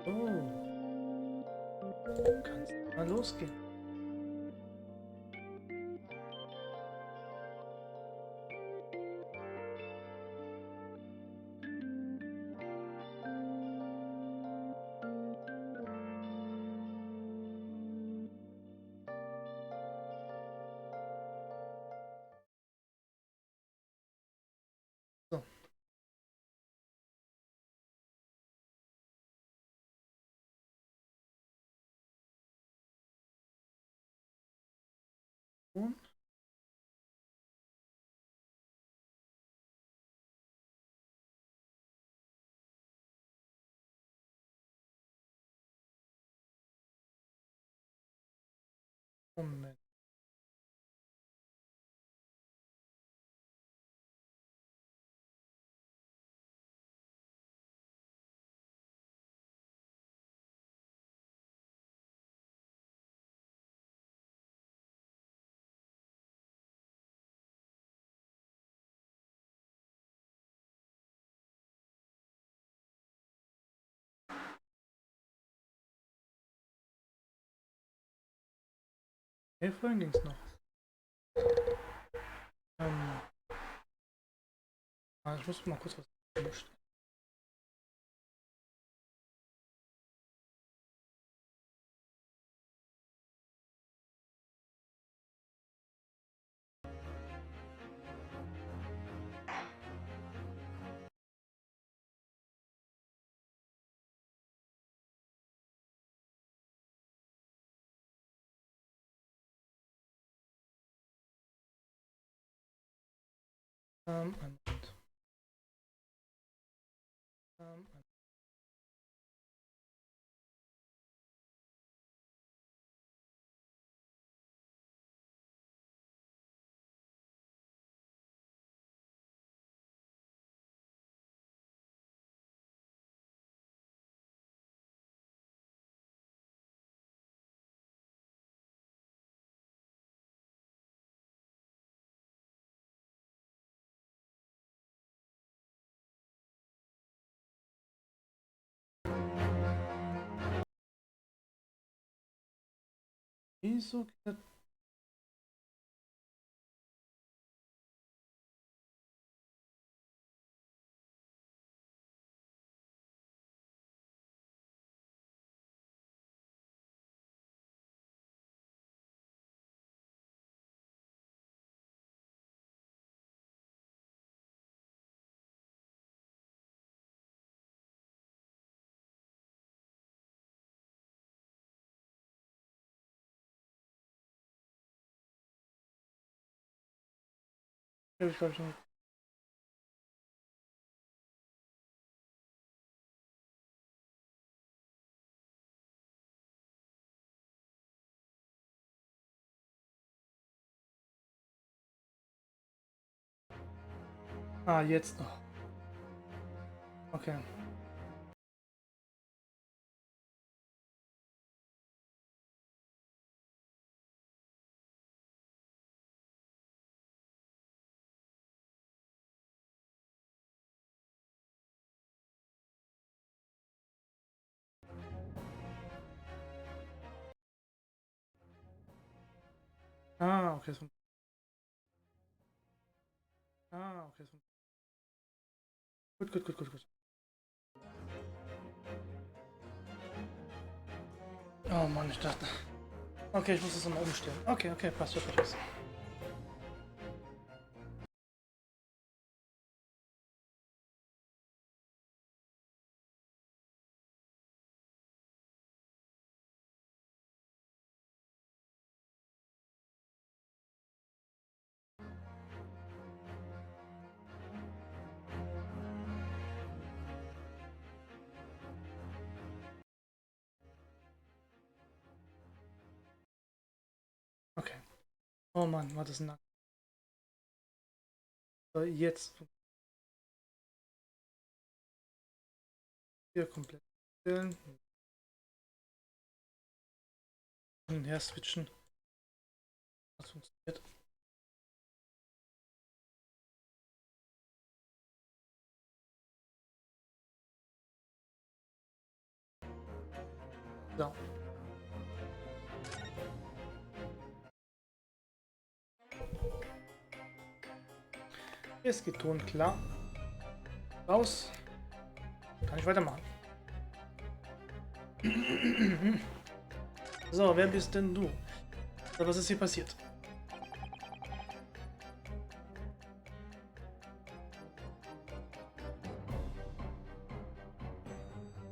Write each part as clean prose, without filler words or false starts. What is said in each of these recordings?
Oh, kannst mal losgehen. So. Und Moment. Hey, vorhin ging es noch. Ich muss mal kurz was umstellen. Einen Moment. Wieso geht das? Ich glaube schon. Ah, jetzt noch. Okay. Ah, okay. Ah, okay. Gut, gut, gut, gut, gut. Oh Mann, ich dachte. Okay, ich muss das nochmal umstellen. Okay, okay, passt, passt, passt. Okay. Oh Mann, war das nackt. So, jetzt hier komplett stellen. Hin und her switchen. Das funktioniert. So. Jetzt geht Ton klar. Raus. Kann ich weitermachen. So, wer bist denn du? So, was ist hier passiert?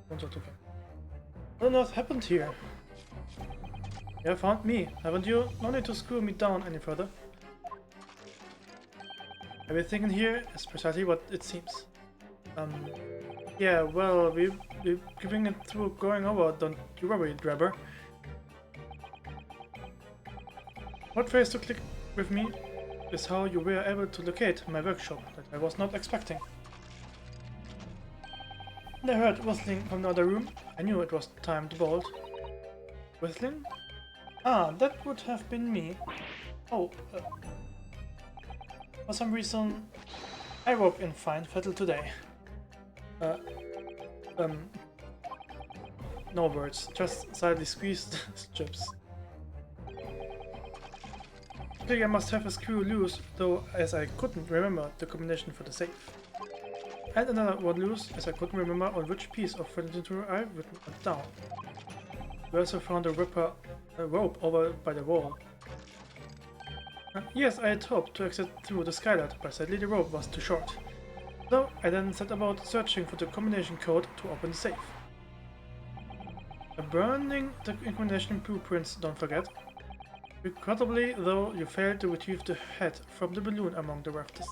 Und so, okay. What on earth happened here? You found me, haven't you? No need to screw me down any further. Everything in here is precisely what it seems. Yeah, well, we're giving it through going over, don't you worry, Drabber. What phrase to click with me is how you were able to locate my workshop that I was not expecting. And I heard whistling from the other room. I knew it was time to bolt. Whistling? Ah, that would have been me. Oh, for some reason, I woke in fine fettle today. No words, just slightly squeezed strips. I think I must have a screw loose, though, as I couldn't remember the combination for the safe. And another one loose, as I couldn't remember on which piece of furniture I've written it down. We also found a rope over by the wall. Yes, I had hoped to exit through the skylight, but sadly the rope was too short. So I then set about searching for the combination code to open the safe. Burning the combination blueprints, don't forget. Regrettably, though, you failed to retrieve the head from the balloon among the rafters.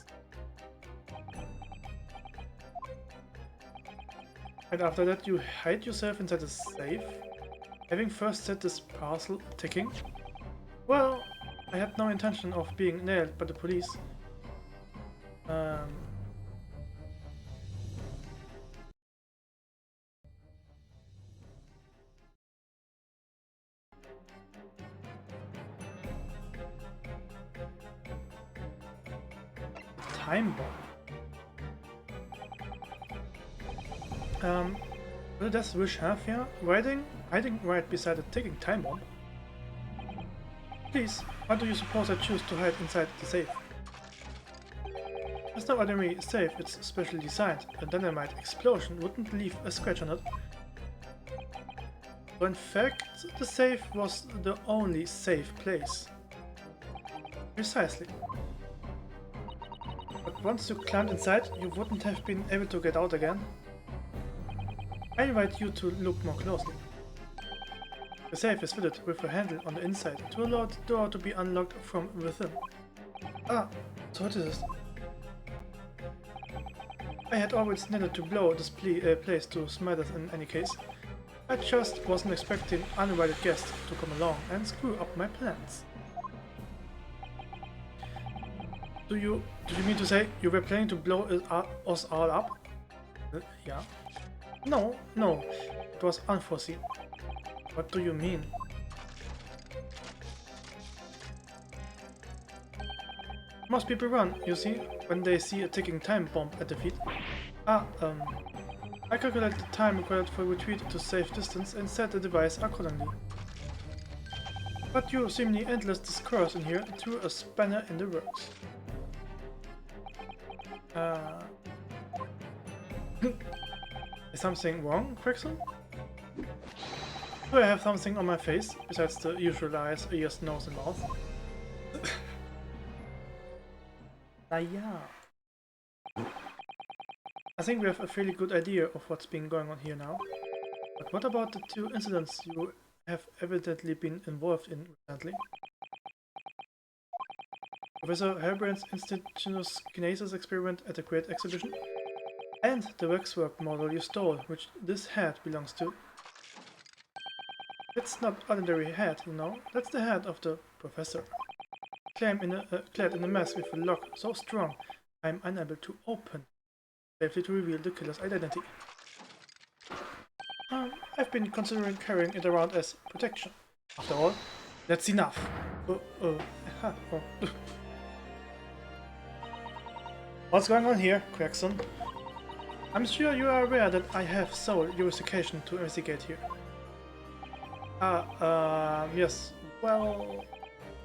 And after that you hide yourself inside the safe, having first set this parcel ticking? Well, I had no intention of being nailed by the police. Time bomb. Will Death Wish have here? Hiding right beside a ticking time bomb? Please, why do you suppose I choose to hide inside the safe? It's no ordinary safe, it's specially designed. A dynamite explosion wouldn't leave a scratch on it. So in fact, the safe was the only safe place. Precisely. But once you climbed inside, you wouldn't have been able to get out again. I invite you to look more closely. The safe is fitted with a handle on the inside to allow the door to be unlocked from within. Ah, so what is this? I had always needed to blow this place to smithereens in any case. I just wasn't expecting uninvited guests to come along and screw up my plans. Do you mean to say you were planning to blow us all up? Yeah. No, it was unforeseen. What do you mean? Most people run, you see, when they see a ticking time bomb at their feet. I calculate the time required for retreat to safe distance and set the device accordingly. But your seemingly endless discourse in here threw a spanner in the works. Is something wrong, Quixel? Do I have something on my face, besides the usual eyes, ears, nose and mouth? Yeah. I think we have a fairly good idea of what's been going on here now. But what about the two incidents you have evidently been involved in recently? Professor Harebrand's instantaneous kinesis experiment at the Great Exhibition? And the waxwork model you stole, which this hat belongs to. It's not ordinary hat, you know. That's the hat of the professor. Clad in a mask with a lock so strong, I'm unable to open, safely to reveal the killer's identity. I've been considering carrying it around as protection. After all, that's enough. What's going on here, Quackson? I'm sure you are aware that I have sole jurisdiction to investigate here. Yes, well...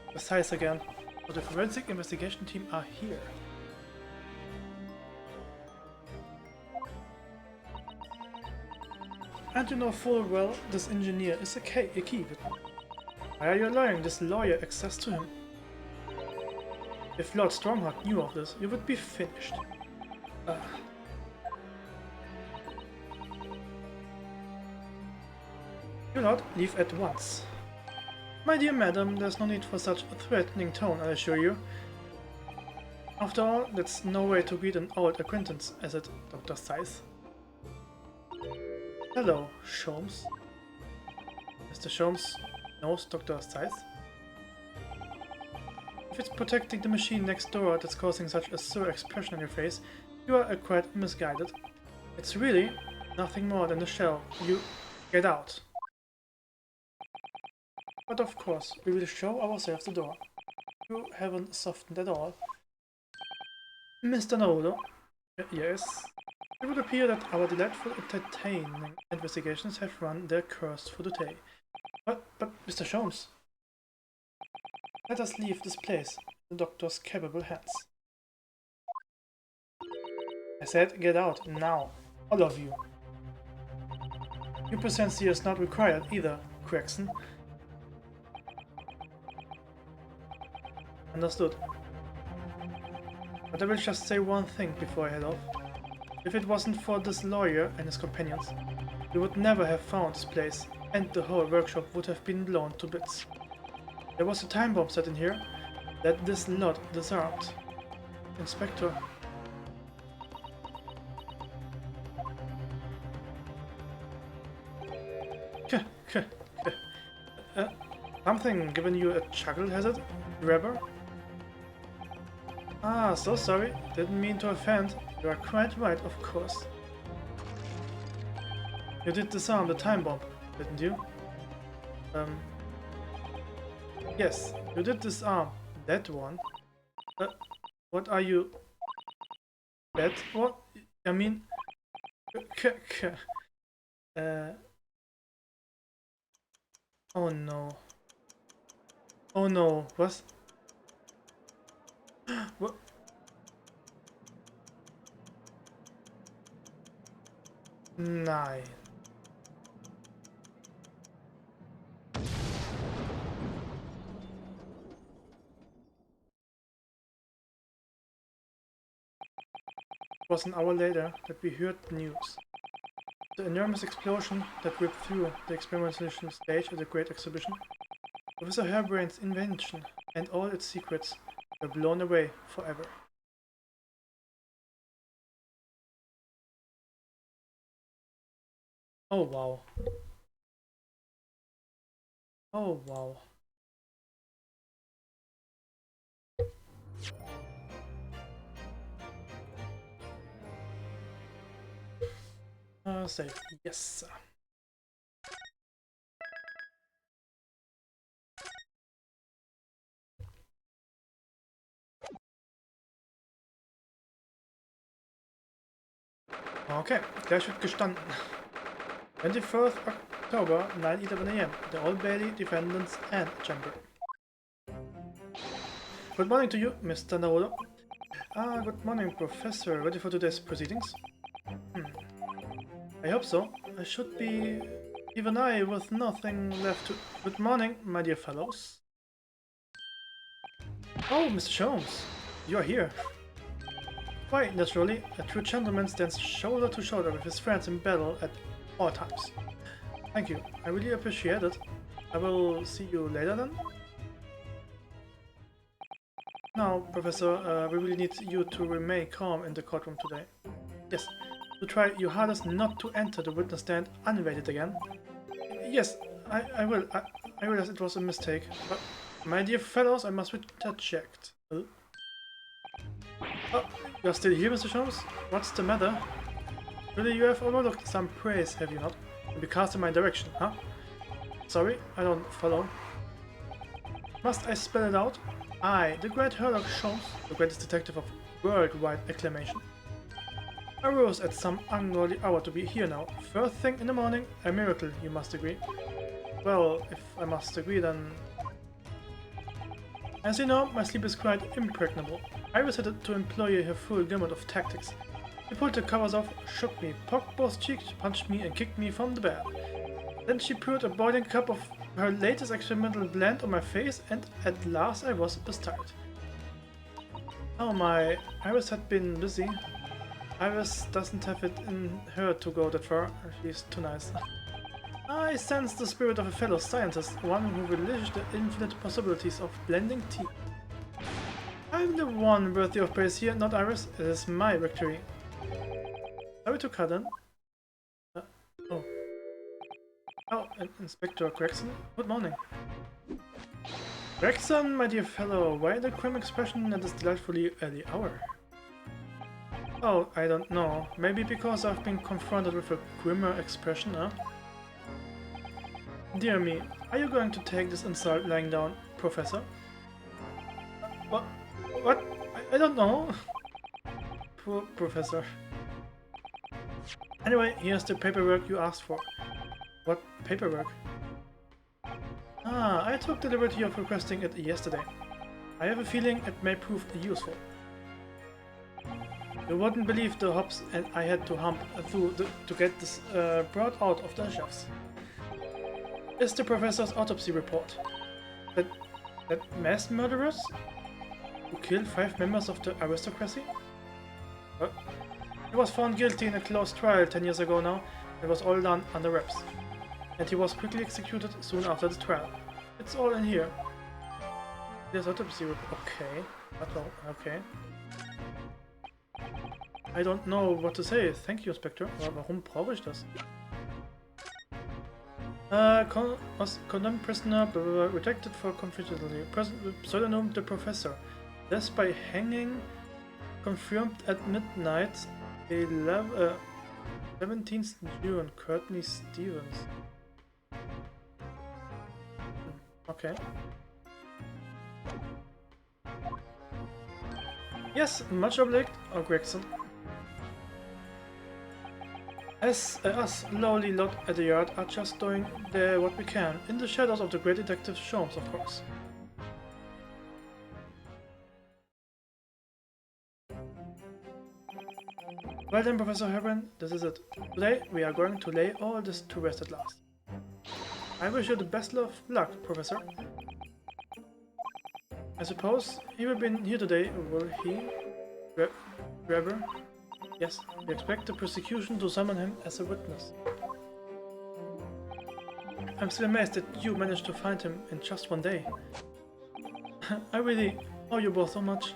Precise again. So the forensic investigation team are here. And you know full well this engineer is a key witness. Why are you allowing this lawyer access to him? If Lord Strongheart knew of this, you would be finished. Do not leave at once. My dear madam, there's no need for such a threatening tone, I assure you. After all, that's no way to greet an old acquaintance, as it, Dr. Scythe. Hello, Sholmes. Mr. Sholmes knows Dr. Scythe. If it's protecting the machine next door that's causing such a sour expression on your face, you are quite misguided. It's really nothing more than a shell. You get out. But of course, we will show ourselves the door. You haven't softened at all. Mr. Naruto. Yes? It would appear that our delightful, entertaining investigations have run their course for today. But Mr. Sholmes, let us leave this place in the doctor's capable hands. I said get out, now. All of you. Your presence here is not required either, Quackson. Understood. But I will just say one thing before I head off. If it wasn't for this lawyer and his companions, we would never have found this place, and the whole workshop would have been blown to bits. There was a time bomb set in here that this lot disarmed. Inspector. Something given you a chuckle, has it, grabber? Ah, so sorry. Didn't mean to offend. You are quite right, of course. You did disarm the time bomb, didn't you? Yes, you did disarm that one. What are you... That one? I mean... Oh no. Oh no, what? What? Nein. It was an hour later that we heard the news. The enormous explosion that ripped through the experimentation stage at the Great Exhibition. Professor Harebrand's invention and all its secrets were blown away forever. Oh wow. Oh wow. Save. Yes. Okay, gleich wird gestanden. 24th October, 9:11 AM, the Old Bailey Defendants and Chamber. Good morning to you, Mr. Naruto. Good morning, Professor. Ready for today's proceedings? I hope so. I should be... even I, with nothing left to... Good morning, my dear fellows. Oh, Mr. Sholmes, you are here. Why, naturally, a true gentleman stands shoulder to shoulder with his friends in battle at all times. Thank you, I really appreciate it. I will see you later then. Now, Professor, we really need you to remain calm in the courtroom today. Yes, to try your hardest not to enter the witness stand uninvited again. Yes, I will. I realize it was a mistake, but my dear fellows, I must read that checked. Oh, you're still here, Mr. Sholmes? What's the matter? Really, you have overlooked some praise, have you not? Be cast in my direction, huh? Sorry, I don't follow. Must I spell it out? I, the great Sherlock Sholmes, the greatest detective of worldwide acclamation, arose at some ungodly hour to be here now. First thing in the morning, a miracle, you must agree. Well, if I must agree, then... As you know, my sleep is quite impregnable. I was headed to employ her full gamut of tactics. She pulled the covers off, shook me, poked both cheeks, punched me and kicked me from the bed. Then she poured a boiling cup of her latest experimental blend on my face, and at last I was bestirred. Oh my, Iris had been busy. Iris doesn't have it in her to go that far. She's too nice. I sense the spirit of a fellow scientist, one who relishes the infinite possibilities of blending tea. I'm the one worthy of praise here, not Iris. It is my victory. Sorry to cut in. Oh, Inspector Gregson, good morning. Gregson, my dear fellow, why the grim expression at this delightfully early hour? Oh, I don't know. Maybe because I've been confronted with a grimmer expression, huh? Dear me, are you going to take this insult lying down, Professor? What? What? I don't know. Poor Professor. Anyway, here's the paperwork you asked for. What paperwork? I took the liberty of requesting it yesterday. I have a feeling it may prove useful. You wouldn't believe the hops I had to hump through to get this brought out of the shelves. It's the professor's autopsy report. That mass murderers who killed 5 members of the aristocracy? He was found guilty in a closed trial 10 years ago now. It was all done under wraps. And he was quickly executed soon after the trial. It's all in here. There's autopsy report. Okay. Okay. I don't know what to say. Thank you, Inspector. Warum brauche ich das? Condemned prisoner, blah, blah, blah, rejected for confidentiality. Pseudonym the Professor. Death by hanging, confirmed at midnight, 17th June. Courtney Stevens. Okay. Yes, much obliged, Gregson. Us lowly lot at the yard are just doing what we can, in the shadows of the great detective Sholmes, of course. Well then, Professor Heron, this is it. Today we are going to lay all this to rest at last. I wish you the best of luck, Professor. I suppose he will be here today, will he? Trevor? Yes, we expect the prosecution to summon him as a witness. I'm still amazed that you managed to find him in just one day. I really owe you both so much.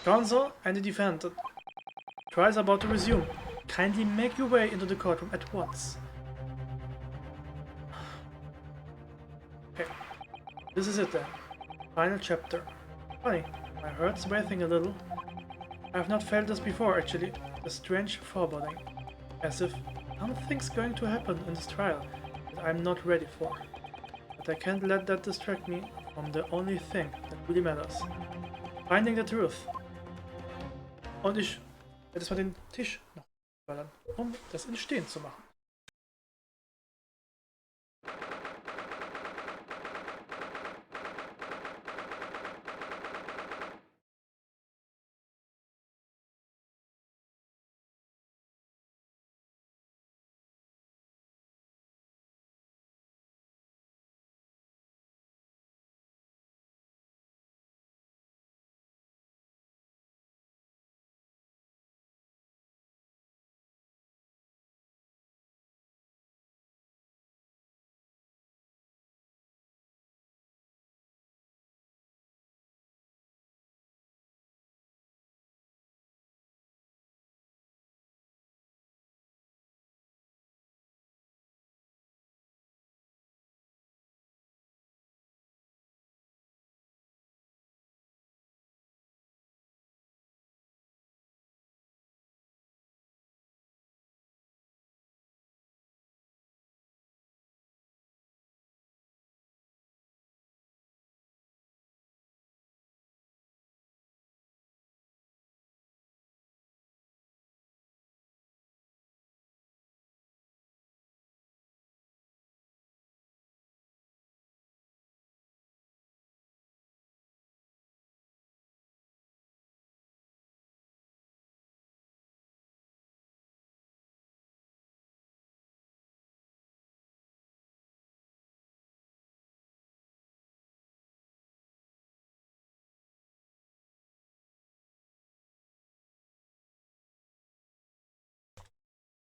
Counsel and the defendant. Trial is about to resume. Kindly make your way into the courtroom at once. Okay, this is it then. Final chapter. Funny, my heart's racing a little. I have not felt this before, actually. A strange foreboding. As if something's going to happen in this trial that I'm not ready for. But I can't let that distract me from the only thing that really matters. Finding the truth. Und ich werde jetzt mal den Tisch noch ballern, um das Entstehen zu machen.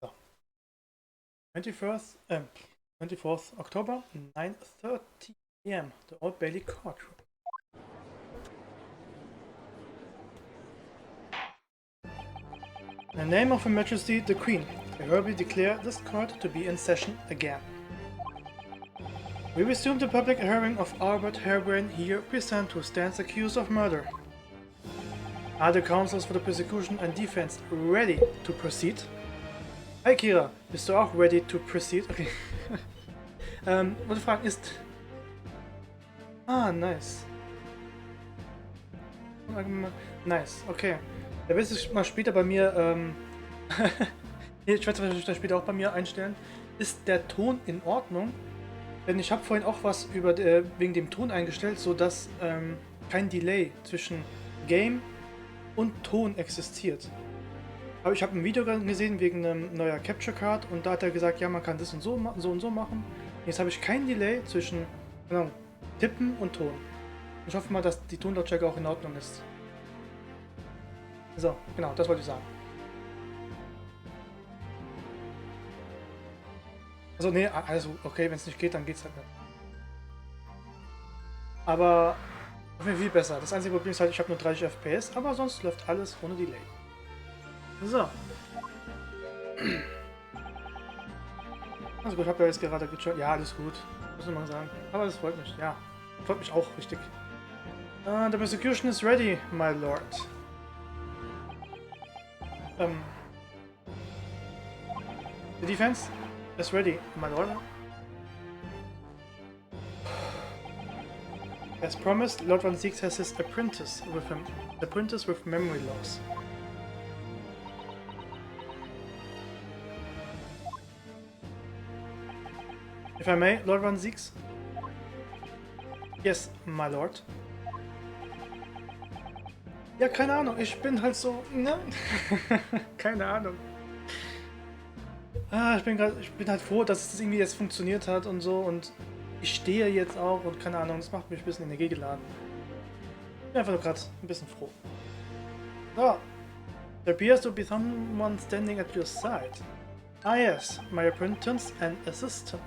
So. 24th October, 9:30 PM, the Old Bailey courtroom. In the name of Her Majesty the Queen, I hereby declare this court to be in session again. We resume the public hearing of Albert Harebrain here present, who stands accused of murder. Are the counsels for the prosecution and defense ready to proceed? Hi Kira, bist du auch ready to proceed? Okay. Wollte fragen, ist... Ah, nice. Nice, okay. Da wirst du mal später bei mir, ich werde es wahrscheinlich später auch bei mir einstellen. Ist der Ton in Ordnung? Denn ich habe vorhin auch was über wegen dem Ton eingestellt, sodass kein Delay zwischen Game und Ton existiert. Aber ich habe ein Video gesehen wegen einem neuer Capture Card und da hat er gesagt, ja, man kann das und so machen. Jetzt habe ich kein Delay zwischen Tippen und Ton. Ich hoffe mal, dass die Tonlautstärke auch in Ordnung ist. So, genau, das wollte ich sagen. Also, nee, also, okay, wenn es nicht geht, dann geht's halt nicht. Aber auf jeden Fall viel besser. Das einzige Problem ist halt, ich habe nur 30 FPS, aber sonst läuft alles ohne Delay. So. Also gut, ich habe ja jetzt gerade gecheckt. Ja, alles gut. Muss man sagen. Aber das freut mich. Ja. Freut mich auch richtig. The prosecution is ready, my lord. The defense is ready, my lord. As promised, Lord Van Zieks has his apprentice with him. Apprentice with memory loss. If I may, Lord Van Zieks? Yes, my lord. Ja, keine Ahnung, ich bin halt so, ne? Keine Ahnung. Ich bin halt froh, dass es irgendwie jetzt funktioniert hat und so und ich stehe jetzt auch und keine Ahnung, das macht mich ein bisschen energiegeladen. Ich bin einfach nur gerade ein bisschen froh. So. There appears to be someone standing at your side. Ah yes, my apprentice and assistant.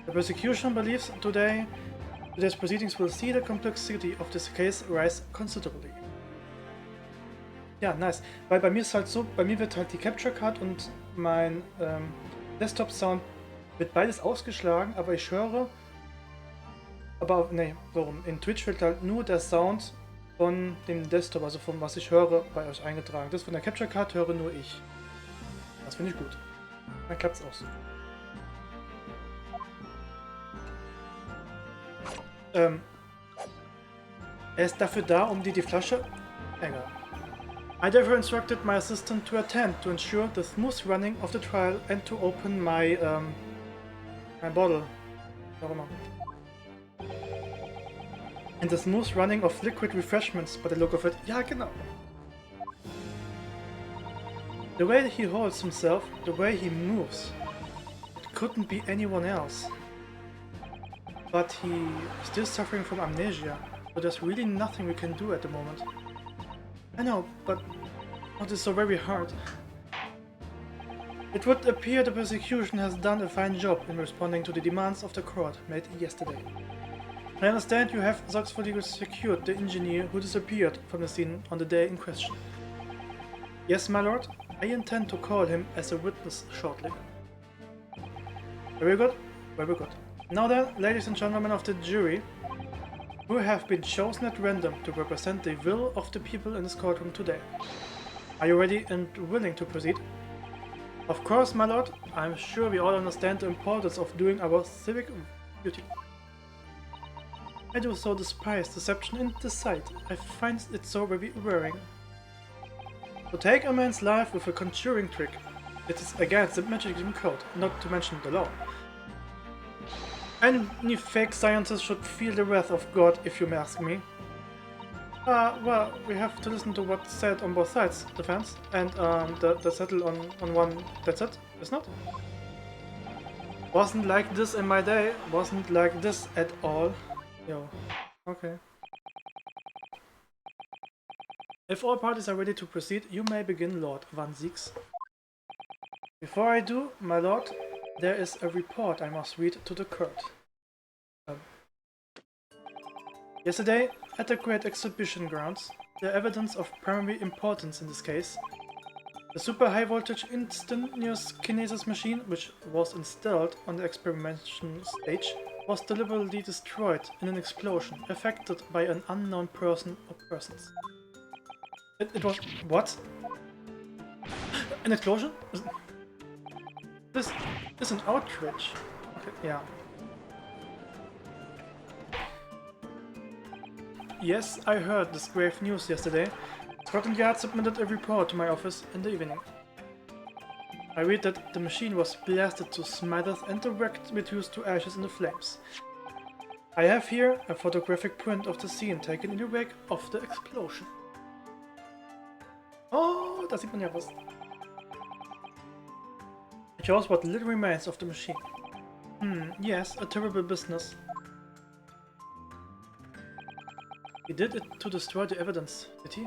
The prosecution believes today's proceedings will see the complexity of this case rise considerably. Ja, nice. Weil bei mir ist halt so, bei mir wird halt die Capture Card und mein Desktop-Sound wird beides ausgeschlagen, aber ich höre, nee, warum? In Twitch wird halt nur der Sound von dem Desktop, also von was ich höre, bei euch eingetragen. Das von der Capture Card höre nur ich. Das finde ich gut. Dann klappt's auch so. Er ist dafür da, um die Flasche... Egal. I therefore instructed my assistant to attend to ensure the smooth running of the trial and to open my bottle. Warum immer. And the smooth running of liquid refreshments by the look of it. Ja, genau. The way he holds himself, the way he moves. It couldn't be anyone else. But he is still suffering from amnesia, so there's really nothing we can do at the moment. I know, but what is so very hard? It would appear the prosecution has done a fine job in responding to the demands of the court made yesterday. I understand you have successfully secured the engineer who disappeared from the scene on the day in question. Yes, my lord, I intend to call him as a witness shortly. Very good, very good. Now then, ladies and gentlemen of the jury, who have been chosen at random to represent the will of the people in this courtroom today. Are you ready and willing to proceed? Of course, my lord, I'm sure we all understand the importance of doing our civic duty. I do so despise deception and deceit. I find it so very wearing. To take a man's life with a conjuring trick, it is against the magic code, not to mention the law. Any fake scientist should feel the wrath of God, if you may ask me. Well, we have to listen to what's said on both sides, defense, and the settle on one, that's it, isn't it? Wasn't like this in my day, wasn't like this at all. Yo, okay. If all parties are ready to proceed, you may begin, Lord Van Zieks. Before I do, my lord, there is a report I must read to the court. Yesterday, at the Great Exhibition Grounds, the evidence of primary importance in this case, the super high voltage instantaneous kinesis machine, which was installed on the experimentation stage, was deliberately destroyed in an explosion affected by an unknown person or persons. It was... what? An explosion? This is an outrage. Okay, yeah. Yes, I heard this grave news yesterday. Scotland Yard submitted a report to my office in the evening. I read that the machine was blasted to smithereens and the wreck reduced to ashes in the flames. I have here a photographic print of the scene taken in the wake of the explosion. Oh, da sieht man ja was. It shows what little remains of the machine. Yes, a terrible business. He did it to destroy the evidence, did he?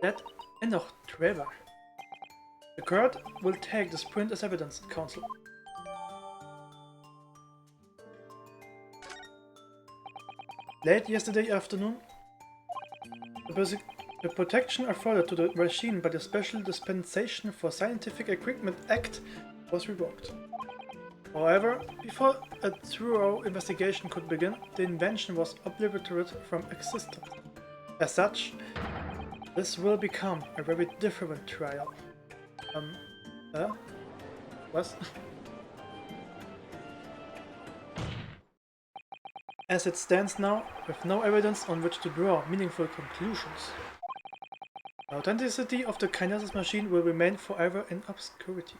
That and noch Trevor. The court will take this print as evidence, counsel. Late yesterday afternoon, the protection afforded to the machine by the Special Dispensation for Scientific Equipment Act was revoked. However, before a thorough investigation could begin, the invention was obliterated from existence. As such, this will become a very different trial. What? As it stands now, with no evidence on which to draw meaningful conclusions, the authenticity of the kinesis machine will remain forever in obscurity.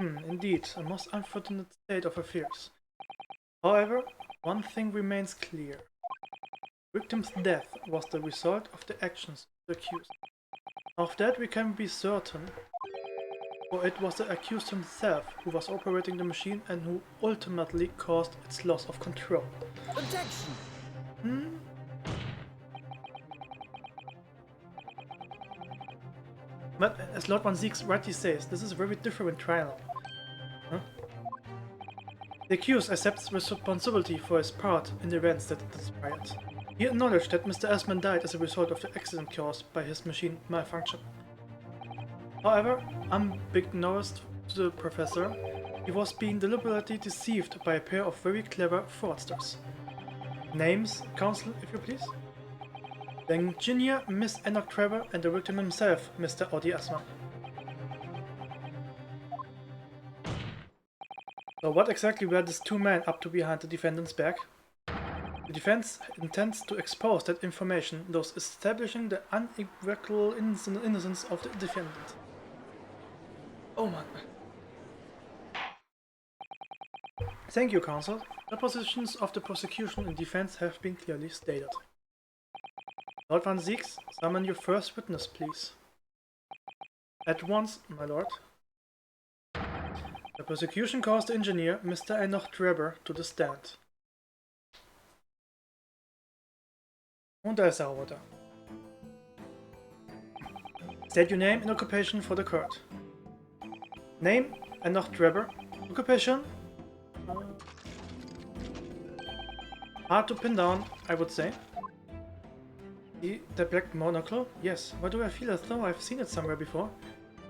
Indeed, a most unfortunate state of affairs. However, one thing remains clear. The victim's death was the result of the actions of the accused. Of that we can be certain, for it was the accused himself who was operating the machine and who ultimately caused its loss of control. Objection! But as Lord Van Zieks rightly says, this is a very different trial. Huh? The accused accepts responsibility for his part in the events that transpired. He acknowledged that Mr. Asman died as a result of the accident caused by his machine malfunction. However, unbeknownst to the professor, he was being deliberately deceived by a pair of very clever fraudsters. Names, counsel, if you please? The engineer, Miss Enoch Trevor, and the victim himself, Mr. Audi Asma. So what exactly were these two men up to behind the defendant's back? The defense intends to expose that information, thus establishing the unequivocal innocence of the defendant. Oh man. Thank you, counsel. The positions of the prosecution and defense have been clearly stated. Lord Van Zieks, summon your first witness, please. At once, my lord. The prosecution calls the engineer, Mr. Enoch Trevor, to the stand. Und da ist er auch da. State your name and occupation for the court. Name, Enoch Trevor. Occupation? Hard to pin down, I would say. The black monocle? Yes. Why do I feel as though I've seen it somewhere before?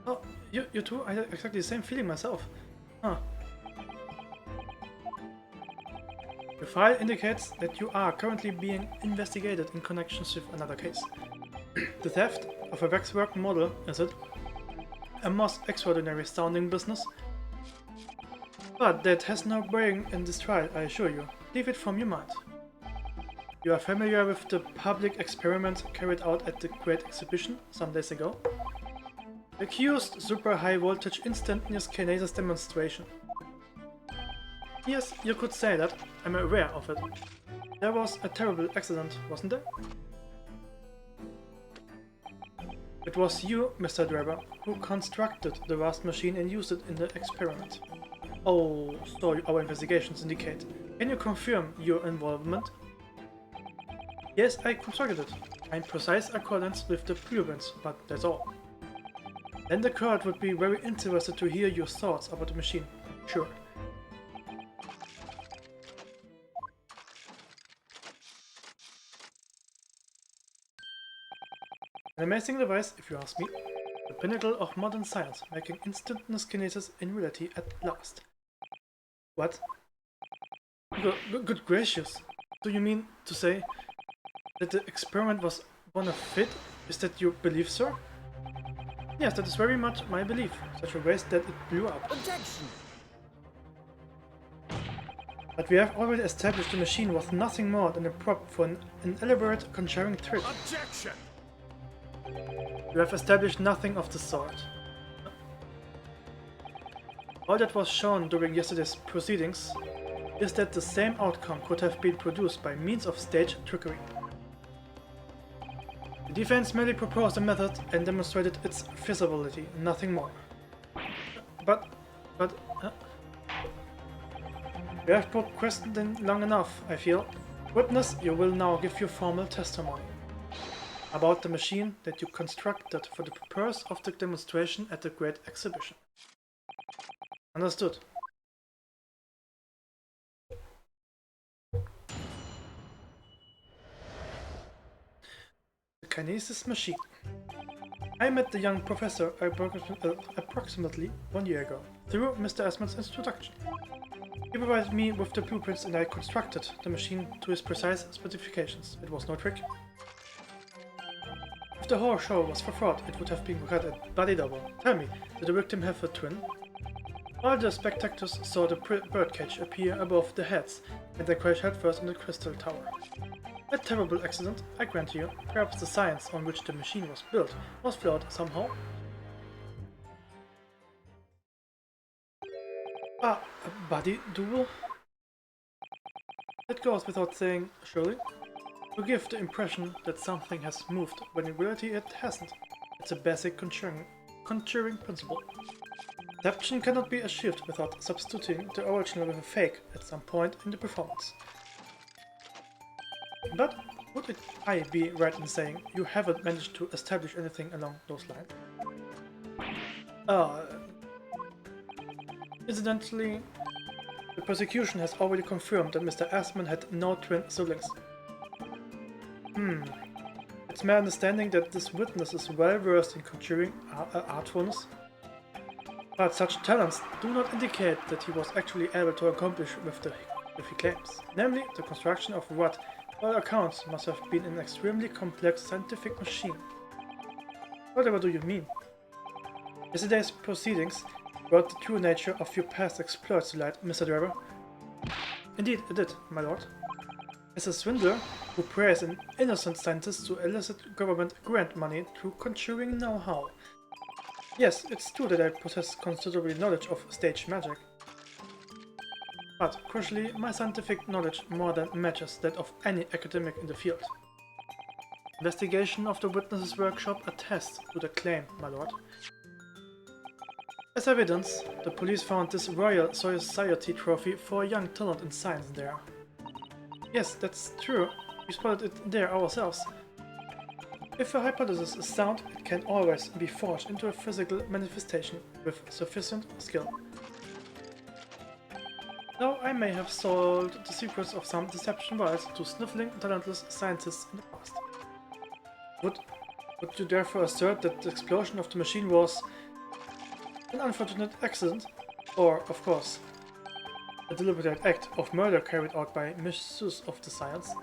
Oh, you too? I had exactly the same feeling myself. Huh. Your file indicates that you are currently being investigated in connection with another case. The theft of a waxwork model, is it? A most extraordinary sounding business. But that has no bearing in this trial, I assure you. Leave it from your mind. You are familiar with the public experiment carried out at the Great Exhibition some days ago? The accused super high voltage instantaneous kinesis demonstration. Yes, you could say that. I'm aware of it. There was a terrible accident, wasn't there? It was you, Mr. Trevor, who constructed the vast machine and used it in the experiment. Oh, so our investigations indicate. Can you confirm your involvement? Yes, I constructed it, in precise accordance with the blueprints, but that's all. Then the court would be very interested to hear your thoughts about the machine. Sure. An amazing device, if you ask me. The pinnacle of modern science, making instantaneous kinesis in reality at last. What? Good gracious. Do you mean to say that the experiment was bona fide? Is that your belief, sir? Yes, that is very much my belief. Such a waste that it blew up. Objection! But we have already established the machine was nothing more than a prop for an elaborate conjuring trick. Objection! You have established nothing of the sort. All that was shown during yesterday's proceedings is that the same outcome could have been produced by means of stage trickery. The defense merely proposed a method and demonstrated its feasibility, nothing more. But... We have procrastinated long enough, I feel. Witness, you will now give your formal testimony about the machine that you constructed for the purpose of the demonstration at the Great Exhibition. Understood. The kinesis machine. I met the young professor approximately 1 year ago, through Mr. Asman's introduction. He provided me with the blueprints and I constructed the machine to his precise specifications. It was no trick. If the whole show was for fraud, it would have been cut a bloody double. Tell me, did the victim have a twin? All the spectators saw the birdcage appear above their heads, and they crashed headfirst on the crystal tower. A terrible accident, I grant you. Perhaps the science on which the machine was built was flawed somehow. A body duel? That goes without saying, surely. To give the impression that something has moved, when in reality it hasn't. It's a basic conjuring principle. Deception cannot be achieved without substituting the original with a fake at some point in the performance. But would I be right in saying you haven't managed to establish anything along those lines? Incidentally, the prosecution has already confirmed that Mr. Asman had no twin siblings. It's my understanding that this witness is well versed in conjuring artfulness. But such talents do not indicate that he was actually able to accomplish with he claims, namely the construction of what All accounts must have been an extremely complex scientific machine. Whatever do you mean? Yesterday's proceedings brought the true nature of your past exploits to light, Mr. Driver. Indeed, it did, my lord. As a swindler who preys on innocent scientists to elicit government grant money through conjuring know-how. Yes, it's true that I possess considerable knowledge of stage magic. But, crucially, my scientific knowledge more than matches that of any academic in the field. Investigation of the witnesses' workshop attests to the claim, my lord. As evidence, the police found this Royal Society trophy for a young talent in science there. Yes, that's true. We spotted it there ourselves. If a hypothesis is sound, it can always be forged into a physical manifestation with sufficient skill. Though I may have sold the secrets of some deception wires to sniffling, talentless scientists in the past. Would you therefore assert that the explosion of the machine was an unfortunate accident, or, of course, a deliberate act of murder carried out by misuse of the science?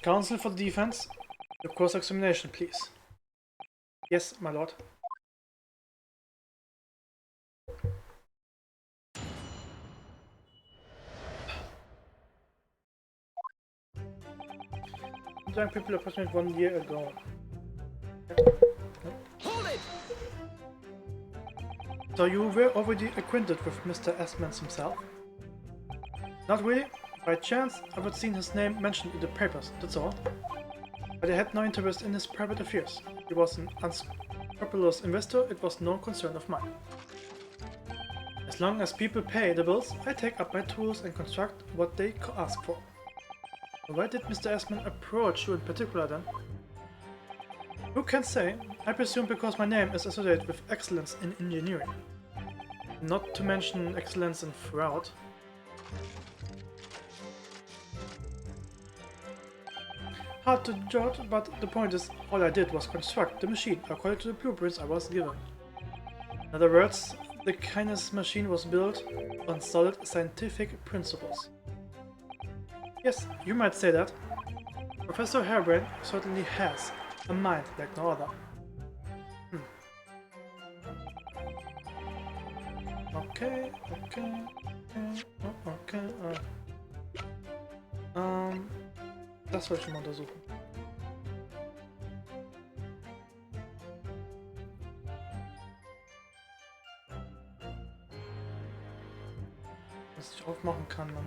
Counsel for the defense, the cross-examination, please. Yes, my lord. Young people approximately 1 year ago. Hold it! So you were already acquainted with Mr. Esmond himself? Not really. By chance, I had seen his name mentioned in the papers, that's all. But I had no interest in his private affairs. He was an unscrupulous investor, it was no concern of mine. As long as people pay the bills, I take up my tools and construct what they ask for. Why did Mr. Esmond approach you in particular then? Who can say? I presume because my name is associated with excellence in engineering. Not to mention excellence in fraud. Hard to judge, but the point is, all I did was construct the machine according to the blueprints I was given. In other words, the kindness machine was built on solid scientific principles. Yes, you might say that. Professor Harebrained certainly has a mind like no other. Okay. Das wollte ich schon mal untersuchen. Was ich aufmachen kann, Mann.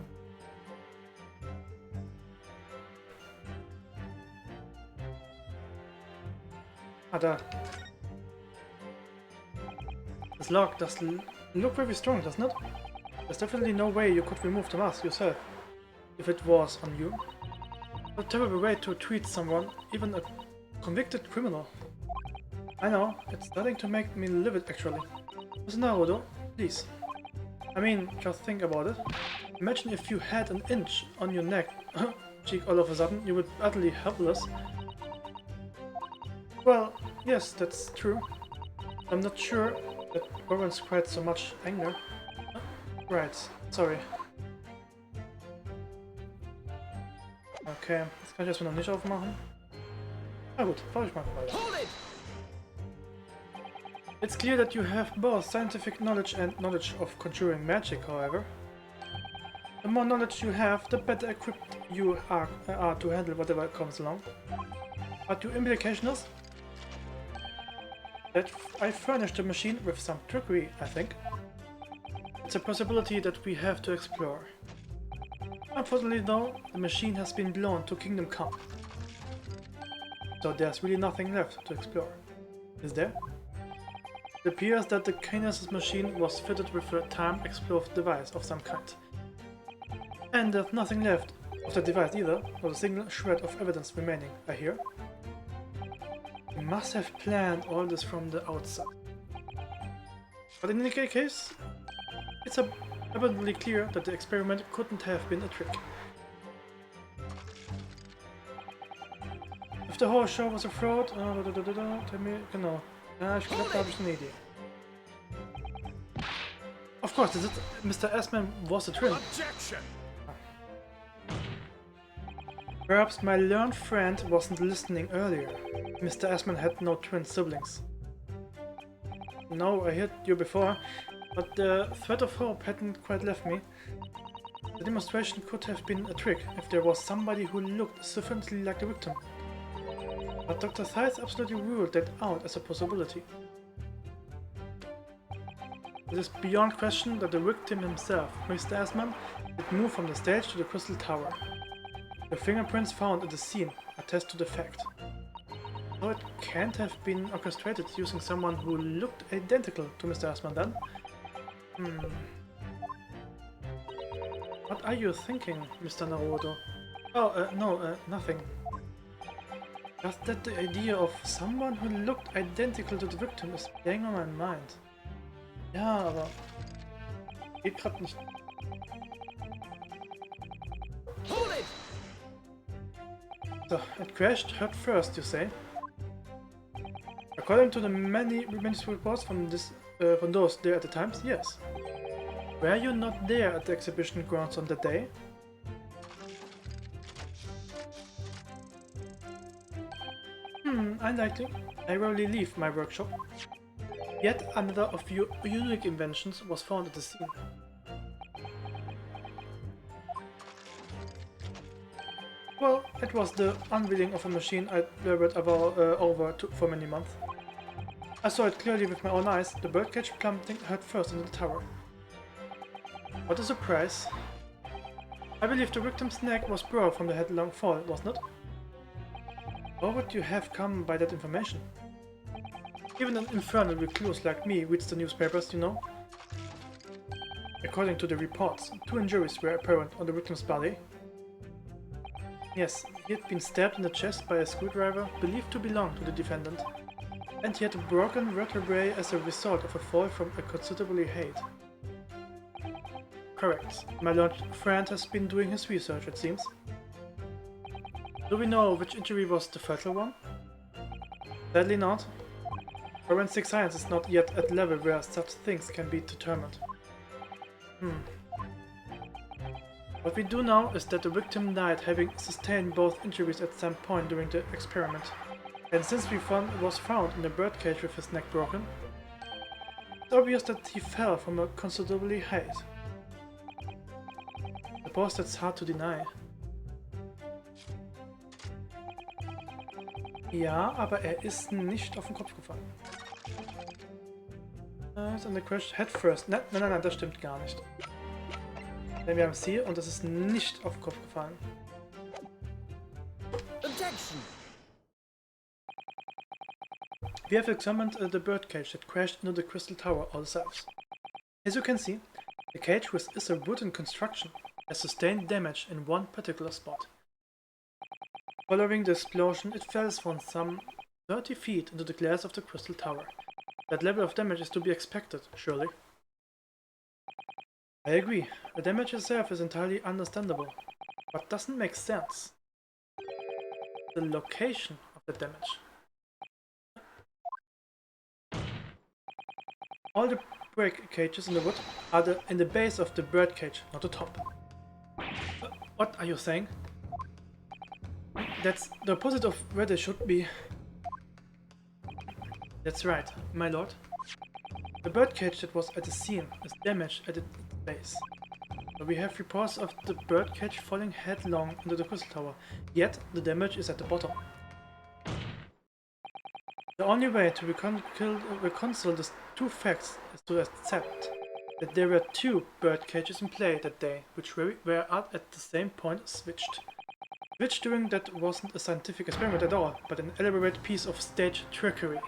Ah, da. This lock does look very strong, doesn't it? There's definitely no way you could remove the mask yourself, if it was on you. What a terrible way to treat someone, even a convicted criminal. I know, it's starting to make me livid actually. Listen now, Udo, please. I mean, just think about it. Imagine if you had an inch on your neck, cheek all of a sudden, you would be utterly helpless. Well, yes, that's true. I'm not sure that warrants quite so much anger. Right, sorry. Okay, das kann ich erstmal noch nicht aufmachen. Na gut, fahr ich mal weiter. It's clear that you have both scientific knowledge and knowledge of conjuring magic, however. The more knowledge you have, the better equipped you are to handle whatever comes along. But your implication is that I furnished the machine with some trickery, I think. It's a possibility that we have to explore. Unfortunately though, the machine has been blown to Kingdom Come. So there's really nothing left to explore. Is there? It appears that the Kinesis machine was fitted with a time-explosive device of some kind. And there's nothing left of the device either, not a single shred of evidence remaining, I hear. You must have planned all this from the outset. But in any case, it's abundantly clear that the experiment couldn't have been a trick. If the whole show was a fraud, genau. Ja, ich glaube, da habe ich eine Idee. Of course, Mr. Assman was a twin. Objection! Perhaps my learned friend wasn't listening earlier. Mr. Assman had no twin siblings. No, I heard you before, but the thread of hope hadn't quite left me. The demonstration could have been a trick if there was somebody who looked sufficiently like the victim. But Dr. Theis absolutely ruled that out as a possibility. It is beyond question that the victim himself, Mr. Assman, did move from the stage to the Crystal Tower. The fingerprints found at the scene attest to the fact. So it can't have been orchestrated using someone who looked identical to Mr. Assman then? What are you thinking, Mr. Naruto? Oh, no, nothing. Just that the idea of someone who looked identical to the victim is playing on my mind. Ja, aber... geht grad nicht. Hold it! So, it crashed head first, you say? According to the many reports from those there at the times, yes. Were you not there at the exhibition grounds on that day? Unlikely. I rarely leave my workshop. Yet another of your unique inventions was found at the scene. Well, it was the unveiling of a machine I labored for many months. I saw it clearly with my own eyes, the birdcage plummeting head first into the tower. What a surprise. I believe the victim's neck was broad from the headlong fall, wasn't it? How would you have come by that information? Even an infernal recluse like me reads the newspapers, you know. According to the reports, 2 injuries were apparent on the victim's body. Yes, he had been stabbed in the chest by a screwdriver believed to belong to the defendant, and he had a broken vertebrae as a result of a fall from a considerable height. Correct. My learned friend has been doing his research, it seems. Do we know which injury was the fatal one? Sadly not. Forensic science is not yet at a level where such things can be determined. What we do know is that the victim died having sustained both injuries at some point during the experiment. And since was found in the birdcage with his neck broken, it's obvious that he fell from a considerably height. I suppose that's hard to deny. Ja, aber ist nicht auf den Kopf gefallen. And the crash head first. Nein, das stimmt gar nicht. Denn wir haben es hier und es ist nicht auf den Kopf gefallen. Objection! We have examined the birdcage that crashed into the Crystal Tower ourselves. As you can see, the cage, which is a wooden construction, has sustained damage in one particular spot. Following the explosion, it fell from some 30 feet into the glass of the Crystal Tower. That level of damage is to be expected, surely. I agree, the damage itself is entirely understandable, but doesn't make sense. The location of the damage. All the break cages in the wood are in the base of the bird cage, not the top. What are you saying? That's the opposite of where they should be. That's right, my lord. The birdcage that was at the scene is damaged at its base. So we have reports of the birdcage falling headlong into the Crystal Tower, yet the damage is at the bottom. The only way to reconcile these two facts is to accept that there were 2 bird cages in play that day, which were at the same point switched. Which during that wasn't a scientific experiment at all, but an elaborate piece of stage trickery.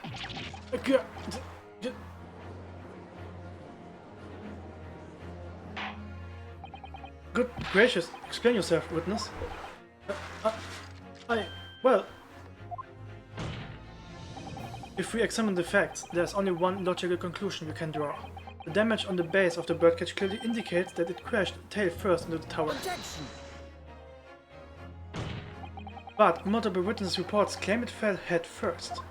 Good gracious, explain yourself, witness. Well... If we examine the facts, there's only one logical conclusion we can draw. The damage on the base of the birdcage clearly indicates that it crashed tail first into the tower. Objection! But multiple witness reports claim it fell head first.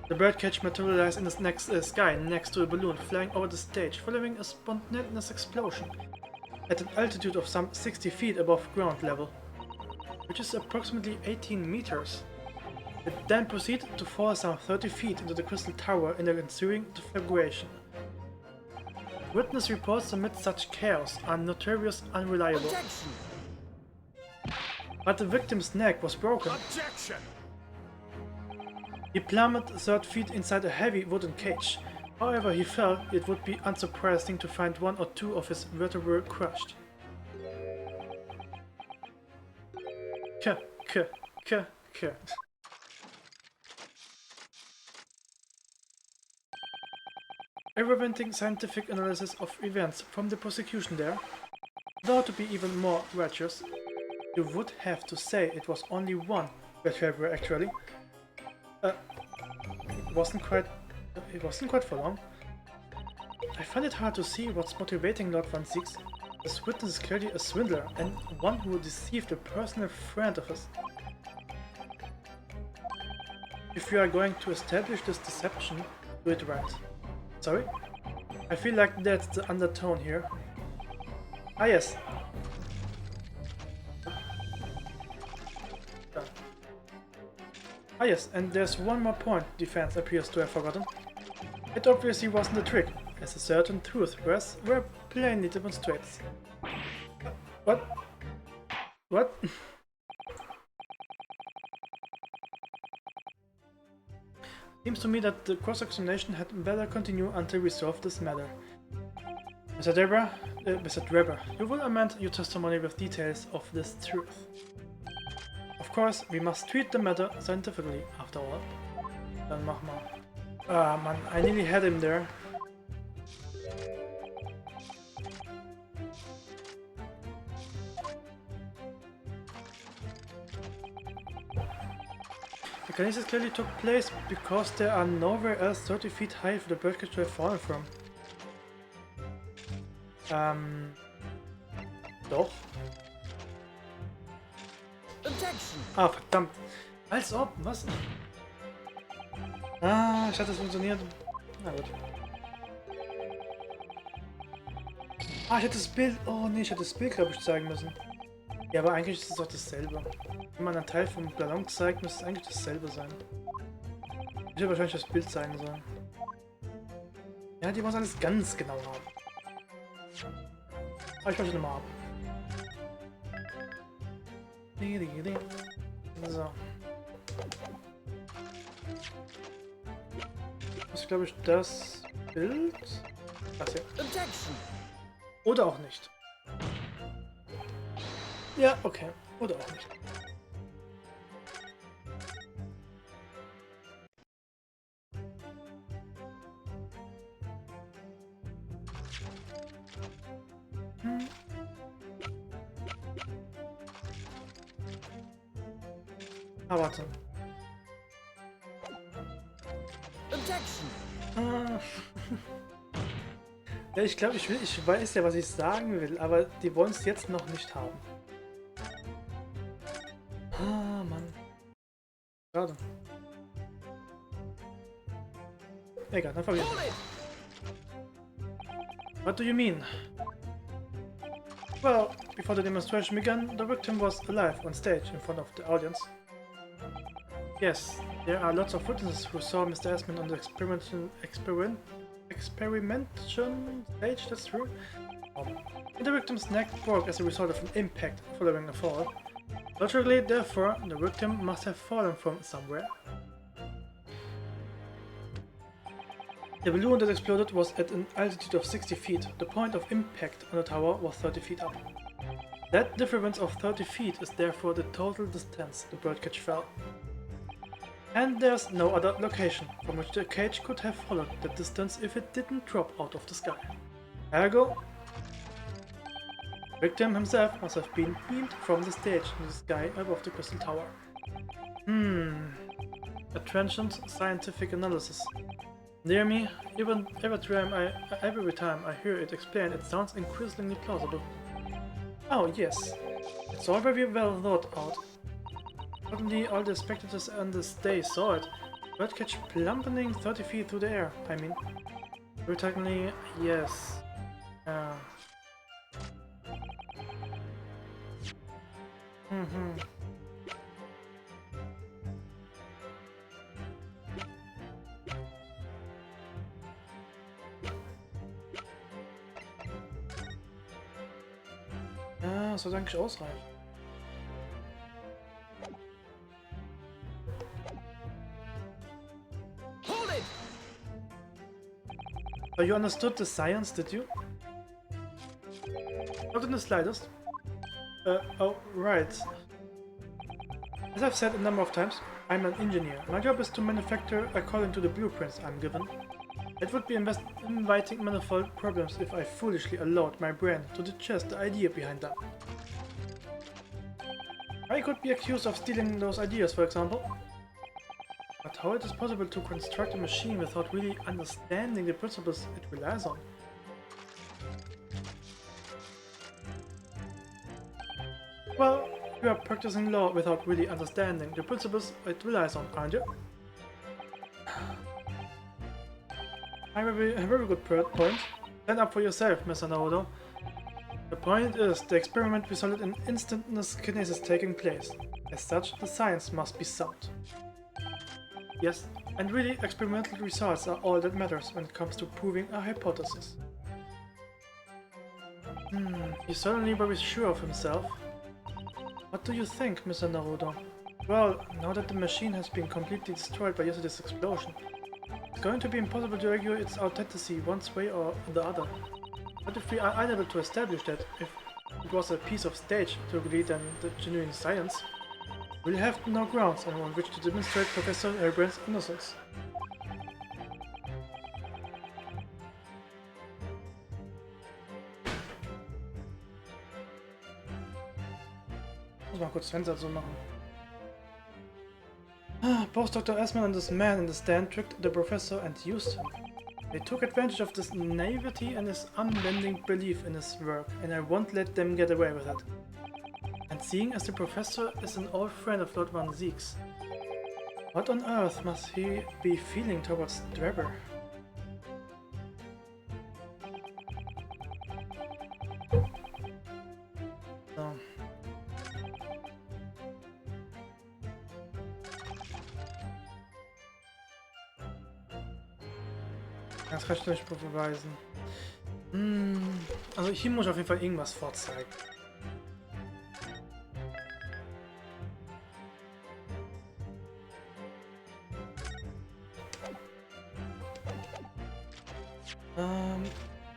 The birdcage materialized in the sky next to a balloon flying over the stage, following a spontaneous explosion at an altitude of some 60 feet above ground level, which is approximately 18 meters. It then proceeded to fall some 30 feet into the crystal tower in the ensuing deflagration. Witness reports amid such chaos are notorious unreliable. Objection! But the victim's neck was broken. Objection! He plummeted 30 feet inside a heavy wooden cage. However he fell, it would be unsurprising to find one or two of his vertebrae crushed. K. A reventing scientific analysis of events from the prosecution there, though to be even more righteous, you would have to say it was only one vertebra actually. It wasn't quite for long. I find it hard to see what's motivating Lord Van Six. This witness is clearly a swindler and one who deceived a personal friend of his. If you are going to establish this deception, do it right. Sorry? I feel like that's the undertone here. Ah yes. Ah yes, and there's one more point defense appears to have forgotten. It obviously wasn't a trick, as a certain truth were plainly demonstrates. What? What? Seems to me that the cross-examination had better continue until we solve this matter. Mr. Drebber, you will amend your testimony with details of this truth. Of course, we must treat the matter scientifically, after all. Dann mach mal. Ah, man, I nearly had him there. The kinesis clearly took place because there are nowhere else 30 feet high for the birdcage to have fallen from. Doch. Objection! Ah, verdammt. Als ob, was? Ah, ich hatte es funktioniert. Na gut. Ah, ich hätte das Bild... Oh nee, ich hätte das Bild, glaube ich, zeigen müssen. Ja, aber eigentlich ist es doch dasselbe. Wenn man einen Teil vom Ballon zeigt, müsste es eigentlich dasselbe sein. Ich hätte wahrscheinlich das Bild zeigen sollen. Ja, die wollen alles ganz genau haben. Aber ich möchte nochmal ab. So. Das ist, glaube ich, das Bild. Das hier. Objection! Oder auch nicht. Ja, okay. Oder auch nicht. Ah, warte. Objection! Ah. Ja, ich glaube, ich weiß ja, was ich sagen will, aber die wollen es jetzt noch nicht haben. Ah, Mann. Schade. Egal, dann verlieren wir. What do you mean? Well, before the demonstration began, the victim was alive on stage in front of the audience. Yes, there are lots of witnesses who saw Mr. Esmond on the experimentation stage, that's true. And the victim's neck broke as a result of an impact following a fall. Logically, therefore, the victim must have fallen from somewhere. The balloon that exploded was at an altitude of 60 feet. The point of impact on the tower was 30 feet up. That difference of 30 feet is therefore the total distance the birdcage fell. And there's no other location from which the cage could have followed that distance if it didn't drop out of the sky. Ergo, the victim himself must have been beamed from the stage to the sky above the crystal tower. A transient scientific analysis. Near me, every time I hear it explained, it sounds increasingly plausible. Oh yes, it's all very well thought out. Suddenly all the spectators on the stage saw it. Birdcage plummeting 30 feet through the air, I mean. Technically, yes. Ja, das sollte eigentlich ausreichen. Hold it! So you understood the science, did you? Not in the slightest. Oh, right. As I've said a number of times, I'm an engineer. My job is to manufacture according to the blueprints I'm given. It would be inviting manifold problems if I foolishly allowed my brain to digest the idea behind them. I could be accused of stealing those ideas, for example. But how it is possible to construct a machine without really understanding the principles it relies on? Well, you are practicing law without really understanding the principles it relies on, aren't you? A very good point. Stand up for yourself, Mr. Naruto. The point is, the experiment resulted in instantaneous kinesis taking place. As such, the science must be sound. Yes, and really, experimental results are all that matters when it comes to proving a hypothesis. He's certainly very sure of himself. What do you think, Mr. Naruto? Well, now that the machine has been completely destroyed by yesterday's explosion, it's going to be impossible to argue its authenticity one way or the other. But if we are unable to establish that, if it was a piece of stage to agree than the genuine science, we'll have no grounds on which to demonstrate Professor Hellbrand's innocence. Muss mal kurz das Fenster so machen. Postdoctor Asman and this man in the stand tricked the professor and used him. They took advantage of this naivety and his unbending belief in his work, and I won't let them get away with it. And seeing as the professor is an old friend of Lord Van Ziek's, what on earth must he be feeling towards Drebber? So. Das kann ich nicht beweisen. Also hier muss ich auf jeden Fall irgendwas vorzeigen.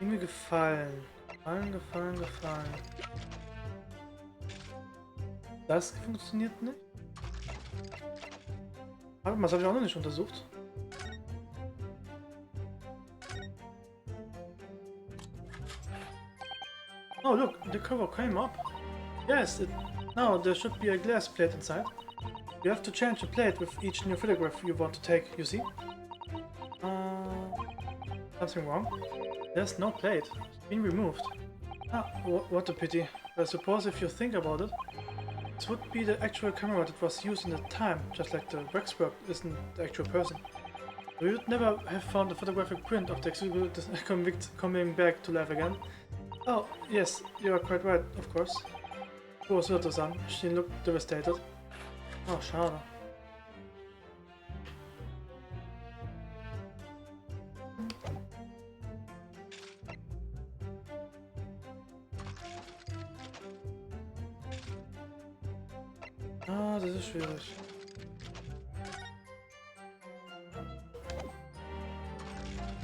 Irgendwie gefallen. Gefallen. Das funktioniert nicht. Aber das habe ich auch noch nicht untersucht. Oh look, the cover came up. Yes, now there should be a glass plate inside. You have to change the plate with each new photograph you want to take, you see? Something wrong? There's no plate. It's been removed. Ah, what a pity. I suppose if you think about it, this would be the actual camera that was used in the time, just like the waxwork isn't the actual person. So you'd never have found a photographic print of the convict coming back to life again. Oh, yes, you are quite right, of course. Poor Suto-san, she looked devastated. Oh, schade. Ah, das ist schwierig.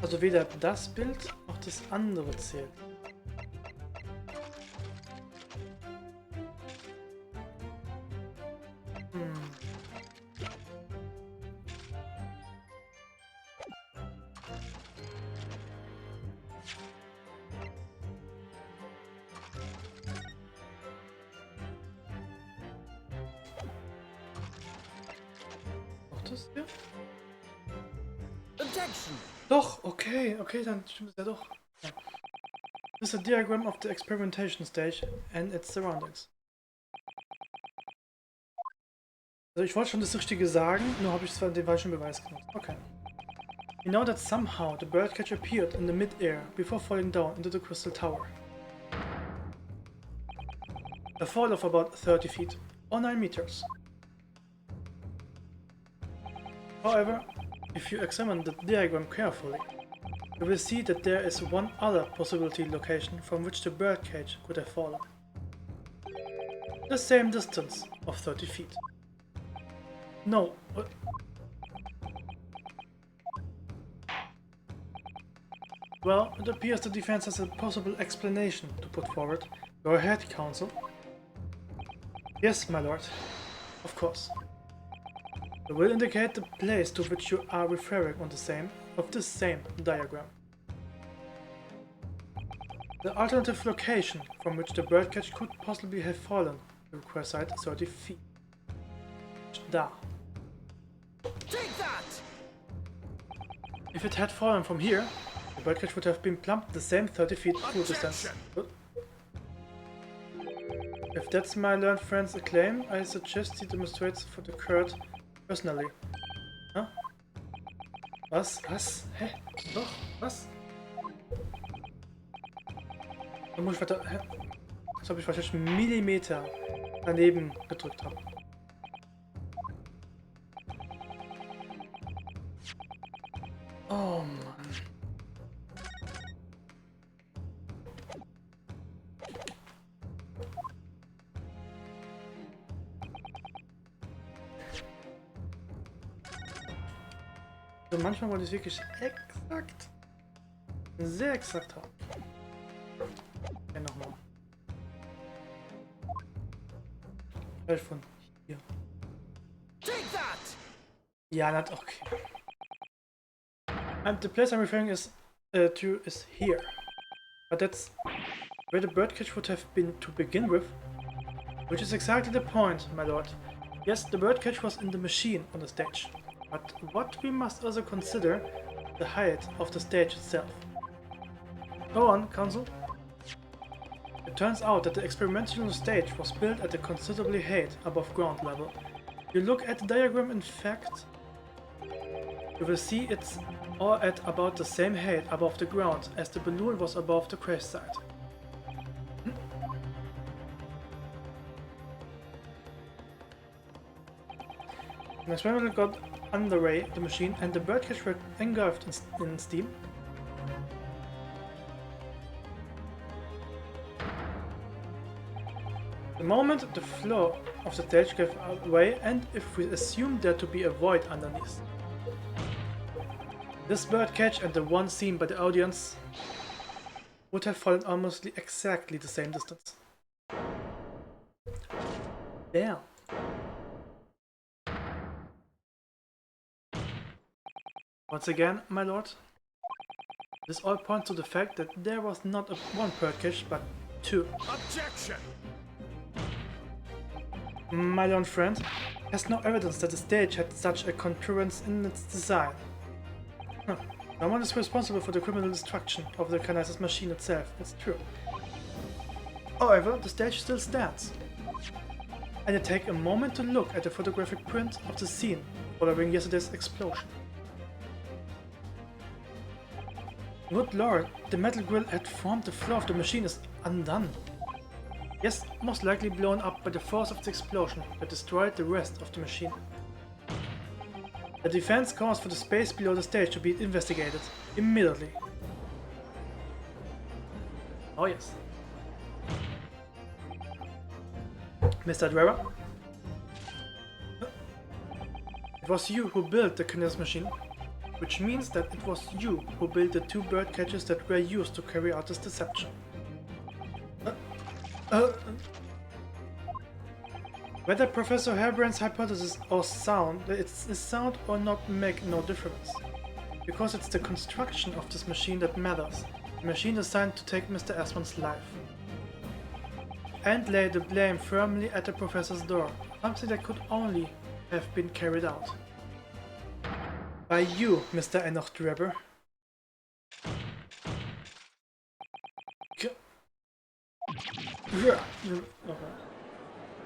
Also weder das Bild noch das andere zählt. Das hier? Objection! Doch, okay, dann stimmt es ja doch. Ja. This is a diagram of the experimentation stage and its surroundings. Also ich wollte schon das Richtige sagen, nur habe ich zwar den falschen Beweis genutzt. Okay. You know that somehow the birdcage appeared in the mid-air before falling down into the crystal tower. A fall of about 30 feet, or 9 meters. However, if you examine the diagram carefully, you will see that there is one other possibility location from which the birdcage could have fallen. The same distance of 30 feet. No. Well, it appears the defense has a possible explanation to put forward. Go ahead, counsel. Yes, my lord. Of course. It will indicate the place to which you are referring on the same diagram. The alternative location from which the birdcage could possibly have fallen will require 30 feet. Da. Take that! If it had fallen from here, the birdcage would have been plumped the same 30 feet through distance. If that's my learned friend's claim, I suggest he demonstrates for the court personally. Huh? Was? Was? Hä? Doch? Was? Da muss ich weiter... Hä? Als ob ich wahrscheinlich einen Millimeter daneben gedrückt habe. Oh Mann. Also manchmal wollte ich es wirklich exakt, sehr exakt haben. Ja, nochmal. Vielleicht von hier. Take that! Ja, not okay. And the place I'm referring to is here. But that's where the birdcage would have been to begin with. Which is exactly the point, my lord. Yes, the birdcage was in the machine on the stage. But what we must also consider the height of the stage itself. Go on, counsel. It turns out that the experimental stage was built at a considerably height above ground level. You look at the diagram, in fact, you will see it's all at about the same height above the ground as the balloon was above the crash site. An experiment got underway the machine and the birdcage were engulfed in steam. The moment the floor of the stage gave away, and if we assume there to be a void underneath, this birdcage and the one seen by the audience would have fallen almost exactly the same distance. Damn. Once again, my lord, this all points to the fact that there was not one birdcage, but two. Objection! My learned friend has no evidence that the stage had such a concurrence in its design. No one is responsible for the criminal destruction of the Kinesis machine itself, it's true. However, the stage still stands. And you take a moment to look at the photographic print of the scene following yesterday's explosion. Good lord, the metal grill had formed the floor of the machine is undone. Yes, most likely blown up by the force of the explosion that destroyed the rest of the machine. The defense calls for the space below the stage to be investigated immediately. Oh yes. Mr. Dweller? It was you who built the Kinesis machine, which means that it was you who built the two bird cages that were used to carry out this deception. Whether Professor Harebrand's hypothesis is sound or not make no difference, because it's the construction of this machine that matters, the machine designed to take Mr. Asmon's life. And lay the blame firmly at the professor's door, something that could only have been carried out by you, Mr. Enoch Drebber.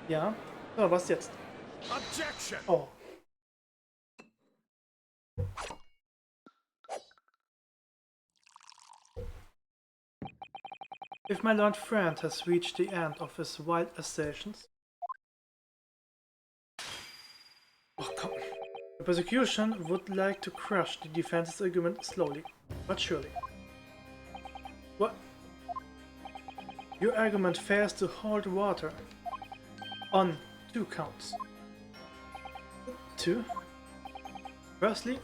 Ja, so, was jetzt? Objection! Oh. If my learned friend has reached the end of his wild assertions... Oh, come. The prosecution would like to crush the defense's argument slowly, but surely. What? Your argument fails to hold water. On 2 counts. 2? Firstly,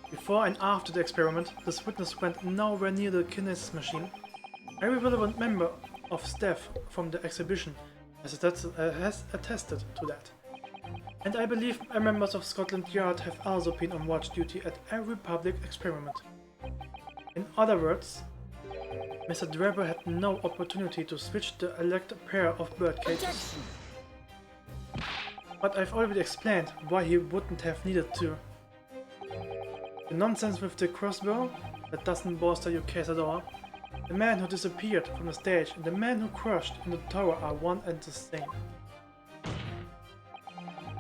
before and after the experiment, this witness went nowhere near the kinesis machine. Every relevant member of staff from the exhibition has attested to that. And I believe members of Scotland Yard have also been on watch duty at every public experiment. In other words, Mr. Drebber had no opportunity to switch the elected pair of bird cages. But I've already explained why he wouldn't have needed to. The nonsense with the crossbow, that doesn't bolster your case at all. The man who disappeared from the stage and the man who crashed in the tower are one and the same.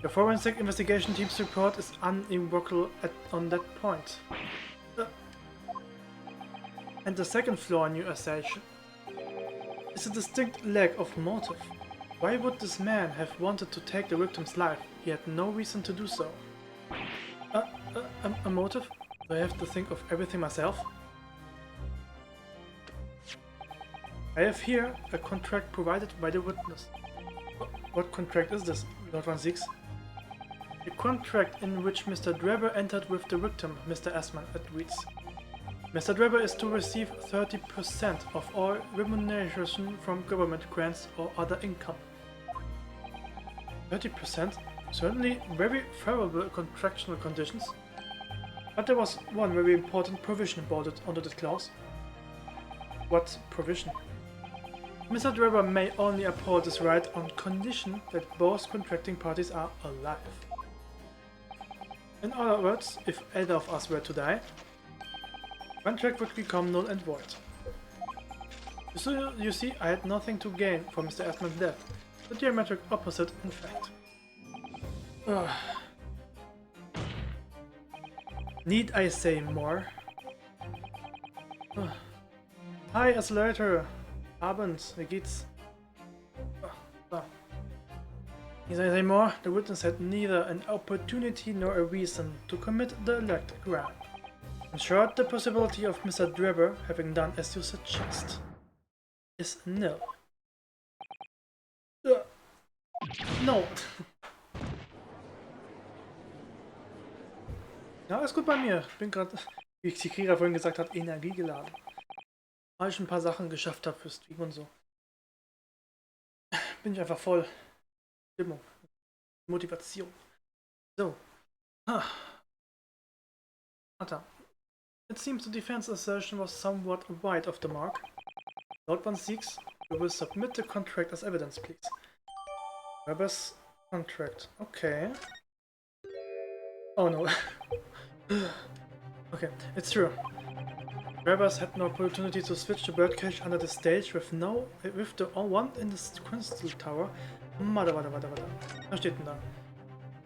The forensic investigation team's report is unequivocal on that point. And the second flaw in your assertion is a distinct lack of motive. Why would this man have wanted to take the victim's life? He had no reason to do so. A motive? Do I have to think of everything myself? I have here a contract provided by the witness. What contract is this, Lord 16? A contract in which Mr. Drebber entered with the victim, Mr. Asman, reads. Mr. Drebber is to receive 30% of all remuneration from government grants or other income. 30%? Certainly very favorable contractual conditions. But there was one very important provision boarded under this clause. What provision? Mr. Drebber may only uphold this right on condition that both contracting parties are alive. In other words, if either of us were to die, contract would become null and void. So you see, I had nothing to gain from Mr. Asman's death. The diametric opposite, in fact. Need I say more? Hi, Accelerator! Abend, wie geht's? Need I say more? The witness had neither an opportunity nor a reason to commit the alleged crime. In short, the possibility of Mr. Drebber having done as you suggest is nil. No! Ja, alles gut bei mir. Ich bin gerade, wie die Krieger vorhin gesagt hat, energiegeladen. Weil ich ein paar Sachen geschafft habe fürs Stream und so. Bin ich einfach voll Stimmung. Motivation. So. Warte. It seems the defense assertion was somewhat wide of the mark. Lord 16, you will submit the contract as evidence, please. Drebber's contract. Okay. Oh no. Okay, it's true. Drebber's had no opportunity to switch the birdcage under the stage with the one in the crystal tower. Warte. Was steht denn da?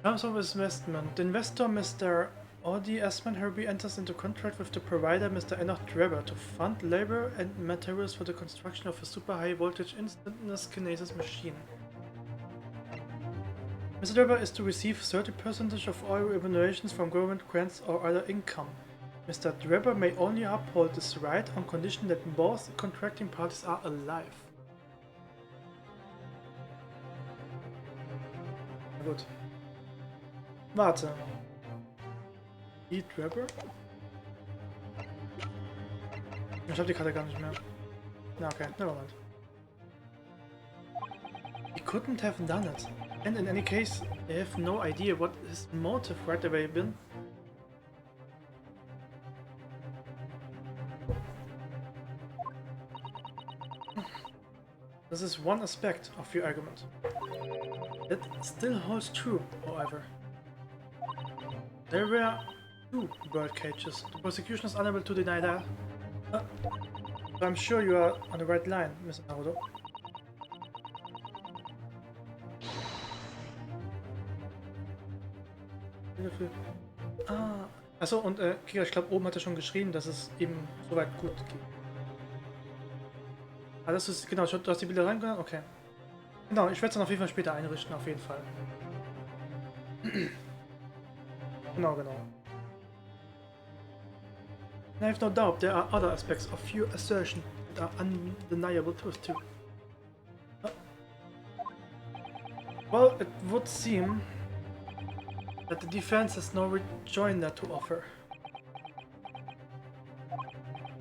Terms of investment. The investor, Mr. Audi Asman Herbie, enters into contract with the provider, Mr. Enoch Drebber, to fund labor and materials for the construction of a super high voltage instantaneous kinesis machine. Mr. Drebber is to receive 30% of all remunerations from government grants or other income. Mr. Drebber may only uphold this right on condition that both contracting parties are alive. Na gut. Warte. Die Drebber? Ich hab die Karte gar nicht mehr. Na okay, nevermind. He couldn't have done it. And in any case, they have no idea what his motive right away been. This is one aspect of your argument. That still holds true, however. There were 2 bird cages. The prosecution is unable to deny that. I'm sure you are on the right line, Mr. Naruto. Ah, achso, und Kira, ich glaube, oben hat er schon geschrieben, dass es eben soweit gut geht. Ah, das ist, genau, du hast die Bilder reingegangen? Okay. Genau, ich werde es dann auf jeden Fall später einrichten, auf jeden Fall. Genau, genau. I have no doubt there are other aspects of your assertion that are undeniable truth too. Well, it would seem that the defense has no rejoinder to offer.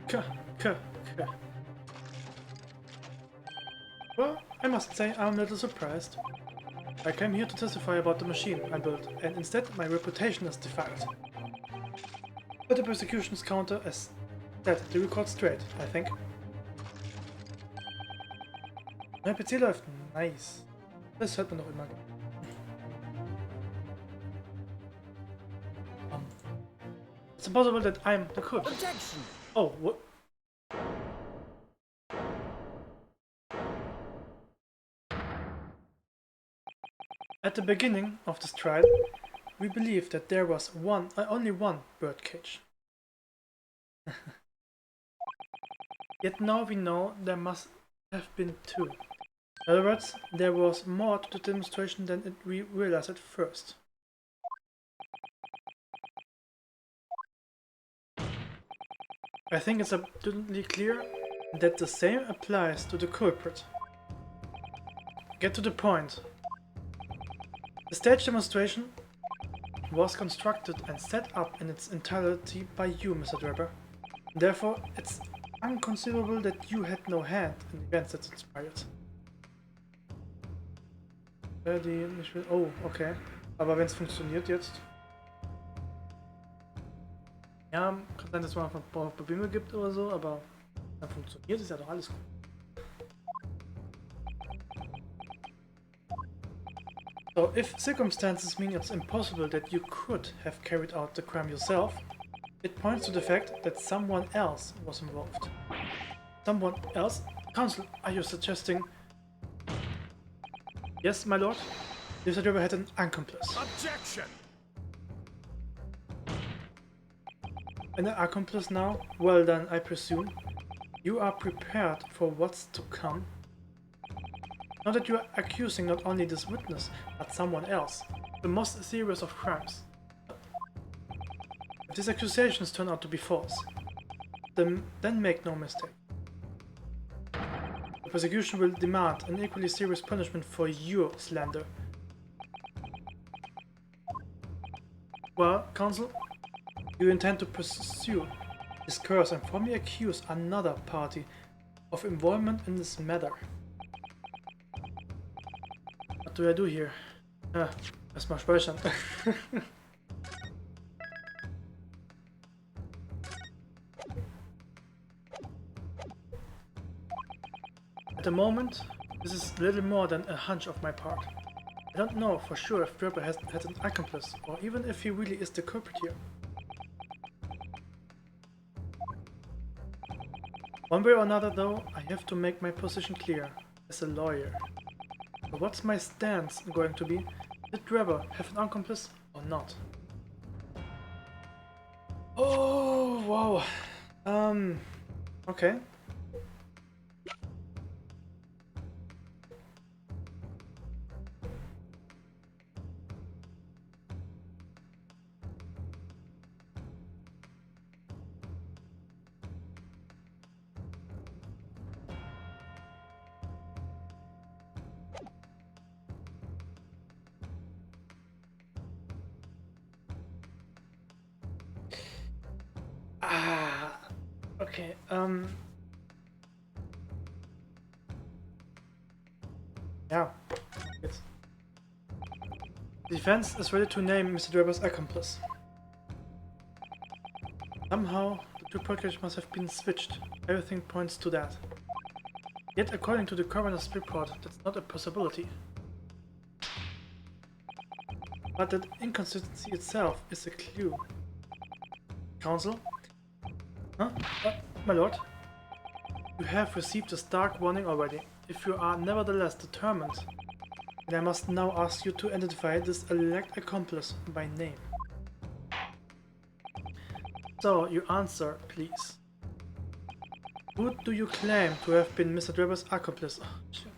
K. Well, I must say I'm a little surprised. I came here to testify about the machine I built, and instead my reputation is defiled. But the prosecution's counter has set the record straight, I think. Mein PC läuft. Nice. Das hört man doch immer. It's impossible that I'm the culprit. Objection! Oh, what? At the beginning of this trial, we believed that there was only one birdcage. Yet now we know there must have been two. In other words, there was more to the demonstration than we realized at first. I think it's abundantly clear that the same applies to the culprit. Get to the point. The stage demonstration was constructed and set up in its entirety by you, Mr. Draper. Therefore, it's inconceivable that you had no hand in the events that inspired. Oh, okay. Aber wenn es funktioniert jetzt... Ja, kann sein, dass es mal Probleme gibt oder so, aber dann funktioniert es ja doch alles gut. So, if circumstances mean it's impossible that you could have carried out the crime yourself, it points to the fact that someone else was involved. Someone else? Counsel, are you suggesting... Yes, my lord? Mr. Draper had an accomplice. Objection! An accomplice now? Well then, I presume. You are prepared for what's to come? Now that you are accusing not only this witness, but someone else, the most serious of crimes. If these accusations turn out to be false, then make no mistake. The prosecution will demand an equally serious punishment for your slander. Well, counsel, you intend to pursue this curse and formally accuse another party of involvement in this matter. What do I do here? Erstmal speichern. At the moment, this is little more than a hunch of my part. I don't know for sure if Draper had an accomplice, or even if he really is the culprit here. One way or another though, I have to make my position clear, as a lawyer. So what's my stance going to be? Did Draper have an accomplice or not? Oh, wow. Okay. Okay, yeah. Jetzt. The defense is ready to name Mr. Draper's accomplice. Somehow, the two podcasts must have been switched. Everything points to that. Yet, according to the coroner's report, that's not a possibility. But that inconsistency itself is a clue. Counsel? Huh? My lord? You have received a stark warning already. If you are nevertheless determined, then I must now ask you to identify this alleged accomplice by name. So, your answer, please. Who do you claim to have been Mr. Drebber's accomplice? Oh, shit.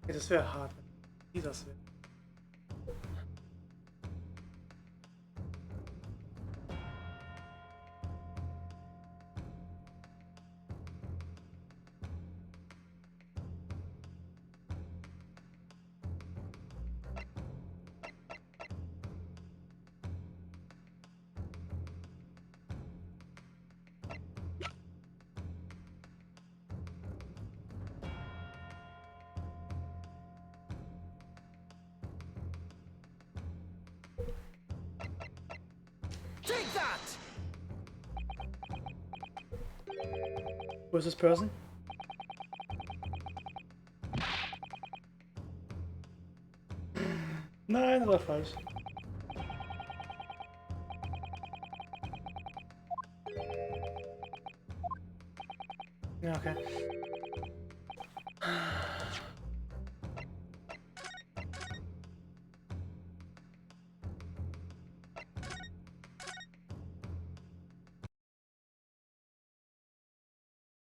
Okay, das wäre hart. Wie das wäre. Take that! Who is this person? Nein, das war falsch. Ja, okay.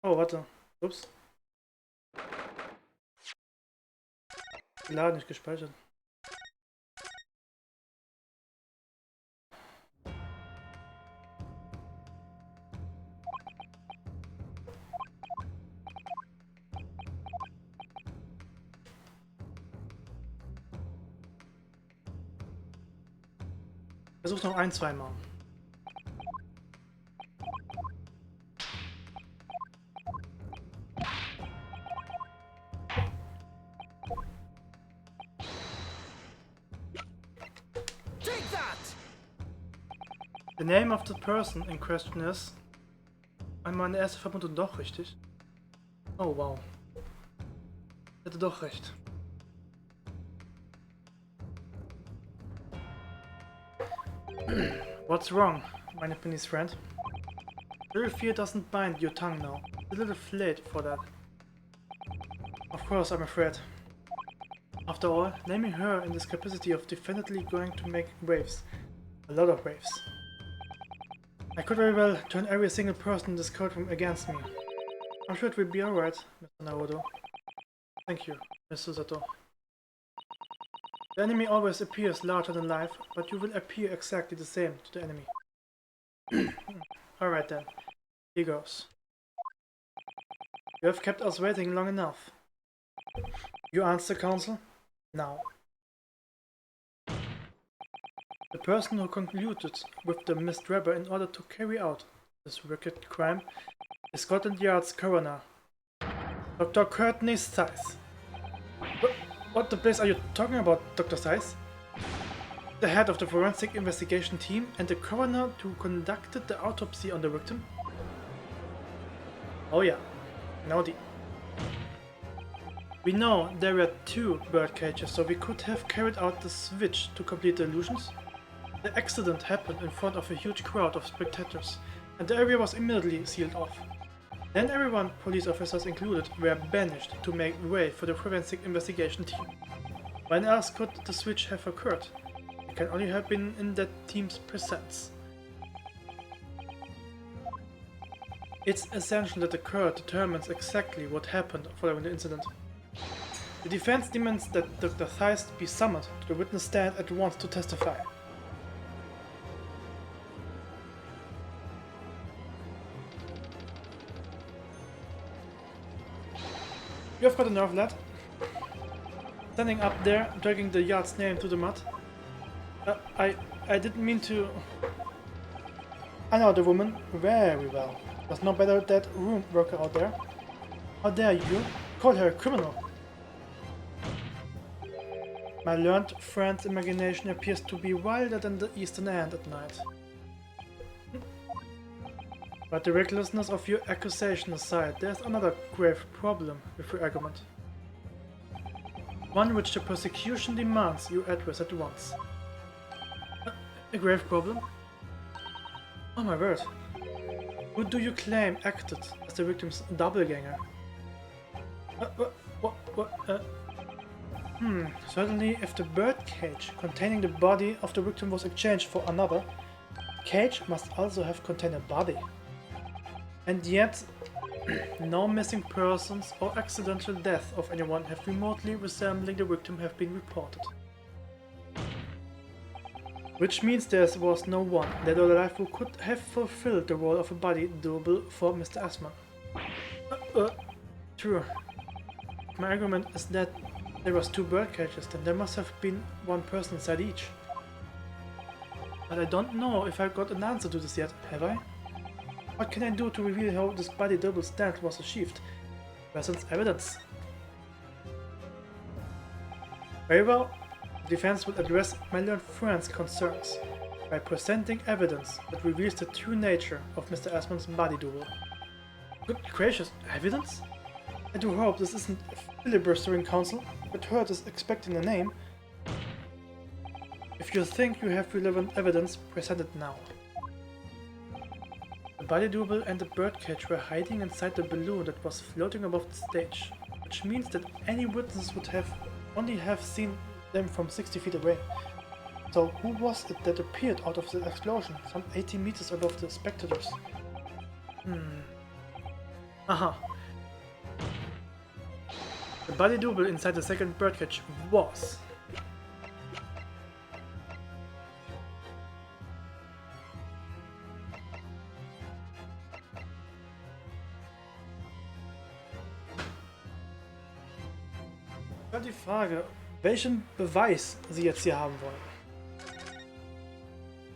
Oh, warte. Ups. Laden nicht gespeichert. Versuch noch ein, zweimal. Take that! The name of the person in question is... Meine erste Vermutung doch richtig. Oh wow. Ich hatte doch recht. What's wrong, my Japanese friend? Your fear doesn't bind your tongue now. It's a little late for that. Of course, I'm afraid. After all, naming her in this capacity of definitely going to make waves. A lot of waves. I could very well turn every single person in this courtroom against me. I'm sure it will be alright, Mr. Naruto. Thank you, Miss Susato. The enemy always appears larger than life, but you will appear exactly the same to the enemy. Alright then, here goes. You have kept us waiting long enough. You answer, Counsel? Now. The person who concluded with the Miss Drebber in order to carry out this wicked crime is Scotland Yard's coroner, Dr. Courtney Size. What the place are you talking about, Dr. Size? The head of the forensic investigation team and the coroner who conducted the autopsy on the victim? Oh yeah, now the... We know there were 2 bird cages, so we could have carried out the switch to complete the illusions. The accident happened in front of a huge crowd of spectators, and the area was immediately sealed off. Then everyone, police officers included, were banished to make way for the forensic investigation team. When else could the switch have occurred? It can only have been in that team's presence. It's essential that the court determines exactly what happened following the incident. The defense demands that Dr. Theist be summoned to the witness stand at once to testify. You've got a nerve, lad. Standing up there, dragging the yard's name to the mud. I didn't mean to... I know the woman very well. There's no better that room worker out there. How dare you call her a criminal? My learned friend's imagination appears to be wilder than the eastern end at night. But the recklessness of your accusation aside, there's another grave problem with your argument. One which the prosecution demands you address at once. A grave problem? Oh my word. Who do you claim acted as the victim's doppelganger? Certainly if the birdcage containing the body of the victim was exchanged for another, the cage must also have contained a body. And yet, no missing persons or accidental death of anyone have remotely resembling the victim have been reported. Which means there was no one, dead or alive, who could have fulfilled the role of a body double for Mr. Asman. True. My argument is that there was 2 bird cages, then there must have been one person inside each. But I don't know if I got an answer to this yet, have I? What can I do to reveal how this body double stand was achieved? Presence evidence. Very well. The defense will address my learned friend's concerns by presenting evidence that reveals the true nature of Mr. Asman's body double. Good gracious, evidence? I do hope this isn't a filibustering counsel, but Hurt is expecting a name. If you think you have relevant evidence, present it now. The body double and the birdcage were hiding inside the balloon that was floating above the stage, which means that any witness would only have seen them from 60 feet away. So who was it that appeared out of the explosion, some 80 meters above the spectators? Aha. The body double inside the second birdcage was... Die Frage, welchen Beweis Sie jetzt hier haben wollen.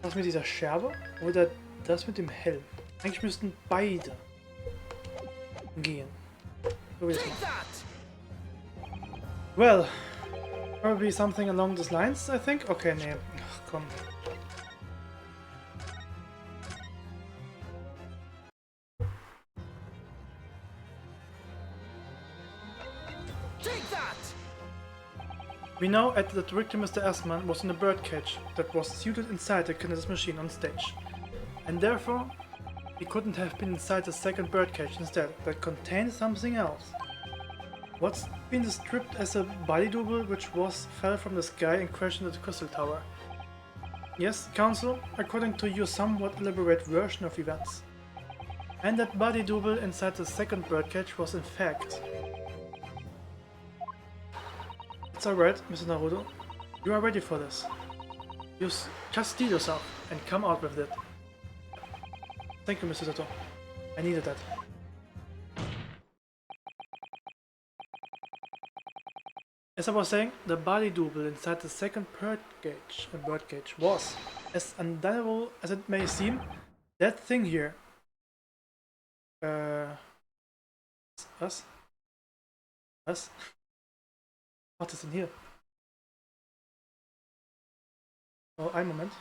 Das mit dieser Scherbe oder das mit dem Helm? Eigentlich müssten beide gehen. So wie es macht. Well, probably something along those lines, I think. Okay, nee. Ach, komm. We know that the victim Mr. Asman was in a birdcage that was seated inside the kinesis machine on stage, and therefore he couldn't have been inside the second birdcage instead, that contained something else. What's been described as a body double which fell from the sky and crashed into the crystal tower? Yes, Counsel, according to your somewhat elaborate version of events. And that body double inside the second birdcage was in fact... It's alright, Mr. Naruto. You are ready for this. Just steel yourself and come out with it. Thank you, Mr. Sato. I needed that. As I was saying, the body double inside the second birdcage was, as undeniable as it may seem, that thing here. Was? Was ist denn hier? Oh, einen Moment.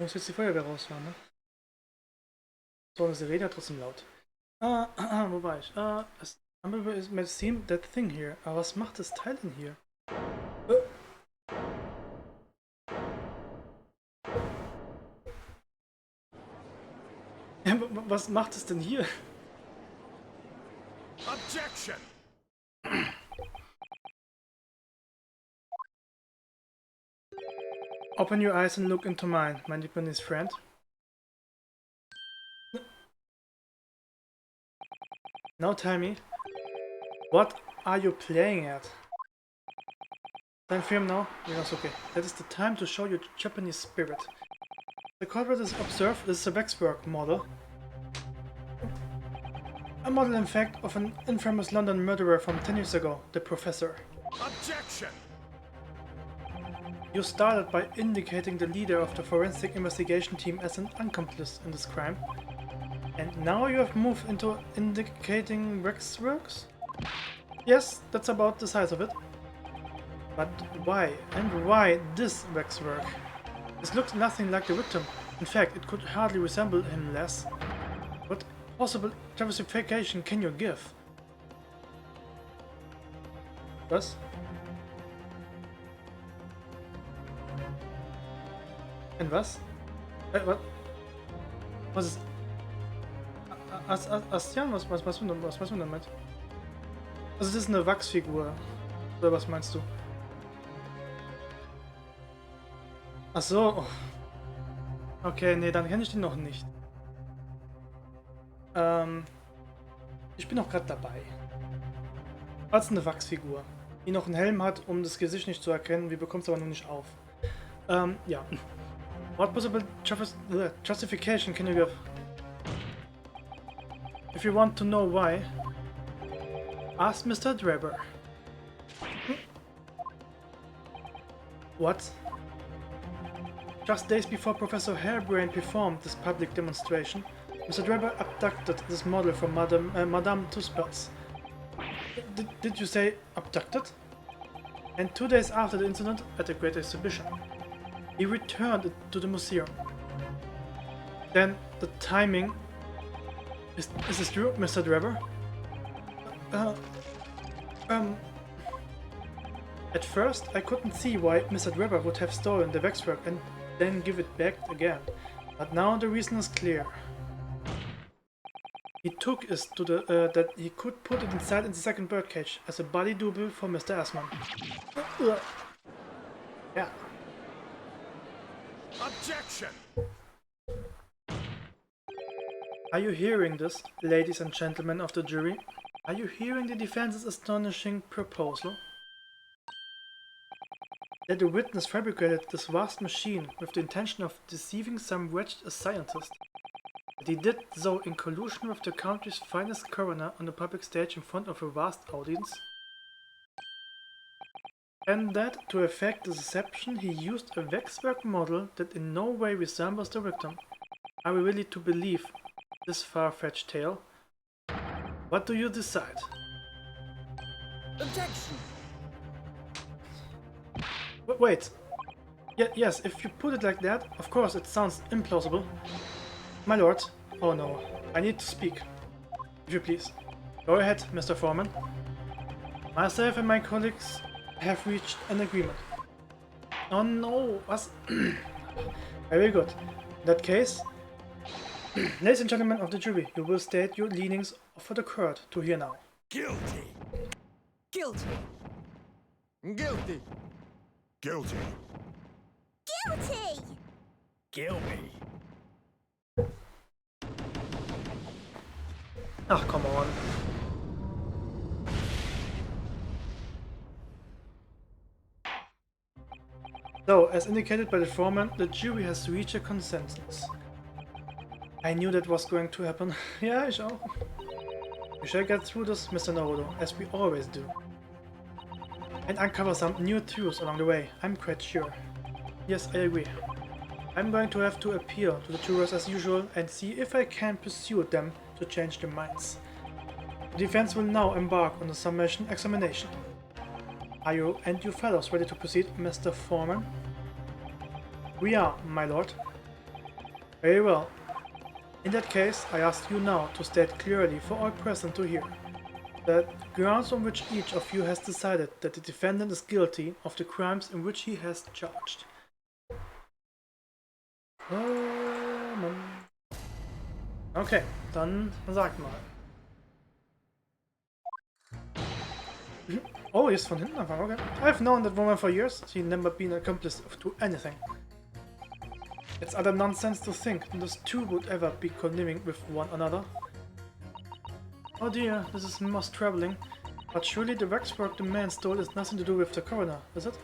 Muss jetzt die Feuerwehr rausfahren, ne? So, das Rede trotzdem laut. Wo war ich? It seems that thing here. Aber was macht das Teil denn hier? Was macht es denn hier? Objection! Open your eyes and look into mine, my Japanese friend. Now tell me, what are you playing at? Time film now? Yes, okay. That is the time to show your Japanese spirit. The culprit is observed is a waxwork model. A model, in fact, of an infamous London murderer from 10 years ago, the Professor. Objection! You started by indicating the leader of the forensic investigation team as an accomplice in this crime. And now you have moved into indicating waxworks? Yes, that's about the size of it. But why? And why this waxwork? This looks nothing like the victim. In fact, it could hardly resemble him less. What possible justification can you give? Was? And was? What? Was ist? Astian? Was meinst du damit? Also das ist eine Wachsfigur. Oder was meinst du? Ach so. Okay, nee, dann kenne ich den noch nicht. Ich bin noch gerade dabei. Als eine Wachsfigur, die noch einen Helm hat, um das Gesicht nicht zu erkennen. Wir bekommen es aber noch nicht auf. Ja. What possible justification can you give? If you want to know why, ask Mr. Draper. What? Just days before Professor Hairbrain performed this public demonstration, Mr. Draper abducted this model from Madame Tussauds. Did you say abducted? And 2 days after the incident at the Great Exhibition, he returned it to the museum. Then the timing... Is this true, Mr. Draper? At first, I couldn't see why Mr. Draper would have stolen the waxwork and then give it back again. But now the reason is clear. He took us to the that he could put it inside in the second birdcage as a body double for Mr. Assman. Yeah. Objection! Are you hearing this, ladies and gentlemen of the jury? Are you hearing the defense's astonishing proposal? That the witness fabricated this vast machine with the intention of deceiving some wretched scientist. That he did so in collusion with the country's finest coroner on the public stage in front of a vast audience. And that, to effect the deception, he used a waxwork model that in no way resembles the victim. Are we really to believe this far-fetched tale? What do you decide? Objection! Wait. Yes, if you put it like that, of course it sounds implausible. My lord. Oh no, I need to speak. If you please. Go ahead, Mr. Foreman. Myself and my colleagues have reached an agreement. Oh no, was... Very good. In that case, ladies and gentlemen of the jury, you will state your leanings for the court to hear now. Guilty! Guilty. Guilty! Guilty. Guilty. Kill me! Ach, come on. So, as indicated by the foreman, the jury has reached a consensus. I knew that was going to happen. Yeah, ich auch. We shall get through this, Mr. Naruto, as we always do. And uncover some new truths along the way, I'm quite sure. Yes, I agree. I'm going to have to appeal to the jurors as usual and see if I can persuade them to change their minds. The defense will now embark on the summation examination. Are you and you fellows ready to proceed, Mr. Foreman? We are, my lord. Very well. In that case, I ask you now to state clearly for all present to hear that grounds on which each of you has decided that the defendant is guilty of the crimes in which he has charged. Okay, dann sag mal. Oh, he's von hinten anfangen, okay. I've known that woman for years. She's never been accomplice to anything. It's utter nonsense to think that those two would ever be conniving with one another. Oh dear, this is most troubling. But surely the waxwork the man stole has nothing to do with the coroner, is it?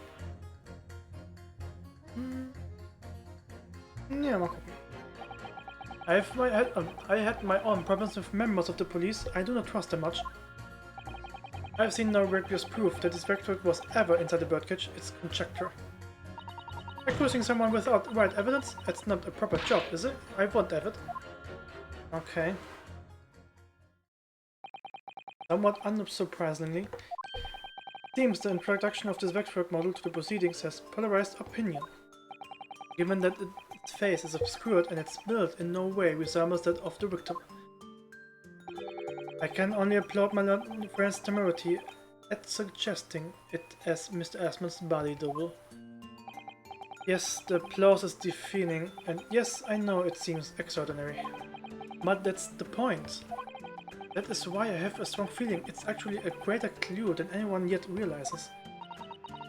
Yeah, mal gucken. I had my own problems with members of the police. I do not trust them much. I've seen no rigorous proof that this waxwork was ever inside the birdcage. It's conjecture. Accusing someone without right evidence? That's not a proper job, is it? I won't have it. Okay. Somewhat unsurprisingly, seems the introduction of this waxwork model to the proceedings has polarized opinion. Given that its face is obscured and its build in no way resembles that of the victim. I can only applaud my friend's temerity at suggesting it as Mr. Asmund's body double. Yes, the applause is deafening, and yes, I know it seems extraordinary. But that's the point. That is why I have a strong feeling it's actually a greater clue than anyone yet realizes.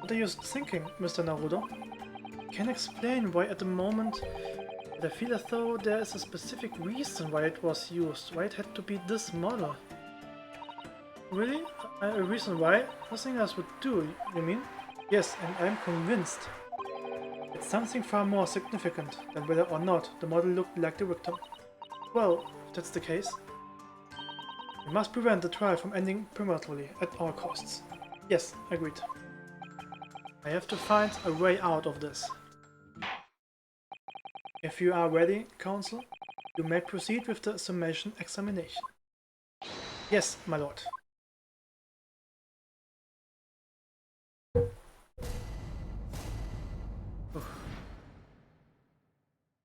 What are you thinking, Mr. Naruto? Can you explain why at the moment I feel as though there is a specific reason why it was used, why it had to be this model? Really? A reason why? Nothing else would do, you mean? Yes, and I'm convinced. It's something far more significant than whether or not the model looked like the victim. Well, if that's the case, we must prevent the trial from ending prematurely at all costs. Yes, agreed. I have to find a way out of this. If you are ready, Counsel, you may proceed with the summation examination. Yes, my lord.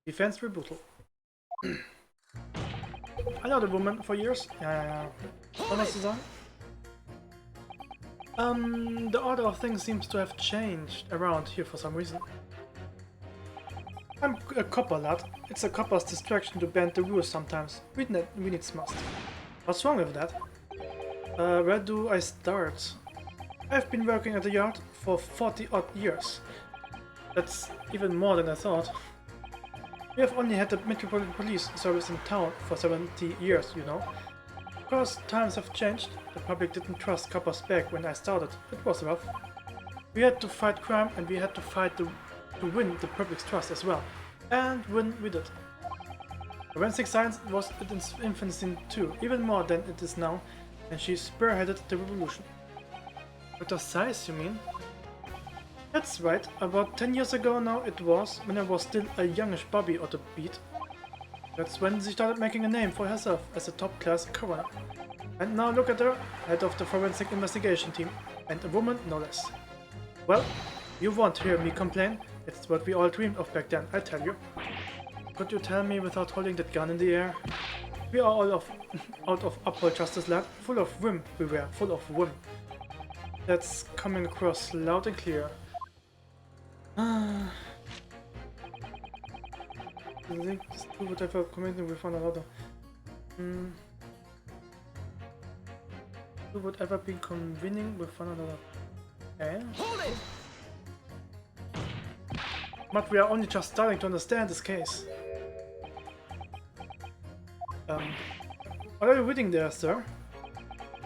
Defense rebuttal. I know the woman for years. Ja. Was hast du sagen? The order of things seems to have changed around here for some reason. I'm a copper, lad. It's a copper's distraction to bend the rules sometimes. We need must. What's wrong with that? Where do I start? I've been working at the yard for 40 odd years. That's even more than I thought. We have only had the Metropolitan Police service in town for 70 years, you know. Of course, times have changed. The public didn't trust coppers back when I started. It was rough. We had to fight crime and we had to fight to win the public's trust as well. And win we did. Forensic science was in its infancy too, even more than it is now, and she spearheaded the revolution. Dr. Size, you mean? That's right, about 10 years ago now it was, when I was still a youngish Bobby on the beat. That's when she started making a name for herself as a top-class coroner. And now look at her, head of the forensic investigation team, and a woman no less. Well, you won't hear me complain, it's what we all dreamed of back then, I tell you. Could you tell me without holding that gun in the air? We are all out of uphold justice, lad, full of whim we were, full of whim. That's coming across loud and clear. I think this two would have committed with one another. Who would ever be convening with one another? Okay. Hold it! But we are only just starting to understand this case. What are you reading there, sir?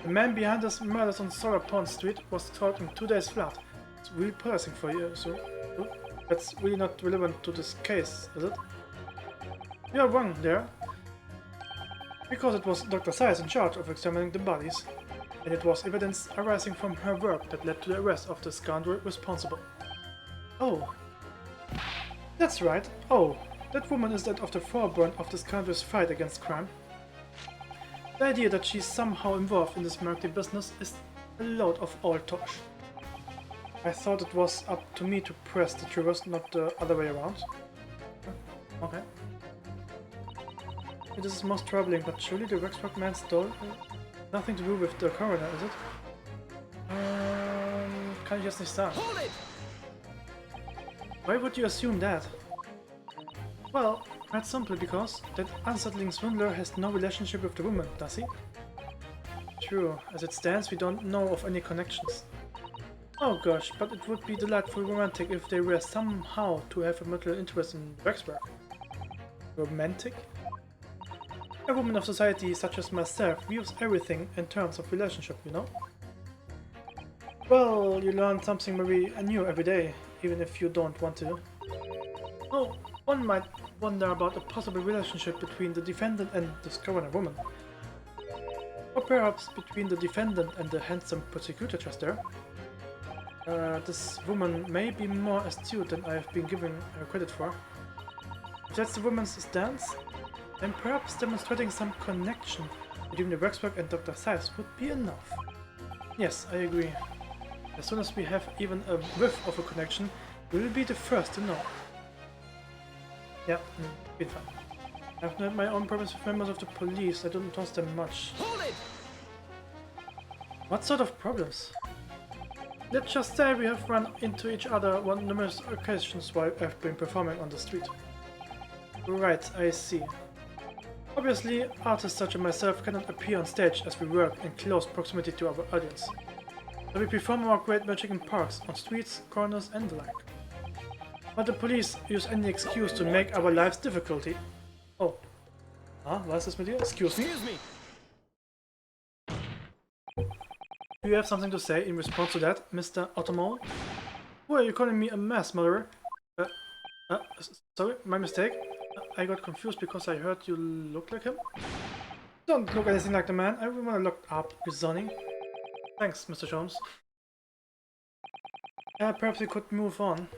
The man behind us murders on Solar Pond Street was caught in 2 days flat. It's really promising for you, so that's really not relevant to this case, is it? You are wrong there. Because it was Dr. Size in charge of examining the bodies, and it was evidence arising from her work that led to the arrest of the scoundrel responsible. Oh. That's right. Oh, that woman is that of the forefront of the scoundrel's fight against crime. The idea that she's somehow involved in this murky business is a load of old tosh. I thought it was up to me to press the triggers, not the other way around. Okay. This is most troubling, but surely the Waxwork man stole nothing to do with the coroner, is it? Kann ich jetzt nicht sagen. Why would you assume that? Well, quite simply because that unsettling swindler has no relationship with the woman, does he? True, as it stands we don't know of any connections. Oh gosh, but it would be delightfully romantic if they were somehow to have a mutual interest in waxwork. Romantic? A woman of society such as myself views everything in terms of relationship, you know? Well, you learn something very new every day, even if you don't want to. Oh, one might wonder about a possible relationship between the defendant and this coroner woman. Or perhaps between the defendant and the handsome prosecutor just there. This woman may be more astute than I have been given her credit for. If that's the woman's stance, then perhaps demonstrating some connection between the waxwork and Dr. Seiss would be enough. Yes, I agree. As soon as we have even a whiff of a connection, we will be the first to know. Yeah, been fine. I've had my own problems with members of the police, I don't trust them much. What sort of problems? Let's just say we have run into each other on numerous occasions while I've been performing on the street. Right, I see. Obviously, artists such as myself cannot appear on stage as we work in close proximity to our audience. So we perform our great magic in parks, on streets, corners and the like. But the police use any excuse to make our lives difficult. Oh. Ah, was ist das mit dir? Excuse me? Do you have something to say in response to that, Mr. Ottoman? Who are you calling me a mass murderer? Sorry, my mistake. I got confused because I heard you look like him. Don't look anything like the man. Everyone looked up, Sonny. Thanks, Mr. Jones. Perhaps we could move on.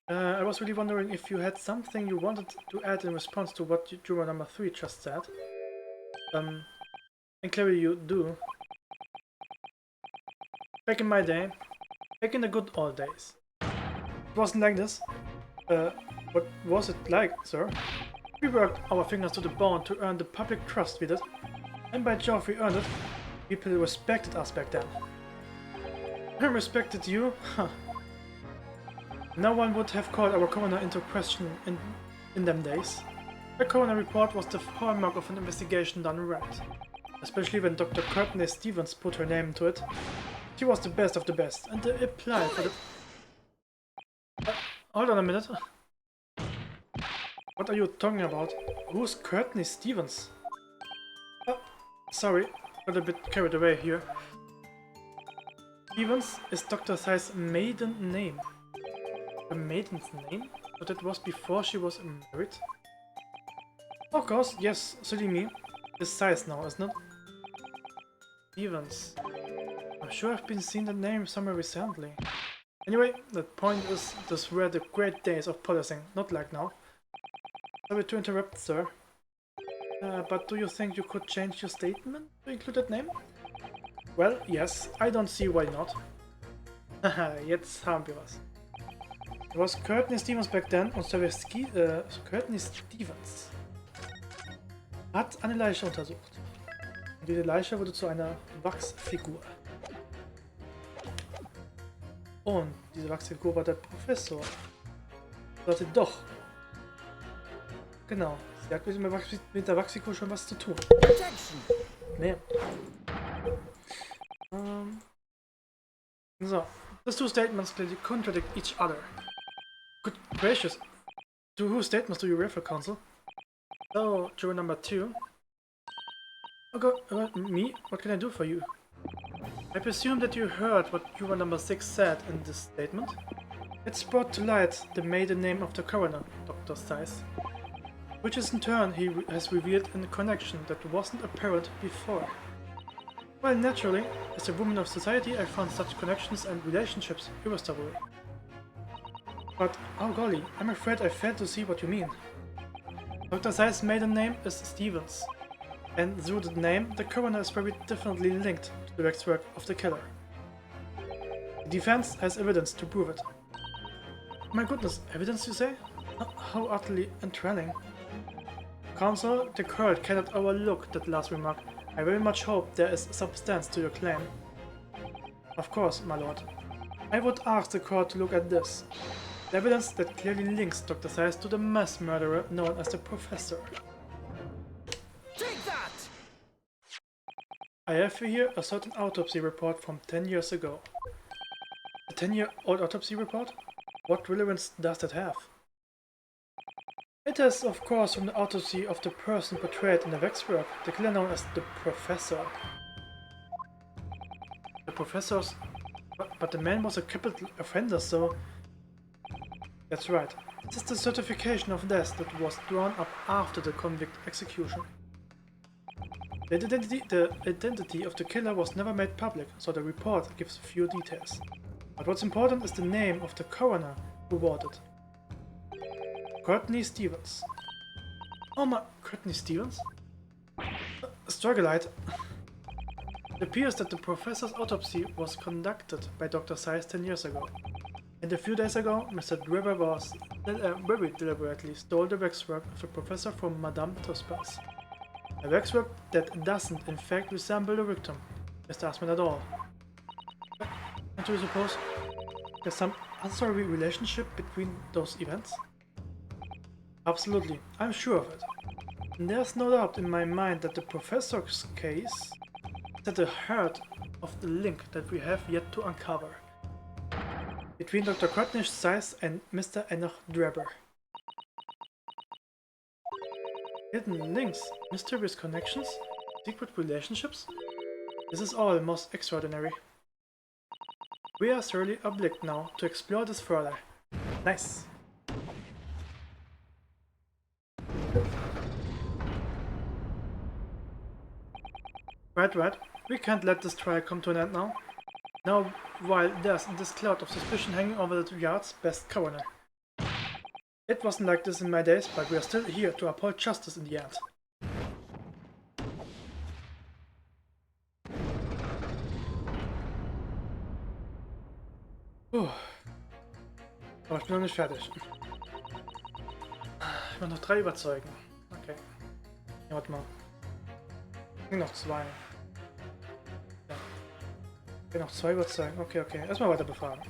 I was really wondering if you had something you wanted to add in response to what juror number 3 just said. And clearly you do. Back in my day, back in the good old days, it wasn't like this. What was it like, sir? We worked our fingers to the bone to earn the public trust with it, and by Jove we earned it. People respected us back then. I respected you? Huh. No one would have called our coroner into question in them days. The coroner report was the hallmark of an investigation done right, especially when Dr. Courtney Stevens put her name to it. She was the best of the best, and they applied for the... hold on a minute. What are you talking about? Who's Courtney Stevens? Oh, sorry, got a bit carried away here. Stevens is Dr. Seiss' maiden name. Her maiden's name? But it was before she was married? Of course, yes, silly me. It's Seiss now, isn't it? Stevens. I'm sure I've been seeing the name somewhere recently. Anyway, the point is, those were the great days of policing, not like now. Sorry to interrupt, sir. But do you think you could change your statement to include that name? Well, yes, I don't see why not. Haha, jetzt haben wir was. It was Courtney Stevens back then und Courtney Stevens hat eine Leiche untersucht. Und diese Leiche wurde zu einer Wachsfigur. Und diese Wachsfigur war der Professor. Sollte doch. Genau. Sie hat mit der Wachsfigur schon was zu tun. Nee. So. These two statements clearly contradict each other. Good gracious. To whose statements do you refer, counsel? So, juror number 2. Okay, me? What can I do for you? I presume that you heard what juror number 6 said in this statement. It's brought to light the maiden name of the coroner, Dr. Seiss, which is in turn he has revealed in a connection that wasn't apparent before. Well, naturally, as a woman of society I found such connections and relationships irresistible. But, oh golly, I'm afraid I failed to see what you mean. Dr. Seiss' maiden name is Stevens, and through the name, the coroner is very definitely linked to the waxwork of the killer. The defense has evidence to prove it. My goodness, evidence you say? How utterly enthralling. Counsel, the court cannot overlook that last remark. I very much hope there is substance to your claim. Of course, my lord. I would ask the court to look at this. The evidence that clearly links Dr. Science to the mass murderer known as the Professor. Take that! I have here a certain autopsy report from 10 years ago. A 10-year-old autopsy report? What relevance does that have? It is, of course, from the autopsy of the person portrayed in the waxwork, the killer known as the Professor. The Professor's... But the man was a capital offender, so... That's right. This is the certification of death that was drawn up after the convict execution. The identity of the killer was never made public, so the report gives few details. But what's important is the name of the coroner who wrote it. Courtney Stevens. Oh my... Courtney Stevens? Strugglite. It appears that the professor's autopsy was conducted by Dr. Science 10 years ago. And a few days ago, Mr. Drebber was very deliberately stole the waxwork of the professor from Madame Tussauds. A waxwork that doesn't in fact resemble the victim, Mr. Asman at all. And do you suppose there's some unsavory relationship between those events? Absolutely, I'm sure of it. And there's no doubt in my mind that the professor's case is at the heart of the link that we have yet to uncover between Dr. Courtney Science and Mr. Enoch Drebber. Hidden links, mysterious connections, secret relationships? This is all most extraordinary. We are thoroughly obliged now to explore this further. Nice! Right. We can't let this trial come to an end now. Now, while there's this cloud of suspicion hanging over the yard's best coroner. It wasn't like this in my days, but we are still here to uphold justice in the end. Aber ich bin noch nicht fertig. Ich muss noch 3 überzeugen. Okay. Ja, warte mal. Noch 2. Okay, noch 2 überzeugen. Okay. Erstmal weiter befragen.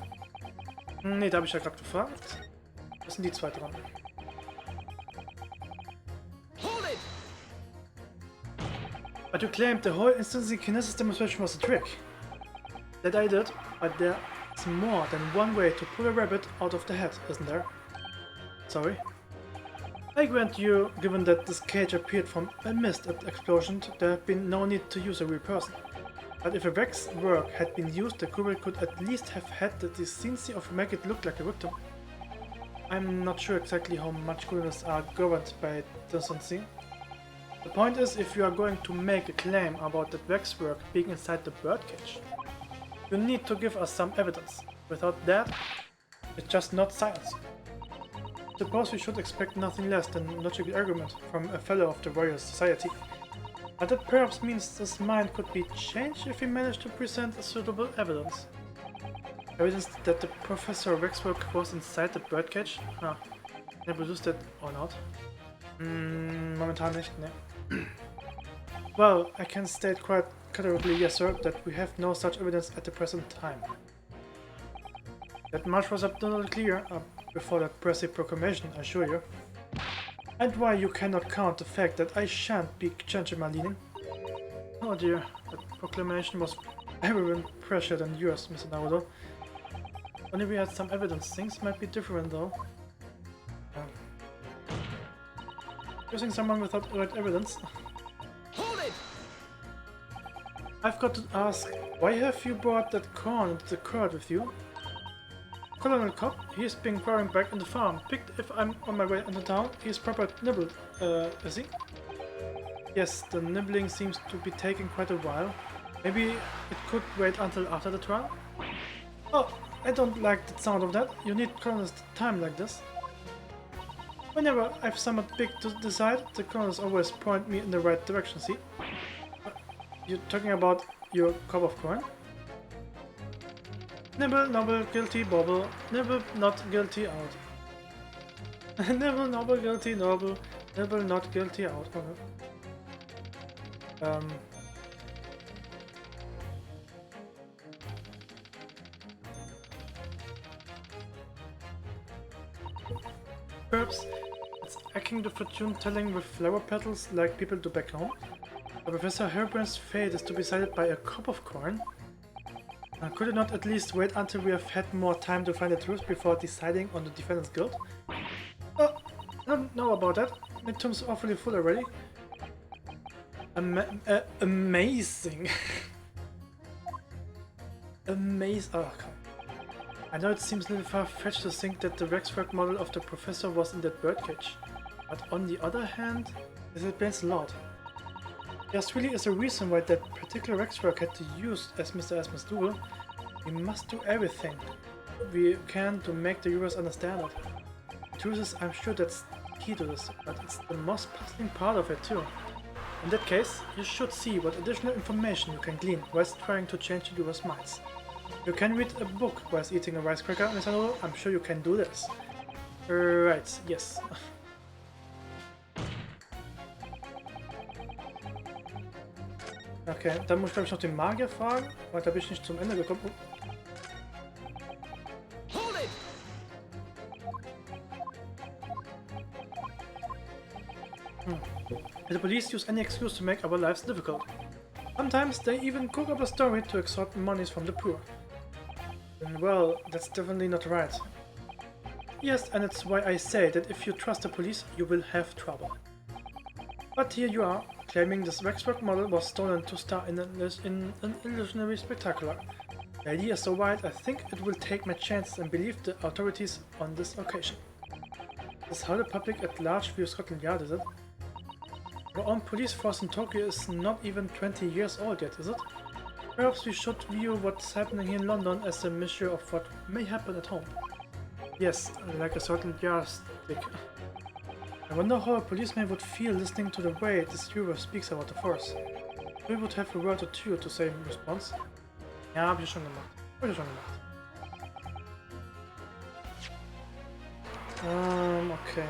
Ne, da habe ich ja gerade gefragt. Das sind die 2 dran. But you claimed the whole instancy kinesis demonstration was a trick. That I did, but there's more than one way to pull a rabbit out of the hat, isn't there? Sorry? I grant you, given that this cage appeared from a mist at the explosion, there had been no need to use a real person. But if a wax work had been used, the culprit could at least have had the decency of make it look like a victim. I'm not sure exactly how much criminals are governed by decency. The point is, if you are going to make a claim about that waxwork being inside the birdcage, you need to give us some evidence. Without that, it's just not science. Suppose we should expect nothing less than a logical argument from a fellow of the Royal Society. But that perhaps means his mind could be changed if he managed to present a suitable evidence. Evidence that the Professor Waxwork was inside the birdcage? Huh. Can I produce that or not? Momentan nicht, ne. Well, I can state quite categorically, yes sir, that we have no such evidence at the present time. That much was abundantly clear before that pressy proclamation, I assure you. And why you cannot count the fact that I shan't be changing my leaning. Oh dear, that proclamation was very pressure than yours, Mr. Naruto. Only we had some evidence, things might be different though. Using someone without right evidence. Hold it! I've got to ask, why have you brought that corn into the court with you? Colonel Cobb, he's been growing back in the farm. Picked if I'm on my way into town, he's proper nibbled, is he? Yes, the nibbling seems to be taking quite a while. Maybe it could wait until after the trial? Oh, I don't like the sound of that. You need colonel's time like this. Whenever I've somewhat big to decide, the colonels always point me in the right direction, see? You're talking about your cup of corn? Nibble, nobble, guilty, bobble. Nibble, not guilty, out. Nibble, nobble, guilty, nobble. Rebel not guilty out. Perhaps it's akin to fortune telling with flower petals like people do back home. But Professor Herbrand's fate is to be decided by a cup of corn. Could you not at least wait until we have had more time to find the truth before deciding on the defendant's guilt? I don't know about that. Midterm's awfully full already. Amazing. Amazing. Oh, come. I know it seems a little far-fetched to think that the Rexwork model of the professor was in that birdcage, but on the other hand, this explains a lot. There really is a reason why that particular Rexwork had to use as Mr. Asmus' duel. We must do everything we can to make the viewers understand it. The truth is, I'm sure that's key to this, but it's the most puzzling part of it too. In that case, you should see what additional information you can glean whilst trying to change the viewers' minds. You can read a book whilst eating a rice cracker, Miss Hanover. I'm sure you can do this. Right, yes. Okay, dann muss ich glaube ich noch den Magier fragen, weil da bin ich nicht zum Ende gekommen. The police use any excuse to make our lives difficult. Sometimes they even cook up a story to extort monies from the poor. And well, that's definitely not right. Yes, and it's why I say that if you trust the police, you will have trouble. But here you are, claiming this Rexwork model was stolen to star in an illusionary spectacular. The idea is so wide, I think it will take my chances and believe the authorities on this occasion. This is how the public at large views Scotland Yard, is it? Our own police force in Tokyo is not even 20 years old yet, is it? Perhaps we should view what's happening here in London as a measure of what may happen at home. Yes, like a certain yardstick. I wonder how a policeman would feel listening to the way this viewer speaks about the force. We would have a word or two to say in response. Ja, hab ich schon gemacht. Hab ich schon gemacht. Okay.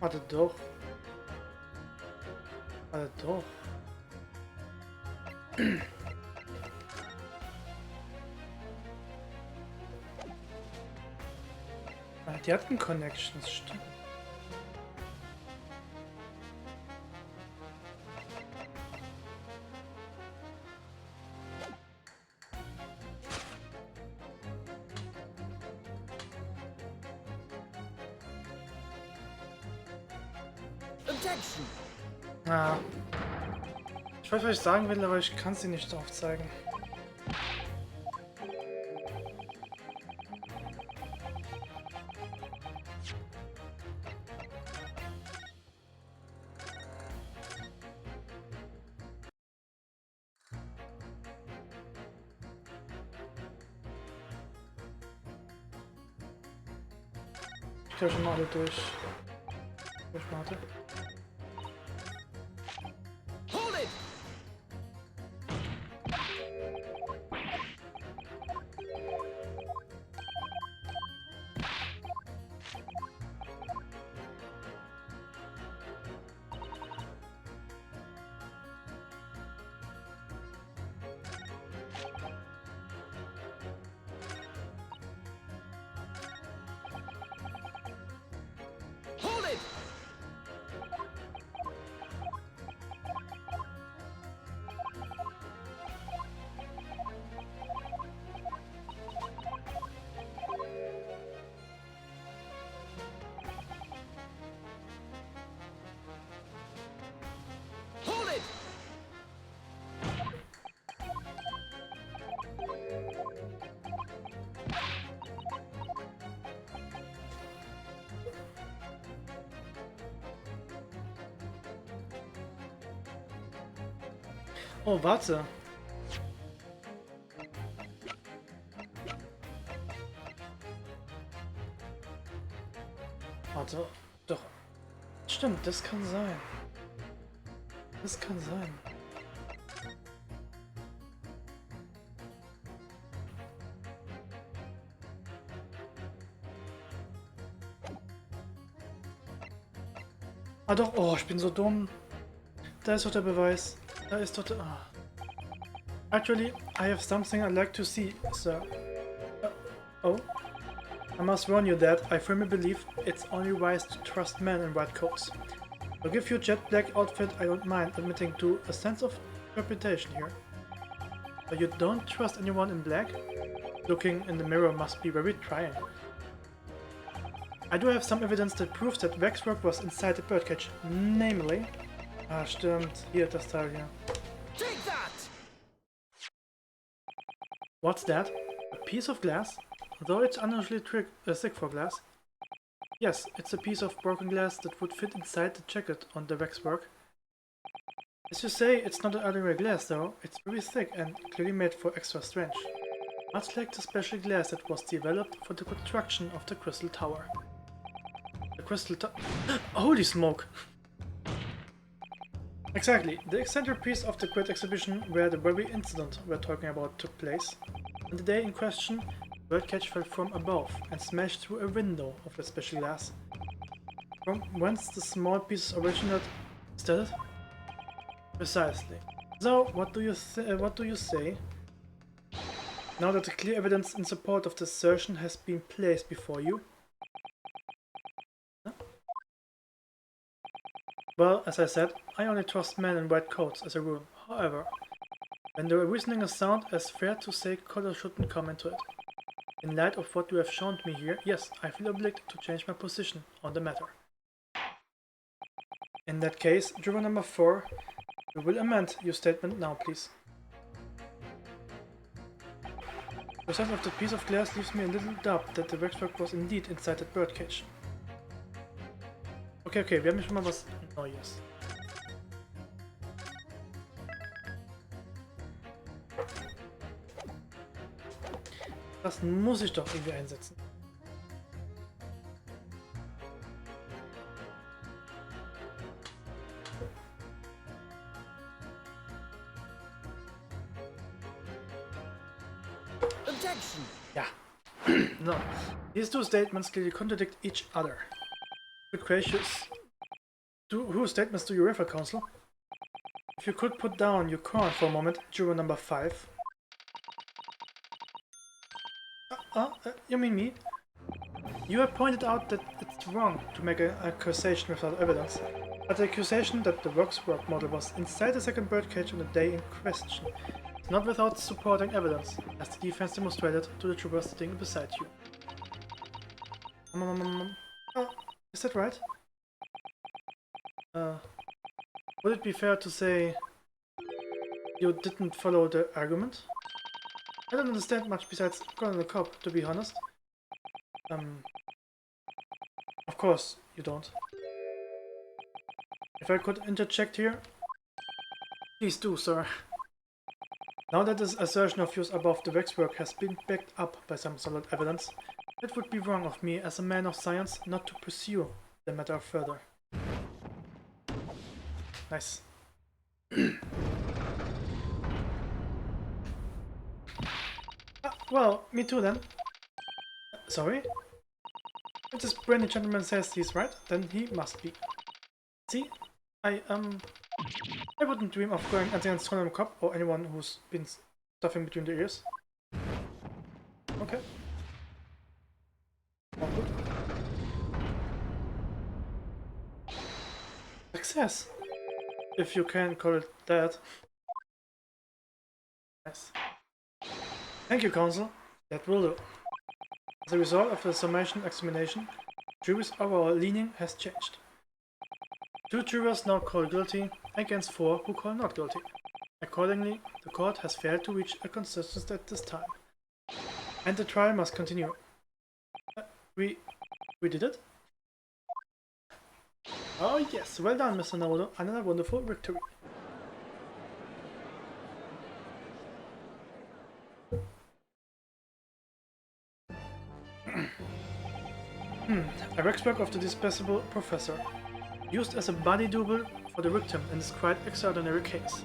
Warte doch. Die hatten Connections, stimmt. Objection. Ah. Ich weiß, was ich sagen will, aber ich kann sie nicht aufzeigen. Ich gehe schon mal alle durch. Warte. Hold it! Oh, warte. Warte, doch. Stimmt, das kann sein. Das kann sein. Ah doch, oh, ich bin so dumm. Da ist doch der Beweis. Da ist doch der... Ah. Actually, I have something I'd like to see, sir. Oh? I must warn you that I firmly believe it's only wise to trust men in white coats. I'll give you a jet black outfit, I don't mind admitting to a sense of reputation here. But you don't trust anyone in black? Looking in the mirror must be very trying. I do have some evidence that proves that waxwork was inside the birdcage, namely... Ah, stimmt. Hier, das Teil hier. Take that! What's that? A piece of glass? Though it's unusually thick for glass. Yes, it's a piece of broken glass that would fit inside the jacket on the waxwork. As you say, it's not an ordinary glass though. It's very thick and clearly made for extra strength. Much like the special glass that was developed for the construction of the Crystal Tower. The Crystal Tower... Holy smoke! Exactly, the centerpiece of the Great Exhibition where the very incident we're talking about took place. On the day in question, the birdcage fell from above and smashed through a window of the special glass. From whence the small pieces originated. Is that it? Precisely. So, what do you say? Now that the clear evidence in support of the assertion has been placed before you? Huh? Well, as I said, I only trust men in white coats as a rule. However, when the reasoning is sound, it's fair to say color shouldn't come into it. In light of what you have shown me here, yes, I feel obliged to change my position on the matter. In that case, juror number 4, you will amend your statement now, please. The sight of the piece of glass leaves me a little doubt that the waxwork was indeed inside that birdcage. Okay, wir haben schon mal was Neues. Das muss ich doch irgendwie einsetzen. Objection! Ja. No. These two statements clearly contradict each other. Good gracious. Whose statements do you refer, Counsel? If you could put down your crown for a moment, juror number 5. You mean me? You have pointed out that it's wrong to make an accusation without evidence, but the accusation that the waxwork model was inside the second birdcage on the day in question is not without supporting evidence, as the defense demonstrated to the trooper sitting beside you. Is that right? Would it be fair to say you didn't follow the argument? I don't understand much besides Colonel Cobb, to be honest. Of course you don't. If I could interject here? Please do, sir. Now that this assertion of yours above the waxwork has been backed up by some solid evidence, it would be wrong of me as a man of science not to pursue the matter further. Nice. Well, me too then. Sorry? If this brainy gentleman says he's right, then he must be. See? I wouldn't dream of going against Colonel Cobb or anyone who's been stuffing between the ears. Okay. All good. Success! If you can call it that. Nice. Thank you, Counsel. That will do. As a result of the summation examination, jury's overall leaning has changed. 2 jurors now call guilty against 4 who call not guilty. Accordingly, the court has failed to reach a consensus at this time. And the trial must continue. We did it? Oh yes, well done, Mr. Nodo. Another wonderful victory. A waxwork of the dispensable professor, used as a body double for the victim in this quite extraordinary case.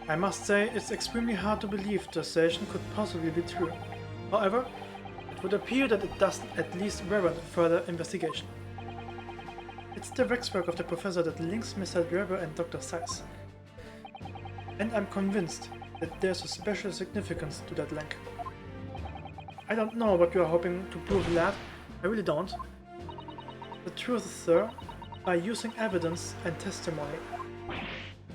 I must say, it's extremely hard to believe the accusation could possibly be true. However, it would appear that it does at least warrant further investigation. It's the waxwork of the professor that links Mr. Drebber and Dr. Seiss. And I'm convinced that there's a special significance to that link. I don't know what you are hoping to prove, lad. I really don't. The truth, sir, by using evidence and testimony.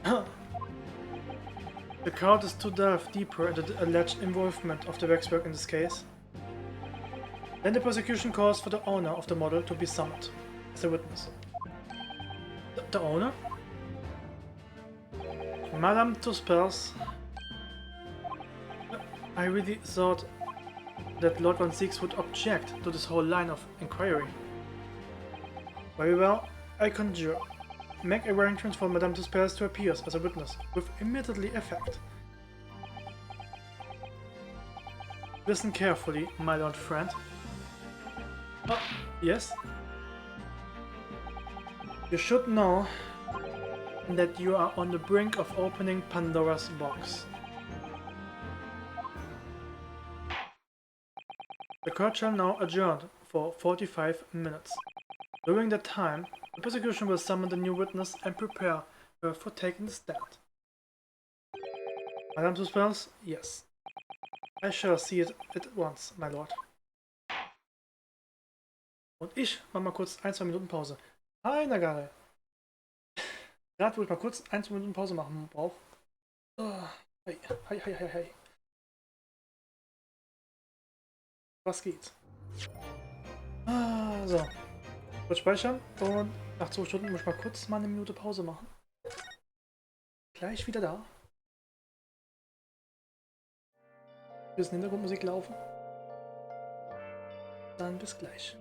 The crowd is to delve deeper into the alleged involvement of the waxwork in this case. Then the prosecution calls for the owner of the model to be summoned as a witness. The owner? Madame Tuspers. I really thought that Lord Van Zieks would object to this whole line of inquiry. Very well, I conjure. Make arrangements for Madame Tuspers to appear as a witness, with immediately effect. Listen carefully, my lord friend. Oh, yes? You should know that you are on the brink of opening Pandora's box. The court shall now adjourn for 45 minutes. During that time, the prosecution will summon the new witness and prepare her for taking the stand. Madame Tuspers? Yes. I shall see it at once, my lord. Und ich mach mal kurz 1-2 Minuten Pause. Hi, Nagare. Gerade wo ich mal kurz 1-2 Minuten Pause machen brauche. Oh, hey, hey, hey, hey, hey. Was geht? Ah, so. Kurz speichern und nach 2 Stunden muss ich mal kurz eine Minute Pause machen. Gleich wieder da. Ein bisschen Hintergrundmusik laufen. Dann bis gleich.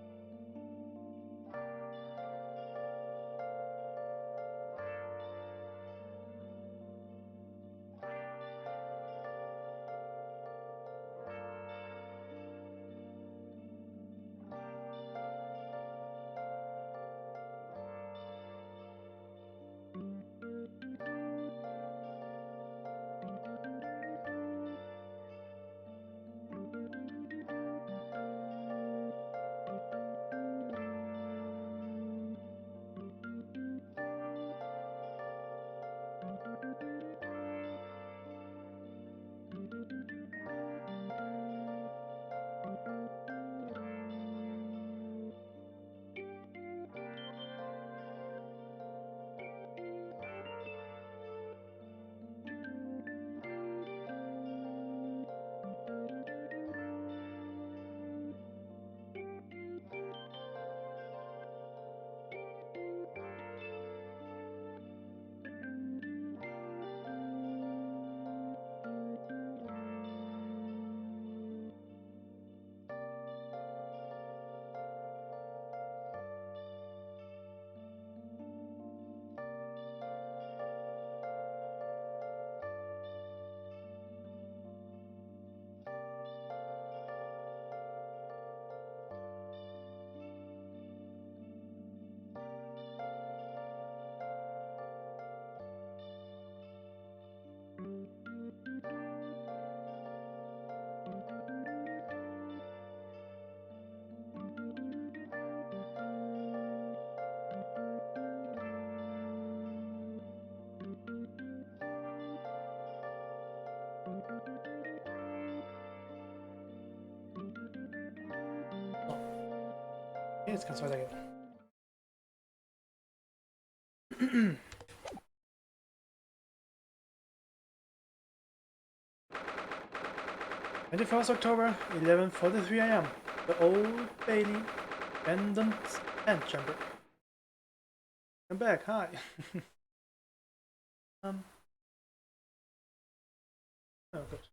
Jetzt kann es weitergehen. 21st October, 11:43 AM. The Old Bailey Abandoned Chamber. I'm back, hi. Oh Gott.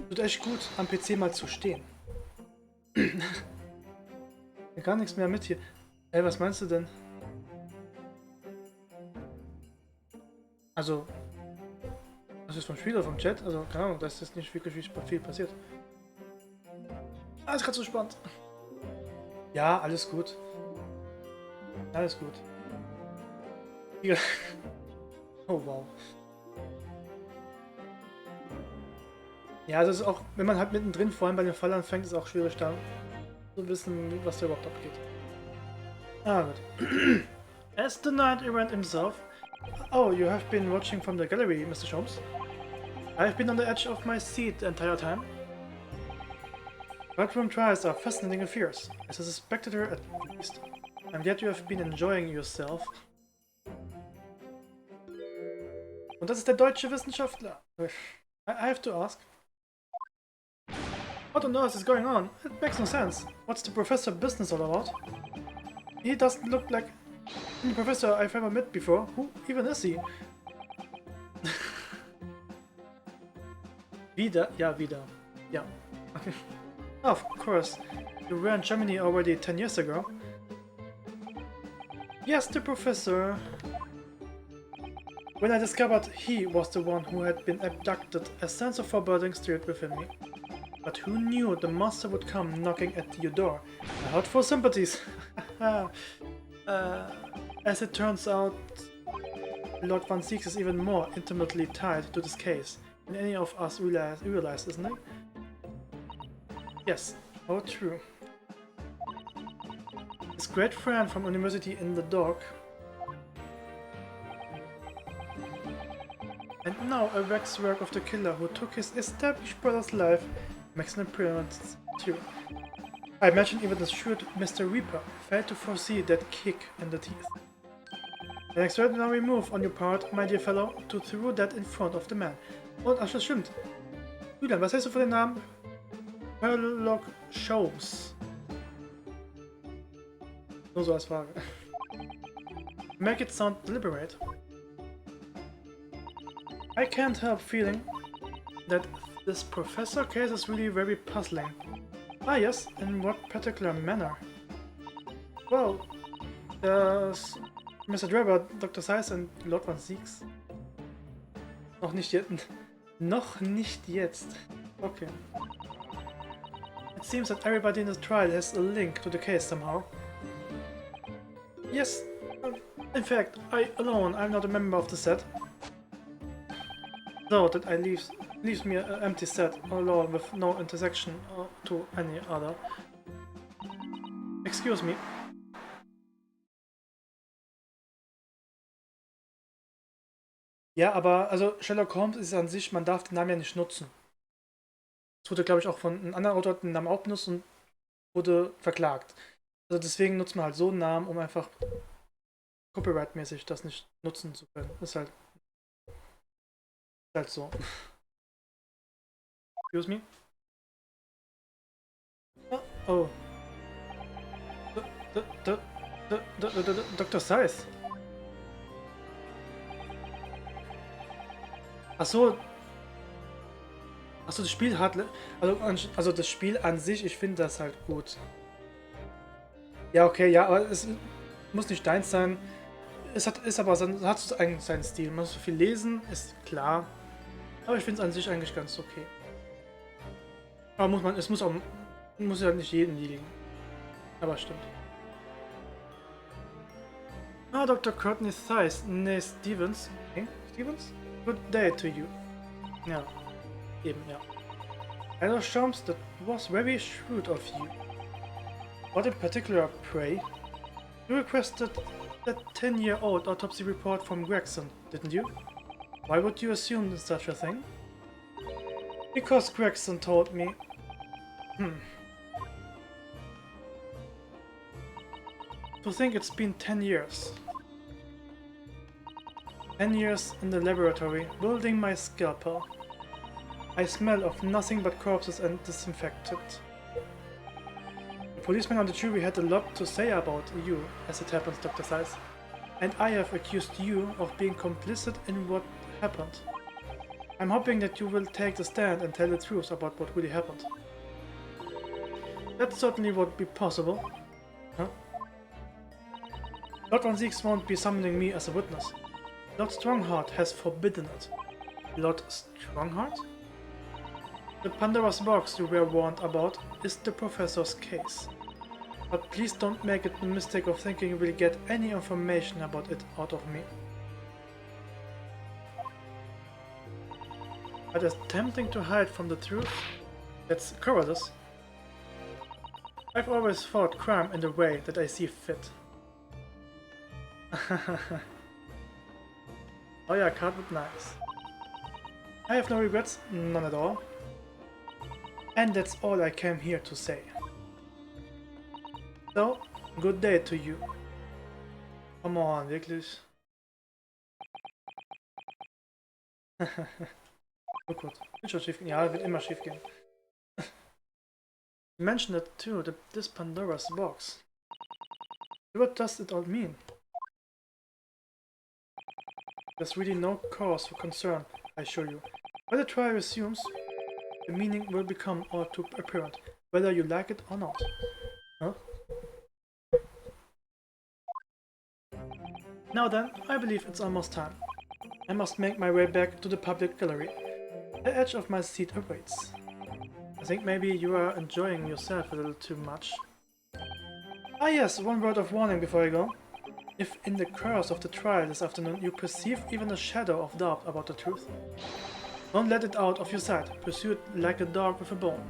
Tut echt gut, am PC mal zu stehen. Gar nichts mehr mit hier. Ey, was meinst du denn? Also, das ist vom Spiel oder vom Chat? Also, keine Ahnung, das ist nicht wirklich viel passiert. Ah, ist gerade so spannend. Ja, alles gut. Alles gut. Ja. Oh, wow. Ja, das ist auch, wenn man halt mittendrin, vor allem bei dem Fall anfängt, ist es auch schwierig da zu wissen, was da überhaupt abgeht. Ah, gut. As the night event himself. Oh, you have been watching from the gallery, Mr. Sholmes. I've been on the edge of my seat the entire time. Courtroom trials are fascinating affairs, as a spectator at least. And yet you have been enjoying yourself. Und das ist der deutsche Wissenschaftler. I have to ask. What on earth is going on? It makes no sense. What's the professor business all about? He doesn't look like any professor I've ever met before. Who even is he? Wieder? Ja, wieder. Ja. Okay. Of course. You were in Germany already 10 years ago. Yes, the professor. When I discovered he was the one who had been abducted, a sense of foreboding stirred within me. But who knew the monster would come knocking at your door? I hoped for sympathies. As it turns out, Lord Van Zieks is even more intimately tied to this case than any of us realize, isn't he? Yes, how true. His great friend from university in the dock, and now a waxwork of the killer who took his established brother's life, makes an appearance too. I imagine even the shrewd Mr. Reaper failed to foresee that kick in the teeth. An extraordinary move on your part, my dear fellow, to throw that in front of the man. Und, ach, das stimmt. Julian, was heißt du für den Namen? Sherlock Holmes. Nur so als Frage. Make it sound deliberate. I can't help feeling that this professor case is really very puzzling. Ah yes, in what particular manner? Well, there's Mr. Drebber, Dr. Seiss and Lord Van Zieks. Noch nicht jetzt. Noch nicht jetzt. Okay. It seems that everybody in the trial has a link to the case somehow. Yes, in fact, I alone, I'm not a member of the set. So that I leaves me an empty set alone with no intersection to any other. Excuse me. Ja, aber also Sherlock Holmes ist an sich, man darf den Namen ja nicht nutzen. Es wurde, glaube ich, auch von einem anderen Autor den Namen auch benutzt und wurde verklagt. Also deswegen nutzt man halt so einen Namen, um einfach copyright-mäßig das nicht nutzen zu können. Ist halt so. Excuse me? Oh. Dr. Seiss. Achso. Achso, das Spiel hat... Also das Spiel an sich, ich finde das halt gut. Ja, okay, ja, aber es muss nicht deins sein. Es hat eigentlich seinen Stil. Man muss so viel lesen, ist klar. Aber ich finde es an sich eigentlich ganz okay. Aber es muss ja nicht jedem liegen. Aber stimmt. Ah, Dr. Courtney Seiss, nee, Stevens. Okay, Stevens? Good day to you. Ja, eben, ja. Hello, Sholmes, that was very shrewd of you. What in particular, pray? You requested that 10-year-old autopsy report from Gregson, didn't you? Why would you assume such a thing? Because Gregson told me... To think it's been 10 years. 10 years in the laboratory, building my scalpel. I smell of nothing but corpses and disinfected. The policeman on the jury had a lot to say about you, as it happens, Dr. Seiss. And I have accused you of being complicit in what happened. I'm hoping that you will take the stand and tell the truth about what really happened. That certainly would be possible. Huh? Lord Van Zieks won't be summoning me as a witness. Lord Strongheart has forbidden it. Lord Strongheart? The Pandora's box you were warned about is the professor's case. But please don't make it the mistake of thinking you will get any information about it out of me. But attempting to hide from the truth? That's cowardice. I've always fought crime in the way that I see fit. Oh yeah, card with nice. I have no regrets, none at all. And that's all I came here to say. So, good day to you. Come on, wirklich. Oh gut, wird schon schief gehen. Ja, wird immer schief gehen. You mentioned it too, this Pandora's box. What does it all mean? There's really no cause for concern, I assure you. When the trial resumes, the meaning will become all too apparent, whether you like it or not. Huh? Now then, I believe it's almost time. I must make my way back to the public gallery. The edge of my seat awaits. I think maybe you are enjoying yourself a little too much. Ah yes, one word of warning before I go. If in the course of the trial this afternoon you perceive even a shadow of doubt about the truth, don't let it out of your sight. Pursue it like a dog with a bone.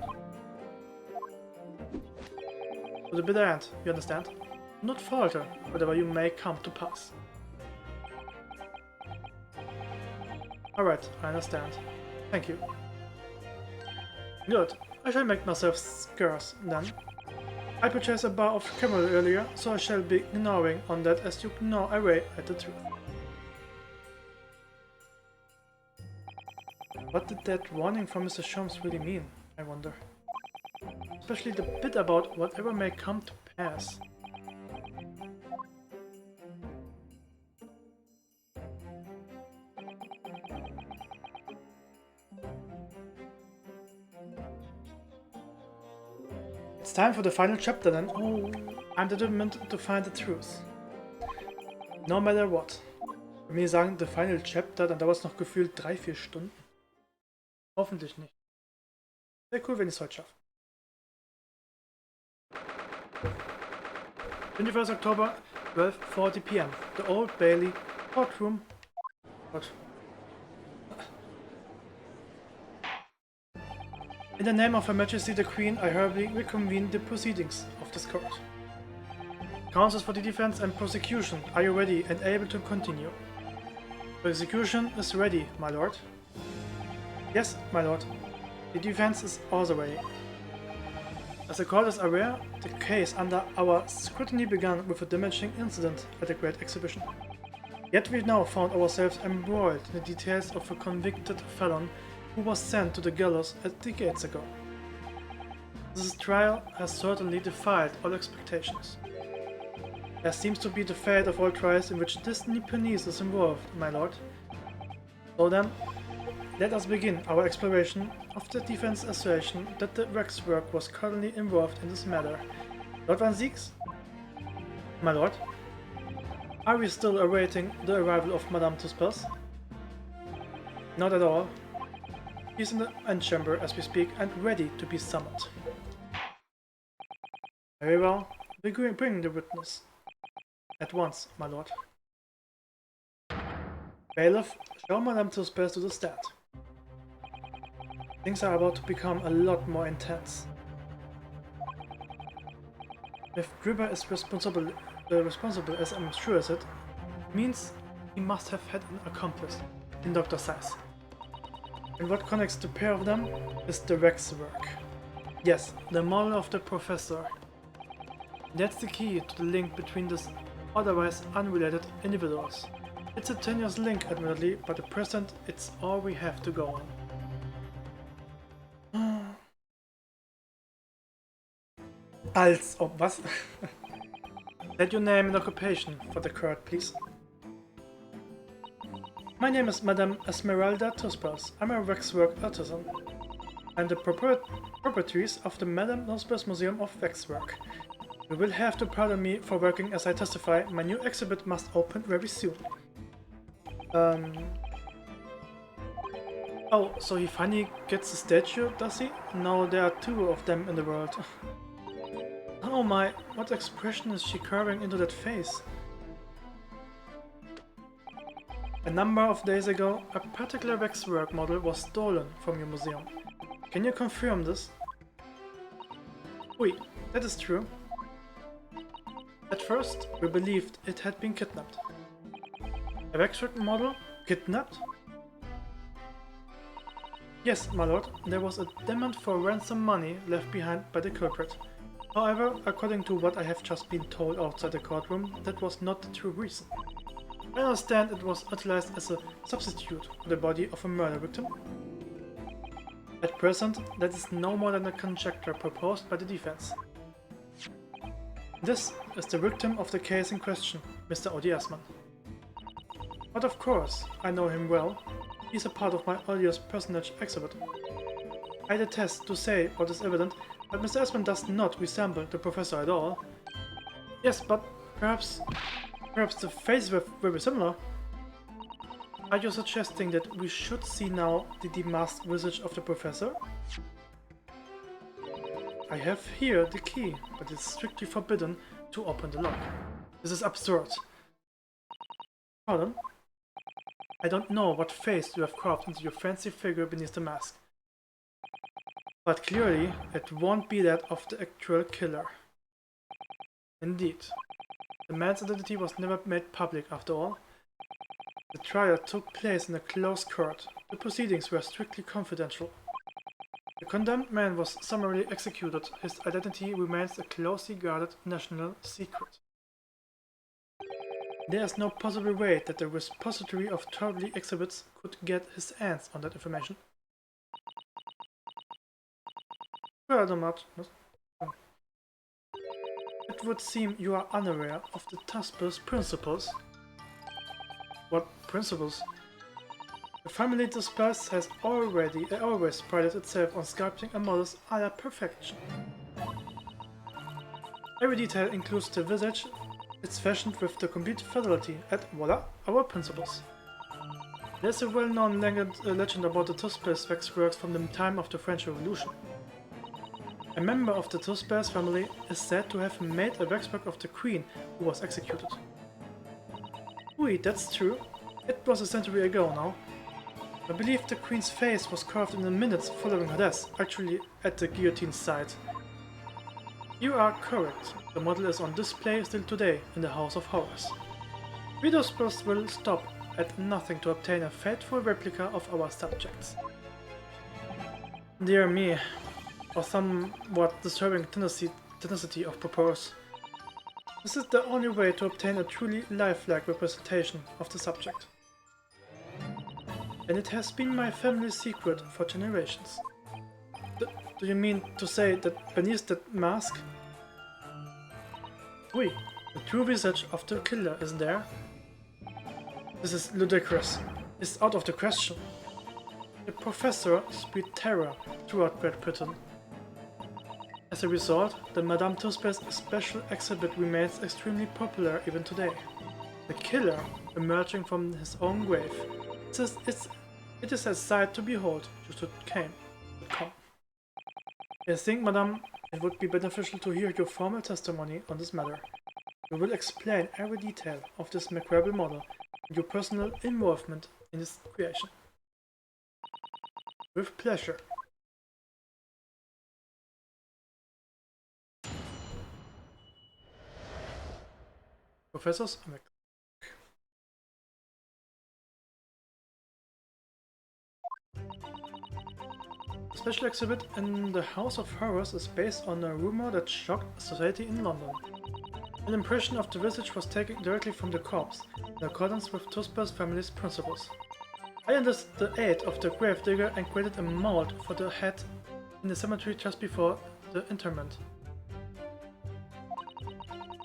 To the bitter end, you understand? Do not falter, whatever you may come to pass. Alright, I understand. Thank you. Good, I shall make myself scarce then. I purchased a bar of caramel earlier, so I shall be gnawing on that as you gnaw away at the truth. What did that warning from Mr. Sholmes really mean, I wonder? Especially the bit about whatever may come to pass. It's time for the final chapter then. Oh, I'm determined to find the truth. No matter what. Wenn wir sagen, the final chapter, dann dauert es noch gefühlt 3-4 Stunden. Hoffentlich nicht. Sehr cool, wenn ich es heute schaffe. 21st October, 12:40 p.m. The Old Bailey courtroom. What? In the name of Her Majesty the Queen, I hereby reconvene the proceedings of this court. Counsels for the defense and prosecution, are you ready and able to continue? The execution is ready, my lord. Yes, my lord. The defense is also ready. As the court is aware, the case under our scrutiny began with a damaging incident at the Great Exhibition. Yet we now found ourselves embroiled in the details of a convicted felon who was sent to the gallows decades ago. This trial has certainly defied all expectations. As seems to be the fate of all trials in which this Nipponese is involved, my lord. So then, let us begin our exploration of the defense assertion that the waxwork was currently involved in this matter. Lord Van Zieks? My lord? Are we still awaiting the arrival of Madame Tuspers? Not at all. He is in the antechamber as we speak and ready to be summoned. Very well, we bring the witness. At once, my lord. Bailiff, show Madame Tuspers to the stand. Things are about to become a lot more intense. If Gribber is responsible as I'm sure as it, means he must have had an accomplice in Dr. Seiss. And what connects the pair of them is the waxwork. Yes, the model of the professor. That's the key to the link between these otherwise unrelated individuals. It's a tenuous link admittedly, but at present it's all we have to go on. Als ob, was? State your name and occupation for the court, please. My name is Madame Esmeralda Tuspers. I'm a waxwork artisan. I'm the proprietress of the Madame Tuspers Museum of Waxwork. You will have to pardon me for working as I testify. My new exhibit must open very soon. Oh, so he finally gets a statue, does he? Now there are two of them in the world. Oh my, what expression is she carving into that face? A number of days ago, a particular waxwork model was stolen from your museum. Can you confirm this? Oui, that is true. At first, we believed it had been kidnapped. A waxwork model? Kidnapped? Yes, my lord, there was a demand for ransom money left behind by the culprit. However, according to what I have just been told outside the courtroom, that was not the true reason. I understand it was utilized as a substitute for the body of a murder victim. At present, that is no more than a conjecture proposed by the defense. This is the victim of the case in question, Mr. Audi Assmann. But of course, I know him well. He is a part of my earliest personage exhibit. I detest to say what is evident, but Mr. Assmann does not resemble the professor at all. Yes, but perhaps the faces were very similar. Are you suggesting that we should see now the demasked visage of the professor? I have here the key, but it's strictly forbidden to open the lock. This is absurd. Pardon? I don't know what face you have carved into your fancy figure beneath the mask. But clearly, it won't be that of the actual killer. Indeed. The man's identity was never made public after all. The trial took place in a closed court. The proceedings were strictly confidential. The condemned man was summarily executed. His identity remains a closely guarded national secret. There is no possible way that the repository of traveling exhibits could get his hands on that information. Furthermore, it would seem you are unaware of the Tusper's principles. What principles? The family Tuspers has always prided itself on sculpting a models à la perfection. Every detail includes the visage. It's fashioned with the complete fidelity, and voila, our principles. There's a well-known legend about the Tuspers waxworks from the time of the French Revolution. A member of the Tuspers family is said to have made a waxwork of the queen who was executed. Oui, that's true. It was a century ago now. I believe the queen's face was carved in the minutes following her death, actually at the guillotine site. You are correct. The model is on display still today in the House of Horrors. We Tuspers will stop at nothing to obtain a faithful replica of our subjects. Dear me, a somewhat disturbing tenacity of purpose. This is the only way to obtain a truly lifelike representation of the subject. And it has been my family's secret for generations. Do you mean to say that beneath that mask? Oui, the true visage of the killer is there. This is ludicrous. It's out of the question. The professor spread terror throughout Great Britain. As a result, the Madame Tuspers special exhibit remains extremely popular even today. The killer emerging from his own grave. It is a sight to behold. You should come. I think, Madame, it would be beneficial to hear your formal testimony on this matter. You will explain every detail of this macabre model and your personal involvement in its creation. With pleasure. Professors, the special exhibit in the House of Horrors is based on a rumor that shocked society in London. An impression of the visage was taken directly from the corpse, in accordance with Tusper's family's principles. I enlisted the aid of the gravedigger and created a mold for the head in the cemetery just before the interment.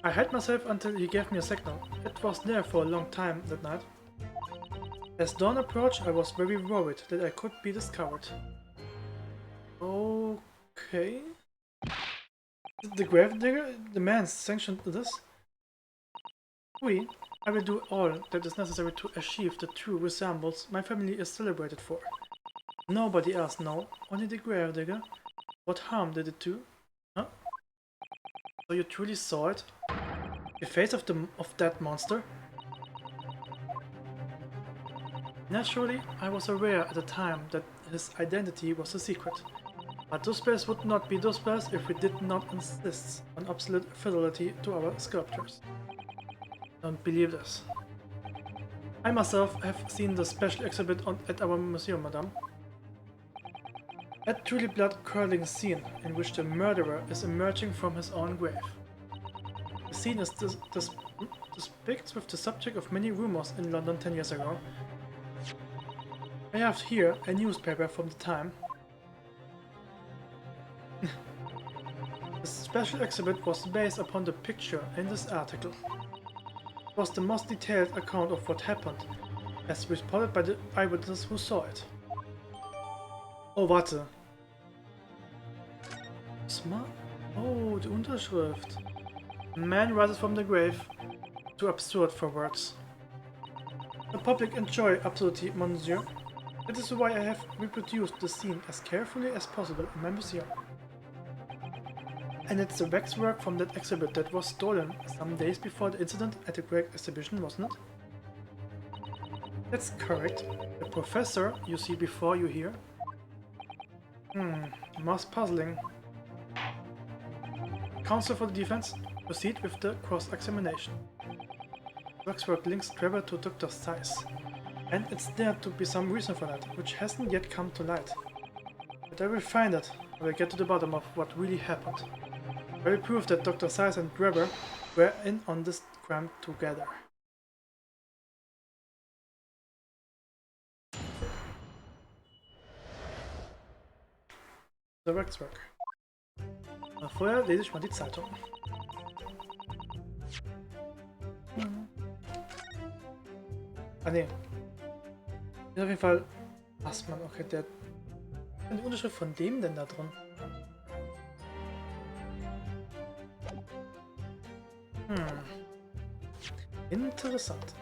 I hid myself until he gave me a signal. It was there for a long time that night. As dawn approached, I was very worried that I could be discovered. Okay. The gravedigger? The man sanctioned this? Oui, I will do all that is necessary to achieve the true resemblance my family is celebrated for. Nobody else know, only the gravedigger. What harm did it do? Huh? So you truly saw it? The face of that monster? Naturally, I was aware at the time that his identity was a secret. But those bears would not be those bears if we did not insist on absolute fidelity to our sculptures. Don't believe this. I myself have seen the special exhibit at our museum, madame. A truly blood-curdling scene in which the murderer is emerging from his own grave. The scene is depicted with the subject of many rumors in London 10 years ago. I have here a newspaper from the time. The special exhibit was based upon the picture in this article. It was the most detailed account of what happened, as reported by the eyewitnesses who saw it. Oh, warte. Smart. Oh, die Unterschrift. A man rises from the grave. Too absurd for words. The public enjoy absurdity, monsieur. That is why I have reproduced the scene as carefully as possible in my museum. And it's the waxwork from that exhibit that was stolen some days before the incident at the Great Exhibition, wasn't it? That's correct. The professor you see before you here. Most puzzling. Counsel for the defense, proceed with the cross-examination. Waxwork links Trevor to Dr. Zeiss. And it's there to be some reason for that, which hasn't yet come to light. But I will find it. I will get to the bottom of what really happened. I will prove that Dr. Zeiss and Trevor were in on this crime together. The Waxwork. Aber vorher lese ich mal die Zeitung. Ah ne. Ist auf jeden Fall. Was man, okay, der. Die Unterschrift von dem denn da drin? Interessant.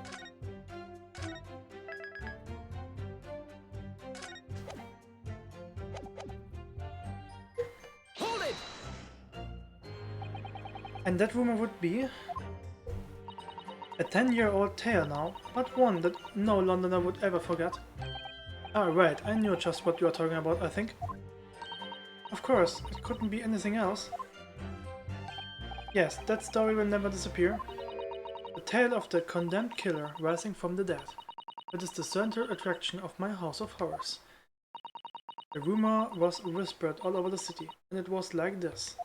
Hold it! And that rumor would be a 10-year-old tale now, but one that no Londoner would ever forget. Ah, right, I knew just what you are talking about, I think. Of course, it couldn't be anything else. Yes, that story will never disappear. The tale of the condemned killer rising from the dead. That is the central attraction of my house of horrors. The rumor was whispered all over the city, and it was like this.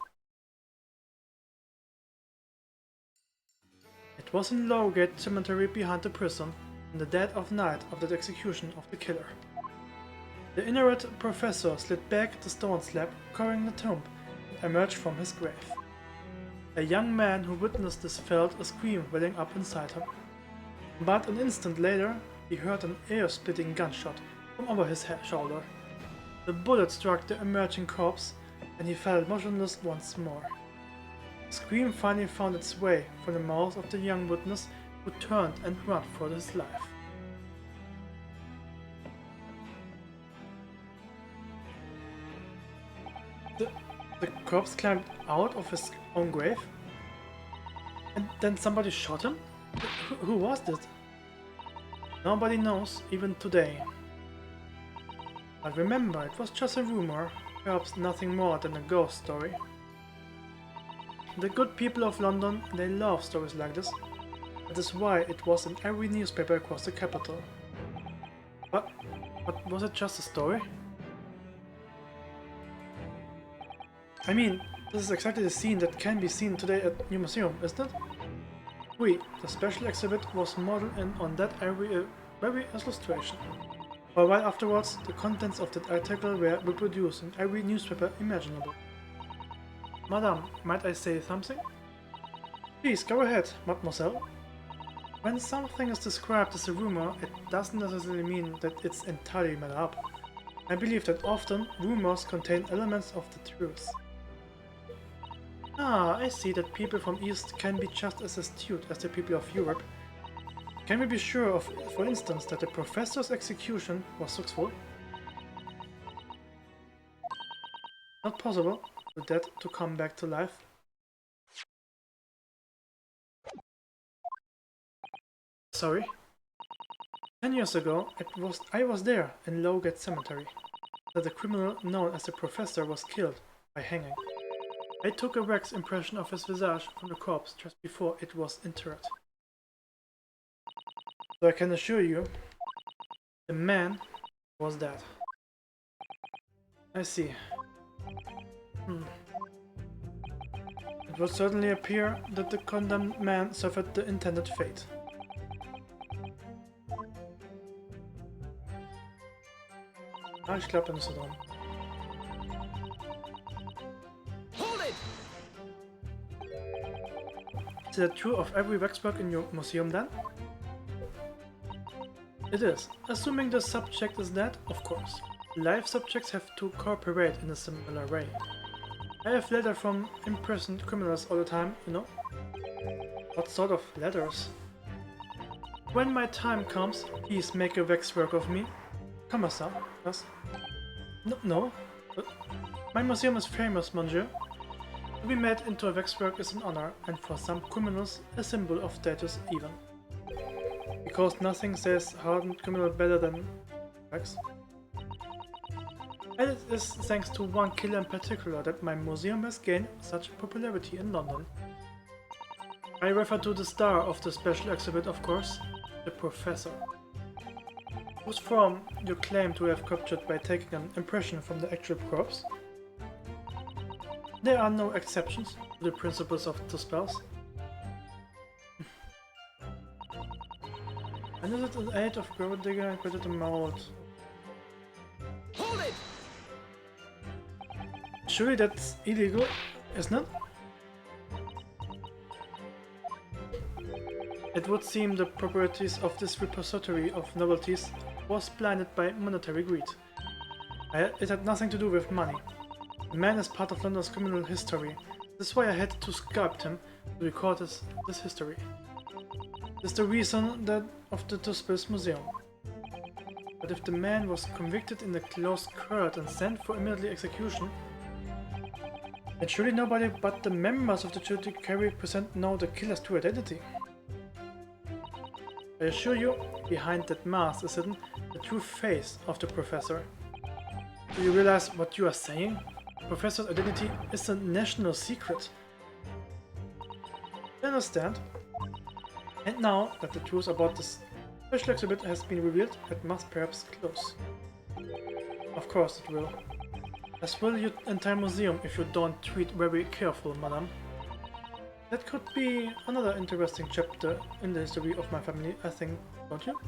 It was in Lowgate Cemetery behind the prison, in the dead of night of the execution of the killer. The inerrant professor slid back the stone slab covering the tomb and emerged from his grave. A young man who witnessed this felt a scream welling up inside him. But an instant later, he heard an ear-splitting gunshot from over his shoulder. The bullet struck the emerging corpse, and he fell motionless once more. The scream finally found its way from the mouth of the young witness, who turned and ran for his life. The corpse climbed out of his own grave? And then somebody shot him? Who was this? Nobody knows, even today. But remember, it was just a rumor, perhaps nothing more than a ghost story. The good people of London, they love stories like this. That is why it was in every newspaper across the capital. But was it just a story? I mean, this is exactly the scene that can be seen today at New Museum, isn't it? Oui, the special exhibit was modeled on that very illustration. For a while afterwards, the contents of that article were reproduced in every newspaper imaginable. Madame, might I say something? Please, go ahead, mademoiselle. When something is described as a rumor, it doesn't necessarily mean that it's entirely made up. I believe that often rumors contain elements of the truth. Ah, I see that people from East can be just as astute as the people of Europe. Can we be sure of, for instance, that the professor's execution was successful? Not possible for dead to come back to life. Sorry. 10 years ago, I was there in Lowgate Cemetery, that the criminal known as the Professor was killed by hanging. I took a wax impression of his visage from the corpse just before it was interred. So I can assure you, the man was dead. I see. It would certainly appear that the condemned man suffered the intended fate. Ah, ich glaube nicht so dran. Is that true of every waxwork in your museum then? It is. Assuming the subject is dead, of course. Live subjects have to cooperate in a similar way. I have letters from imprisoned criminals all the time, you know? What sort of letters? When my time comes, please make a waxwork of me. Come, sir. Yes? No. My museum is famous, monsieur. To be made into a waxwork is an honor, and for some criminals, a symbol of status even. Because nothing says hardened criminal better than wax. And it is thanks to one killer in particular that my museum has gained such popularity in London. I refer to the star of the special exhibit, of course, the Professor, whose form you claim to have captured by taking an impression from the actual corpse. There are no exceptions to the principles of the spells. And is it an aid of Grave Digger and created a mouth? Hold it! Surely that's illegal, isn't it? It would seem the properties of this repository of novelties was blinded by monetary greed. It had nothing to do with money. The man is part of London's criminal history. This is why I had to sculpt him to record this history. This is the reason of the Tuspils Museum. But if the man was convicted in a closed court and sent for immediate execution, then surely nobody but the members of the judiciary present know the killer's true identity. I assure you, behind that mask is hidden the true face of the Professor. Do you realize what you are saying? The Professor's identity is a national secret. I understand. And now that the truth about this special exhibit has been revealed, it must perhaps close. Of course it will. As will your entire museum if you don't treat very careful, madam. That could be another interesting chapter in the history of my family, I think, don't you?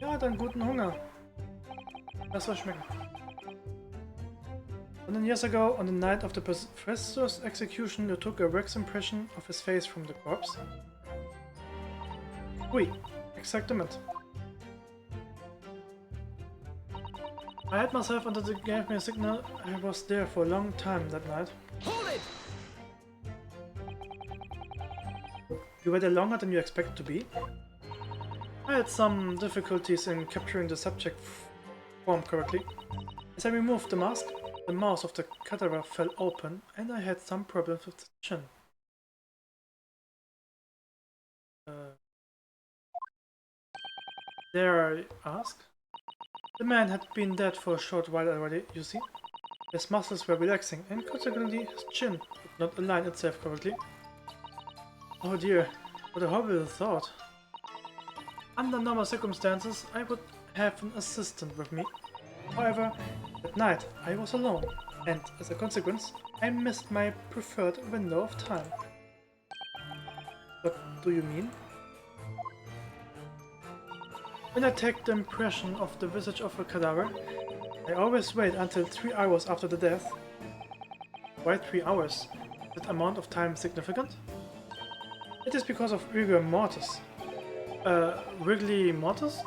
Ja, dann guten Hunger. Das soll schmecken. And then years ago, on the night of the professor's execution, you took a wax impression of his face from the corpse. Oui, exactement. I had myself until they gave me a signal. I was there for a long time that night. Hold it! You were there longer than you expected to be? I had some difficulties in capturing the subject form correctly. As I removed the mask, the mouth of the cadaver fell open and I had some problems with the chin. Dare I ask? The man had been dead for a short while already, you see. His muscles were relaxing and consequently his chin did not align itself correctly. Oh dear, what a horrible thought. Under normal circumstances, I would have an assistant with me. However, that night I was alone, and as a consequence, I missed my preferred window of time. What do you mean? When I take the impression of the visage of a cadaver, I always wait until 3 hours after the death. Why 3 hours? Is that amount of time significant? It is because of rigor mortis. Rigor mortis?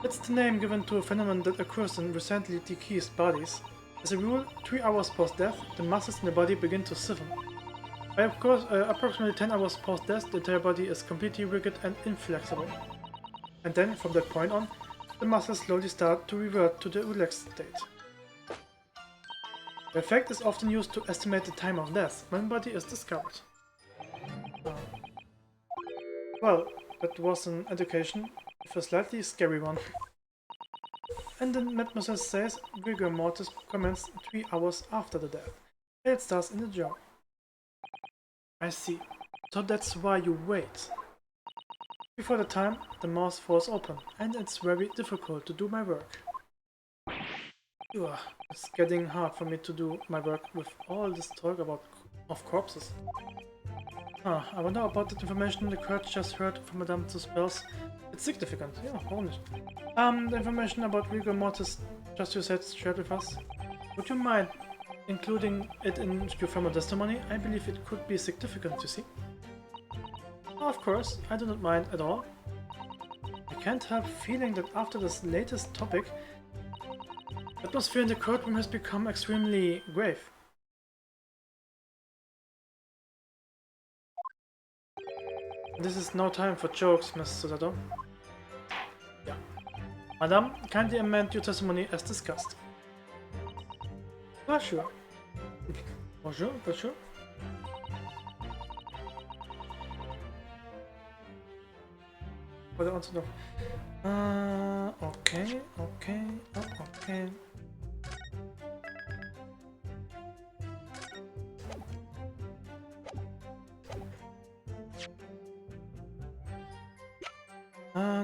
It's the name given to a phenomenon that occurs in recently deceased bodies. As a rule, 3 hours post-death, the muscles in the body begin to stiffen. By approximately 10 hours post-death, the entire body is completely rigid and inflexible. And then, from that point on, the muscles slowly start to revert to the relaxed state. The effect is often used to estimate the time of death when body is discovered. Well, that was an education, if a slightly scary one. And then Mademoiselle says rigor mortis commenced 3 hours after the death. And it starts in the jaw. I see. So that's why you wait. Before the time, the mouth falls open, and it's very difficult to do my work. Ugh, it's getting hard for me to do my work with all this talk of corpses. I wonder about that information the crowd just heard from Madame Tuspel's. It's significant, yeah, warum nicht? The information about rigor mortis just you said shared with us. Would you mind including it in your formal testimony? I believe it could be significant, you see. Of course, I do not mind at all. I can't help feeling that after this latest topic, the atmosphere in the courtroom has become extremely grave. This is no time for jokes, Miss Susato. Yeah. Madame, kindly amend your testimony as discussed. Sure. Bonjour, bonjour. What the answer noch? Okay, okay, oh, okay.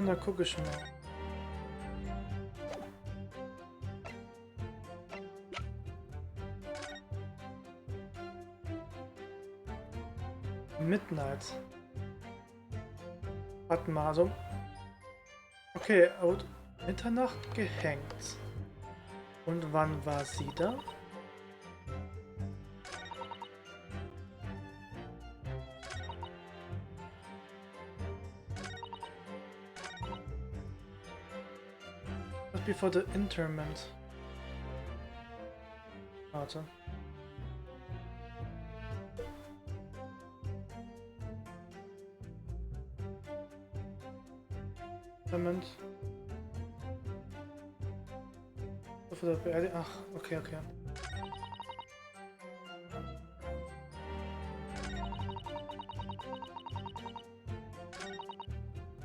Na guck ich mal. Midnight. Warte mal, also. Okay, Mitternacht gehängt. Und wann war sie da? Just before the interment. Warte. Interment. Für der Beerdigung. Ach, okay, okay.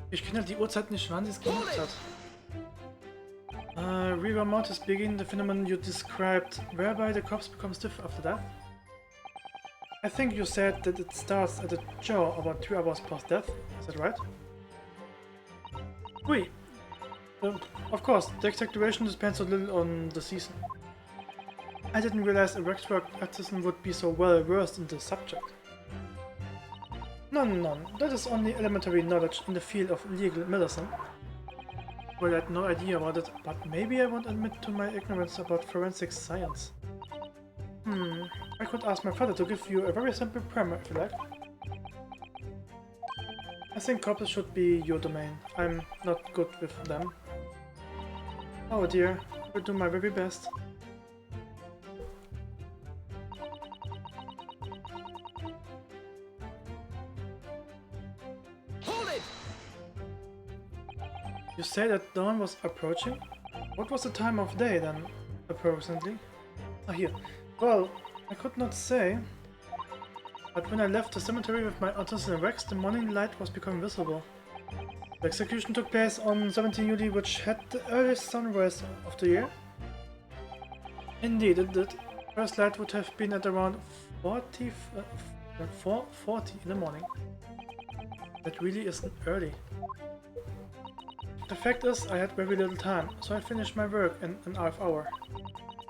Ich kenne die Uhrzeit nicht, wann sie es gemacht hat. Rigor mortis begin the phenomenon you described, whereby the corpse becomes stiff after death. I think you said that it starts at the jaw about 2 hours past death. Is that right? Oui. Of course, the exact duration depends a little on the season. I didn't realize a waxwork artisan would be so well versed in the subject. None. That is only elementary knowledge in the field of legal medicine. Well, I had no idea about it, but maybe I won't admit to my ignorance about forensic science. I could ask my father to give you a very simple primer if you like. I think corpses should be your domain. I'm not good with them. Oh dear, I will do my very best. Hold it! You say that dawn was approaching? What was the time of day then, approximately? Ah, here. Well, I could not say. But when I left the cemetery with my artisan wax, the morning light was becoming visible. The execution took place on 17 Juli, which had the earliest sunrise of the year. Indeed, it did. First light would have been at around 4:40 in the morning. That really isn't early. The fact is, I had very little time, so I finished my work in an half hour.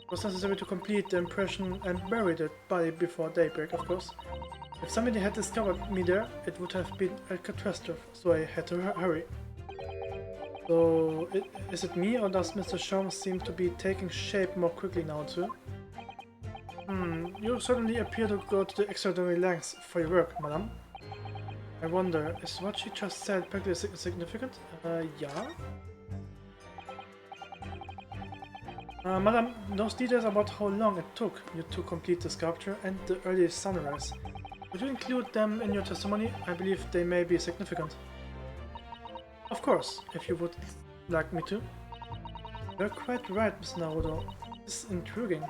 It was necessary to complete the impression and bury the body before daybreak, of course. If somebody had discovered me there, it would have been a catastrophe, so I had to hurry. So, is it me, or does Mr. Schaum seem to be taking shape more quickly now too? You certainly appear to go to the extraordinary lengths for your work, madame. I wonder, is what she just said practically significant? Yeah? Madam, those details about how long it took you to complete the sculpture and the early sunrise, would you include them in your testimony? I believe they may be significant. Of course, if you would like me to. You're quite right, Miss Naruto. This is intriguing.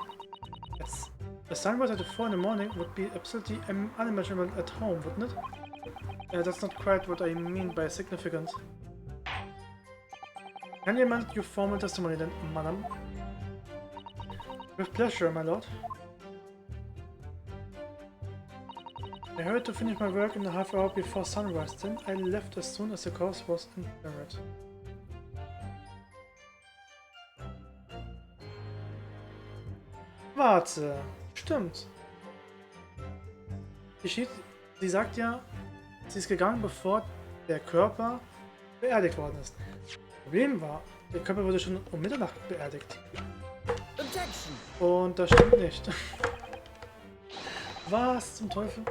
Yes. A sunrise at 4 in the morning would be absolutely unimaginable at home, wouldn't it? That's not quite what I mean by significant. Can you amend your formal testimony then, madam? With pleasure, my lord. I hurried to finish my work in the half hour before sunrise, then I left as soon as the course was interred. Warte, stimmt. Sie sagt ja, sie ist gegangen, bevor der Körper beerdigt worden ist. Problem war, der Körper wurde schon um Mitternacht beerdigt. Und das stimmt nicht. Was zum Teufel?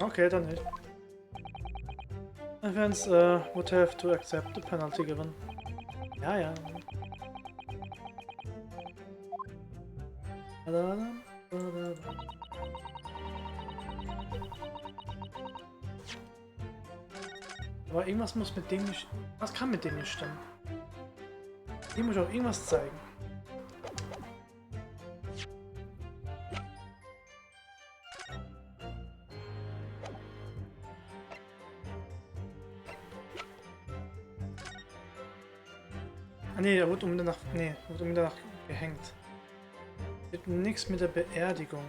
Okay, dann nicht. Events would have to accept the penalty given. Ja, ja. Aber irgendwas muss mit dem nicht... Was kann mit dem nicht stimmen? Dem muss auch irgendwas zeigen. Ah ne, er wurde um Mitternacht... Nee, er wurde um Mitternacht gehängt. Wird nichts mit der Beerdigung.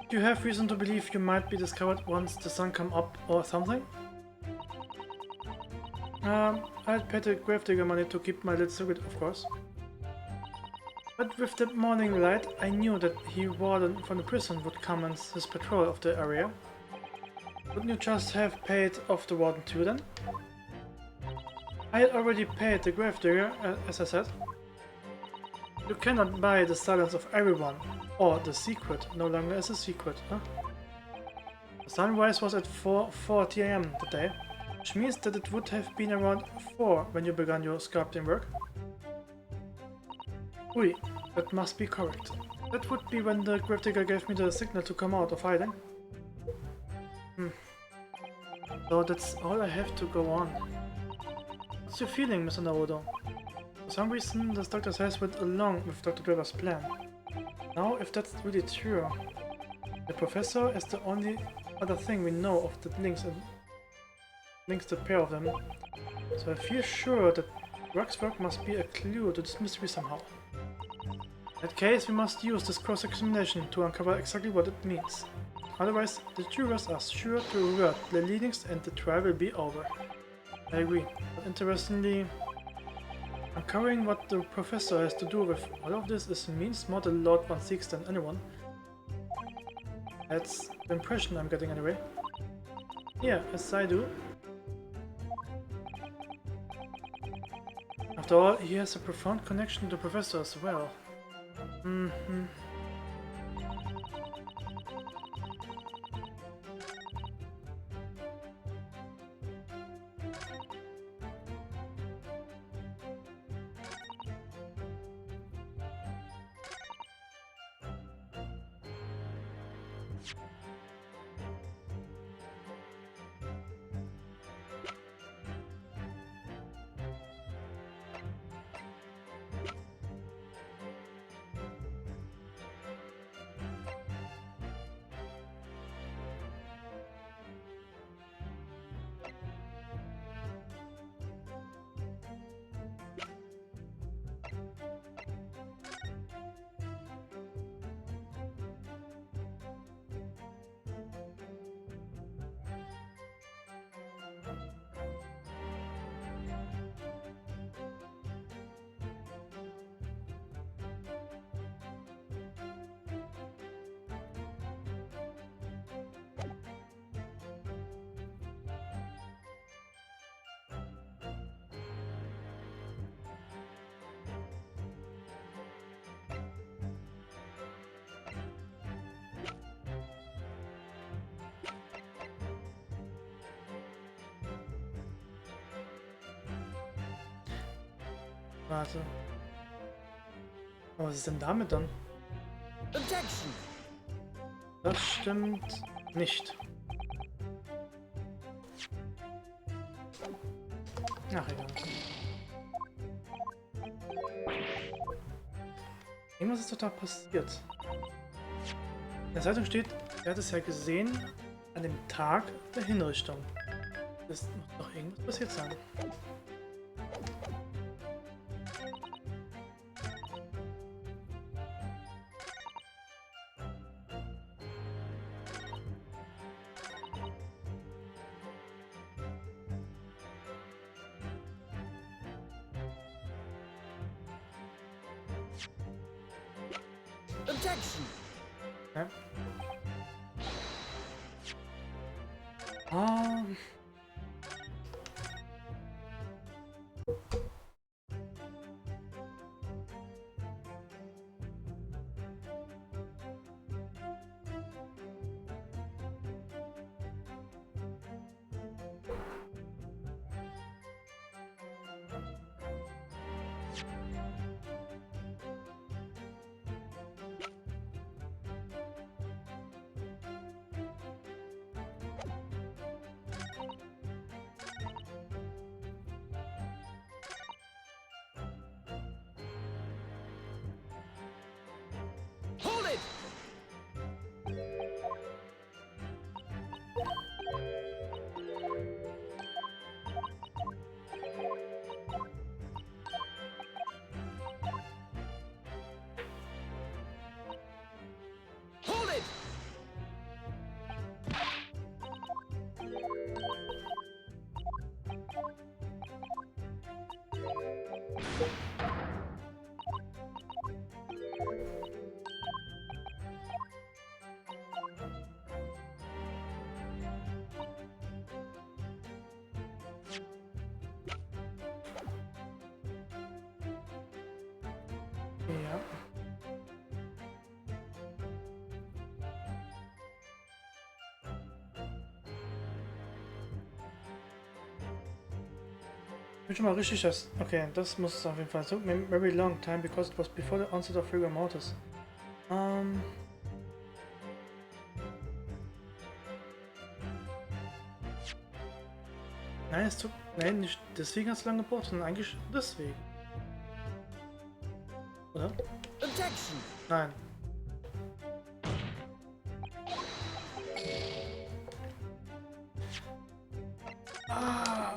Do you have reason to believe you might be discovered once the sun comes up or something? I'd pay the gravedigger money to keep my little secret, of course. But with the morning light, I knew that the warden from the prison would commence his patrol of the area. Wouldn't you just have paid off the warden too then? I had already paid the gravedigger, as I said. You cannot buy the silence of everyone, or the secret no longer is a secret, huh? The sunrise was at 4:40 AM that day, which means that it would have been around 4 when you began your sculpting work. Oui, that must be correct. That would be when the gravedigger gave me the signal to come out of hiding. So that's all I have to go on. What's your feeling, Mr. Naruto? For some reason, this Dr. Says went along with Dr. Draver's plan. Now, if that's really true, the professor is the only other thing we know of that links the pair of them. So I feel sure that Rock's work must be a clue to this mystery somehow. In that case, we must use this cross-examination to uncover exactly what it means. Otherwise, the jurors are sure to revert their leanings and the trial will be over. I agree, but interestingly, uncovering what the professor has to do with all of this means more the Lord One seeks than anyone. That's the impression I'm getting anyway. Yeah, as I do. After all, he has a profound connection to the professor as well. Warte. Was ist denn damit dann? Objection! Das stimmt nicht. Ach, egal. Irgendwas ist doch da passiert. In der Zeitung steht, er hat es ja gesehen an dem Tag der Hinrichtung. Das muss doch irgendwas passiert sein. Objection! Ja. Ah. Hold it! Hold it! Ja. Ich bin schon mal richtig, das. Okay, das muss es auf jeden Fall. It took me a very long time because it was before the onset of rigor mortis. Nein, es tut. Nein, nicht deswegen hat es lange gebraucht, sondern eigentlich deswegen. Oder? Objection! Nein. Ah.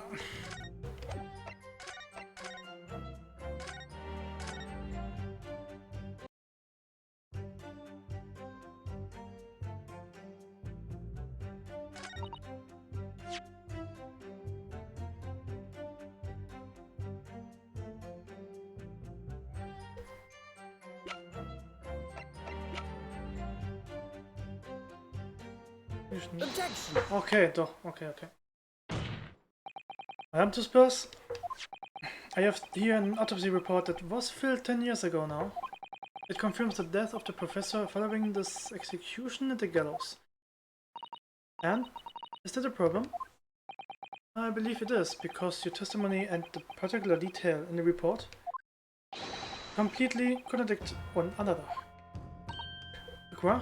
Objection! Okay, doch. Okay. Madame Tuspers, I have here an autopsy report that was filled 10 years ago now. It confirms the death of the professor following this execution at the gallows. And? Is that a problem? I believe it is, because your testimony and the particular detail in the report completely contradict one another. Quoi?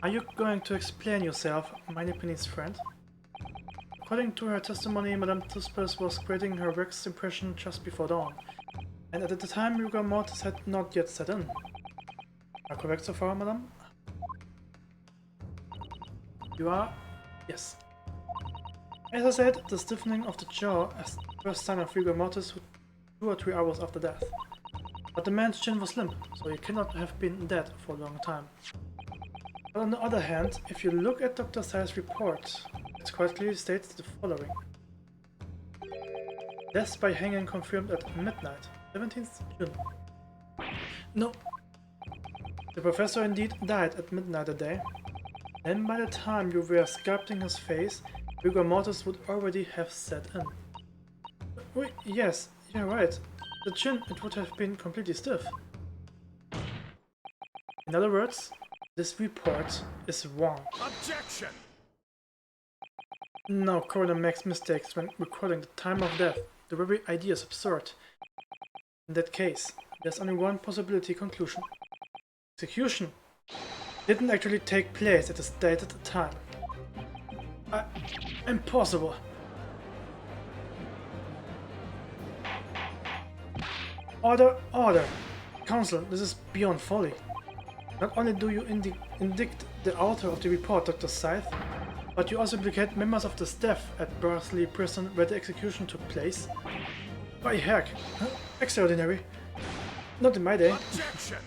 Are you going to explain yourself, meinem friend? According to her testimony, Madame Tuspers was creating her wax impression just before dawn, and at the time rigor mortis had not yet set in. Am I correct so far, Madame? You are? Yes. As I said, the stiffening of the jaw as the first sign of rigor mortis 2 or 3 hours after death. But the man's chin was limp, so he cannot have been dead for a long time. But on the other hand, if you look at Dr. Say's report, it quite clearly states the following. Death by hanging confirmed at midnight, 17th June. No. The professor indeed died at midnight that day. Then by the time you were sculpting his face, rigor mortis would already have set in. Wait, yes, you're right. The chin, it would have been completely stiff. In other words, this report is wrong. Objection! No, coroner makes mistakes when recording the time of death. The very idea is absurd. In that case, there's only one possibility conclusion. Execution didn't actually take place at the stated time. Impossible. Order, order! Council, this is beyond folly. Not only do you indict the author of the report, Dr. Scythe, but you also implicate members of the staff at Bursley Prison where the execution took place. By heck, extraordinary. Not in my day. Objection!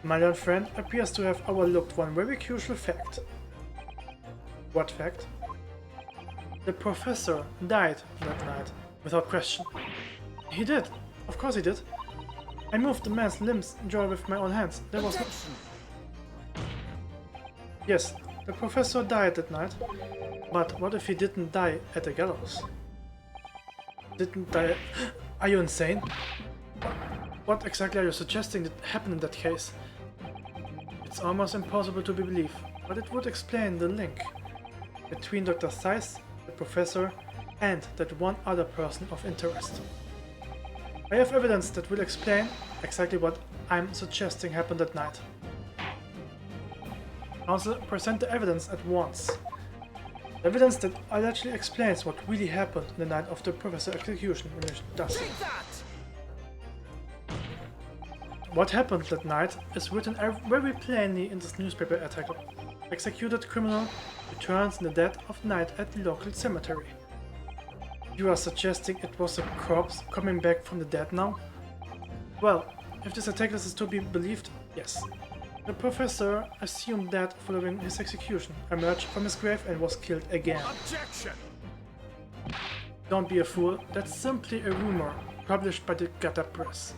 My learned friend appears to have overlooked one very crucial fact. What fact? The professor died that night, without question. He did. Of course he did. I moved the man's limbs and jaw with my own hands. There was no... Objection! Yes, the professor died that night. But what if he didn't die at the gallows? Didn't die... Are you insane? What exactly are you suggesting that happened in that case? It's almost impossible to believe, but it would explain the link between Dr. Scythe, the professor, and that one other person of interest. I have evidence that will explain exactly what I'm suggesting happened that night. Also, present the evidence at once. Evidence that allegedly explains what really happened the night of the professor execution. Take that! What happened that night is written very plainly in this newspaper article. Executed criminal returns in the dead of night at the local cemetery. You are suggesting it was a corpse coming back from the dead now? Well, if this article is to be believed, yes. The professor, assumed dead following his execution, emerged from his grave and was killed again. Objection! Don't be a fool, that's simply a rumor, published by the gutter press.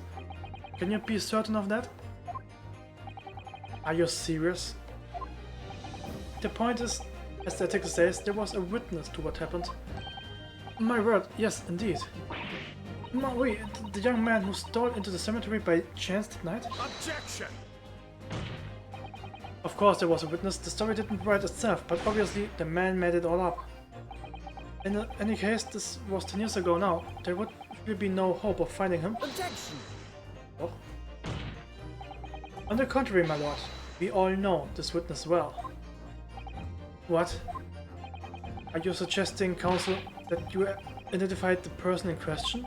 Can you be certain of that? Are you serious? The point is, as the article says, there was a witness to what happened. My word, yes, indeed. No, wait, the young man who stole into the cemetery by chance that night? Objection! Of course there was a witness, the story didn't write itself, but obviously the man made it all up. In any case, this was 10 years ago now, there would really be no hope of finding him. Objection! Oh. On the contrary, my lord, we all know this witness well. What? Are you suggesting, counsel, that you identified the person in question?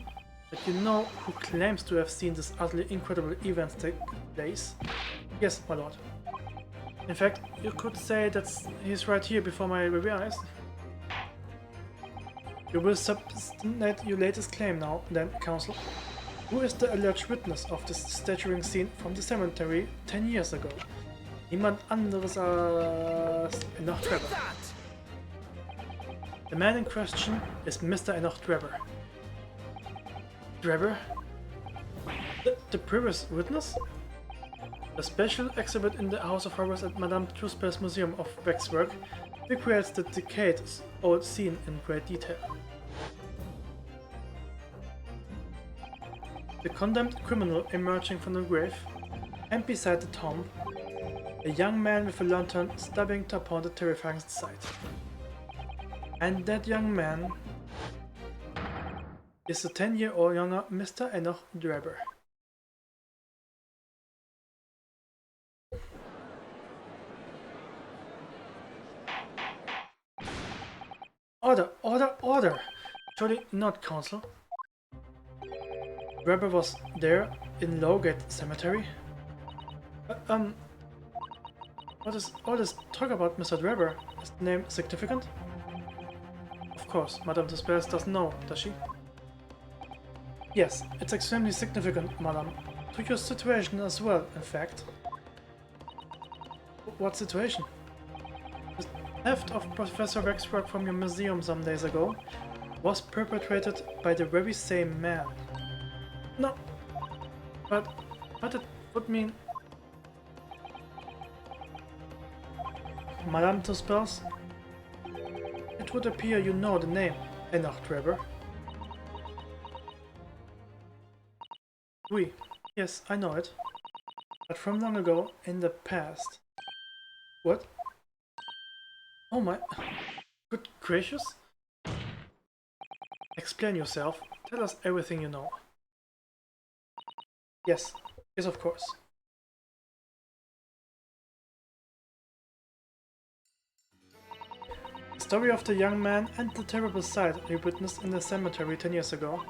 That you know who claims to have seen this utterly incredible event take place? Yes, my lord. In fact, you could say that he's right here before my very eyes. You will substantiate your latest claim now, then, counsel. Who is the alleged witness of this staggering scene from the cemetery 10 years ago? Niemand anderes als Enoch Trevor. The man in question is Mr. Enoch Trevor. Trevor? The previous witness? The special exhibit in the House of Horrors at Madame Truspel's Museum of Waxwork recreates the decades-old scene in great detail. The condemned criminal emerging from the grave, and beside the tomb, a young man with a lantern stabbing upon the terrifying sight. And that young man is the 10-year-old younger Mr. Enoch Trevor. Order! Order! Order! Surely not, counsel. Trevor was there in Lowgate Cemetery? What is all this talk about Mr. Trevor? Is the name significant? Of course, Madame Truspel doesn't know, does she? Yes, it's extremely significant, Madame. To your situation as well, in fact. What situation? The theft of Professor Waxwork from your museum some days ago was perpetrated by the very same man. No, but it would mean... Madame Truspel, it would appear you know the name, Enoch Trevor. Oui, yes, I know it. But from long ago, in the past. What? Oh my... Good gracious? Explain yourself. Tell us everything you know. Yes. Yes, of course. The story of the young man and the terrible sight he witnessed in the cemetery 10 years ago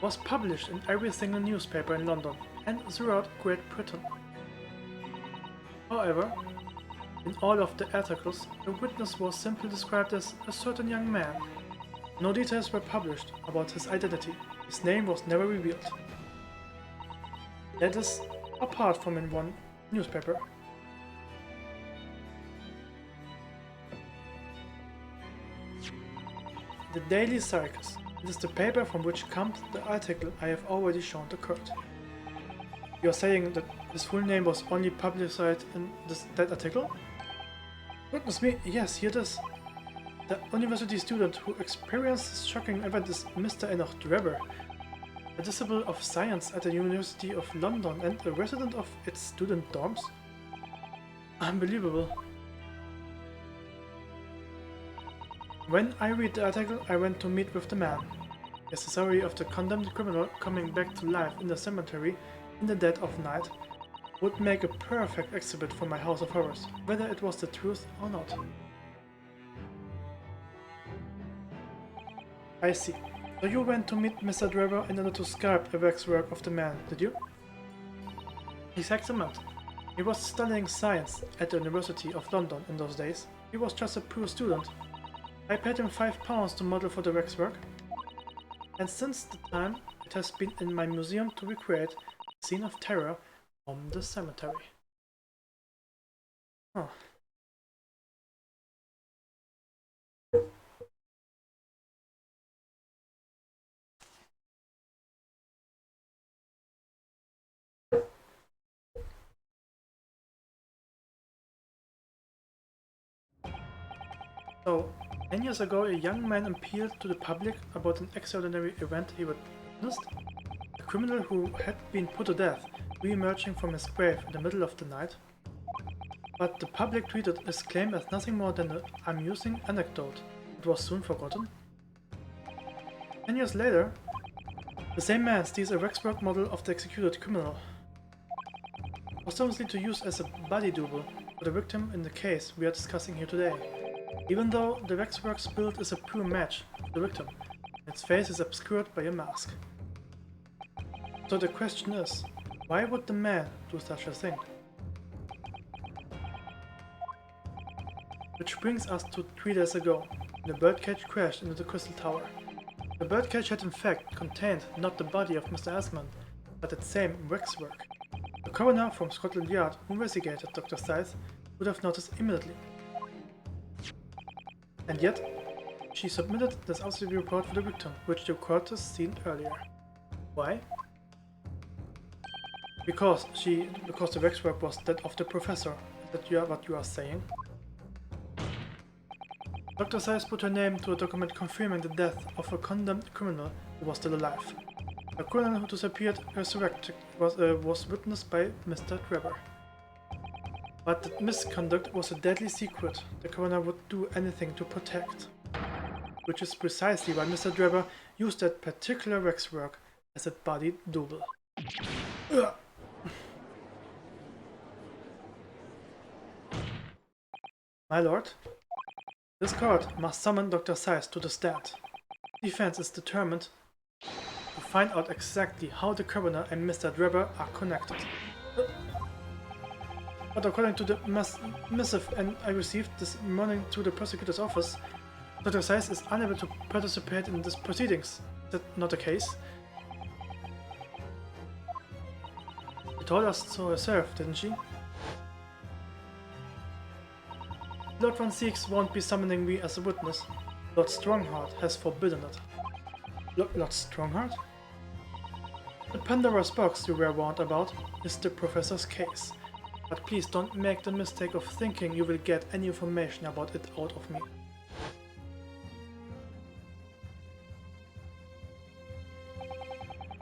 was published in every single newspaper in London and throughout Great Britain. However, in all of the articles, the witness was simply described as a certain young man. No details were published about his identity. His name was never revealed. That is, apart from in one newspaper. The Daily Circus. It is the paper from which comes the article I have already shown to Kurt. You are saying that his full name was only publicized in that article? Goodness me, yes, here it is. The university student who experienced this shocking event is Mr. Enoch Drebber, a disciple of science at the University of London and a resident of its student dorms? Unbelievable. When I read the article, I went to meet with the man. Yes, the story of the condemned criminal coming back to life in the cemetery in the dead of night would make a perfect exhibit for my House of Horrors, whether it was the truth or not. I see. So you went to meet Mr. Drebber in order to sculpt a waxwork of the man, did you? Exactly. He was studying science at the University of London in those days. He was just a poor student. I paid him £5 to model for the waxwork, and since the time it has been in my museum to recreate the scene of terror from the cemetery. Huh. So, 10 years ago, a young man appealed to the public about an extraordinary event he witnessed. A criminal who had been put to death, re-emerging from his grave in the middle of the night. But the public treated his claim as nothing more than an amusing anecdote that was soon forgotten. 10 years later, the same man steals a waxwork model of the executed criminal, ostensibly to use as a body double for the victim in the case we are discussing here today. Even though the waxwork's build is a pure match to the victim, its face is obscured by a mask. So the question is, why would the man do such a thing? Which brings us to 3 days ago, when the birdcage crashed into the Crystal Tower. The birdcage had in fact contained not the body of Mr. Asman, but its same waxwork. The coroner from Scotland Yard who investigated Dr. Scythe would have noticed immediately. And yet, she submitted this autopsy report for the victim, which the court has seen earlier. Why? Because the waxwork was that of the professor. Is that what you are saying? Dr. Scythe put her name to a document confirming the death of a condemned criminal who was still alive. The criminal who disappeared resurrected was witnessed by Mr. Drebber. But that misconduct was a deadly secret the coroner would do anything to protect. Which is precisely why Mr. Drebber used that particular waxwork as a body double. Ugh. My lord, this court must summon Dr. Scythe to the stand. The defense is determined to find out exactly how the coroner and Mr. Drebber are connected. But according to the missive I received this morning to the prosecutor's office, Dr. Scythe is unable to participate in these proceedings. Is that not the case? She told us so herself, didn't she? Lord Van Seeks won't be summoning me as a witness. Lord Strongheart has forbidden it. Lord Strongheart? The Pandora's box you were warned about is the professor's case. But please don't make the mistake of thinking you will get any information about it out of me.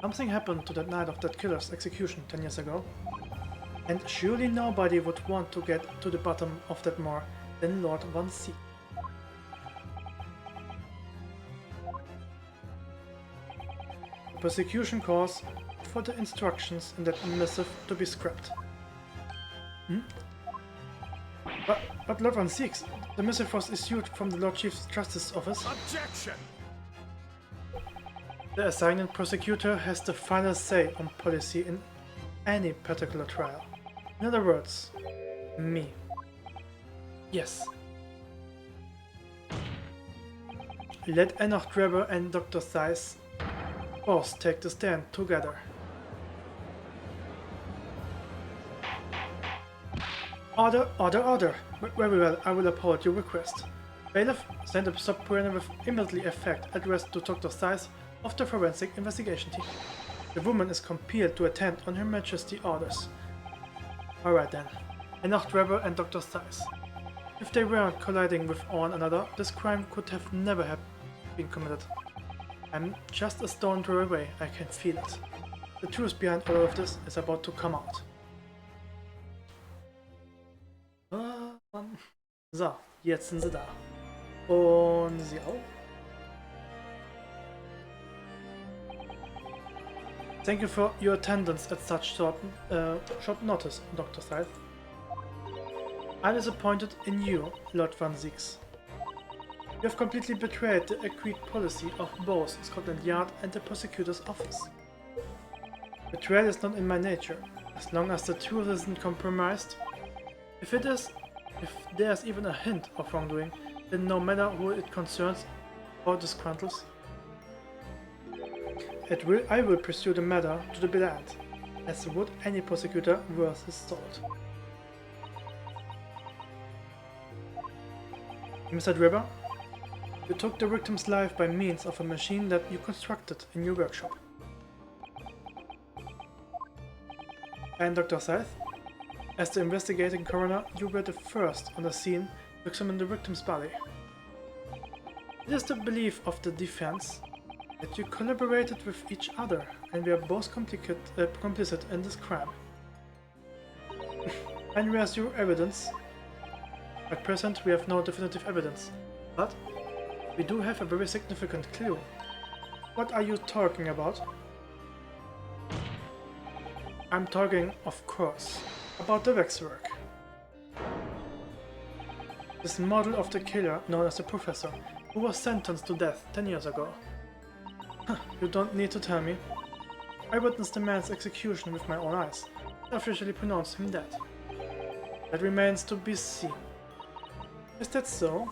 Something happened to that night of that killer's execution 10 years ago. And surely nobody would want to get to the bottom of that more than Lord Van Seek. prosecution calls for the instructions in that missive to be scrapped. But Lord Van Six, the missive was issued from the Lord Chief Justice's office. Objection! The assigning prosecutor has the final say on policy in any particular trial. In other words, me. Yes. Let Enoch Drebber and Dr. Zeiss both take the stand together. Order, order, order! Very well, I will uphold your request. Bailiff, send a subpoena with immediate effect addressed to Dr. Zeiss of the Forensic Investigation Team. The woman is compelled to attend on Her Majesty's orders. Alright then. Enoch Drebber and Dr. Zeiss. If they weren't colliding with one another, this crime could have never have been committed. I'm just a stone throw away, I can feel it. The truth behind all of this is about to come out. So, jetzt sind sie da. Und sie auch. Thank you for your attendance at such short notice, Dr. Scythe. I'm disappointed in you, Lord Van Six. You have completely betrayed the agreed policy of both Scotland Yard and the prosecutor's office. Betrayal is not in my nature, as long as the truth isn't compromised. If there's even a hint of wrongdoing, then no matter who it concerns or the Chronicles, I will pursue the matter to the bitter end, as would any prosecutor worth his salt. Mr. Drebber, you took the victim's life by means of a machine that you constructed in your workshop. And Dr. Scythe, as the investigating coroner, you were the first on the scene to examine the victim's body. It is the belief of the defense that you collaborated with each other and were both complicit in this crime. And where's your evidence? At present we have no definitive evidence, but we do have a very significant clue. What are you talking about? I'm talking, of course, about the waxwork. This model of the killer known as the Professor, who was sentenced to death 10 years ago. You don't need to tell me. I witnessed the man's execution with my own eyes, and officially pronounced him dead. That remains to be seen. Is that so?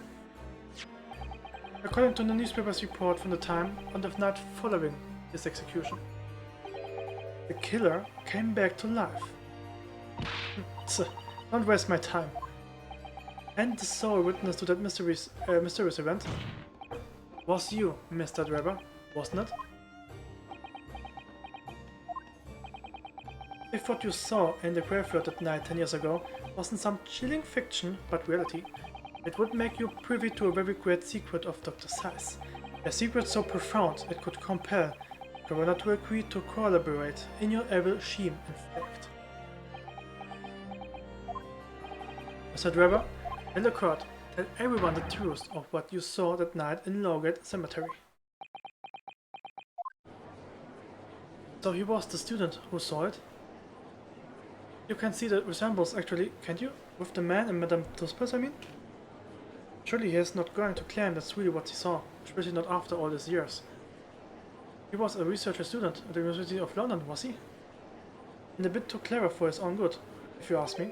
According to the newspaper's report from the time on the night following his execution, the killer came back to life. Don't waste my time. And the sole witness to that mysterious event was you, Mr. Drebber, wasn't it? If what you saw in the graveyard that night 10 years ago wasn't some chilling fiction but reality, it would make you privy to a very great secret of Dr. Scythe. A secret so profound it could compel the coroner to agree to collaborate in your evil scheme in fact. Mr. Drebber, tell the court, tell everyone the truth of what you saw that night in Lowgate Cemetery. So he was the student who saw it? You can see the resemblance actually, can't you? With the man and Madame Tuspes, I mean? Surely he is not going to claim that's really what he saw, especially not after all these years. He was a researcher student at the University of London, was he? And a bit too clever for his own good, if you ask me.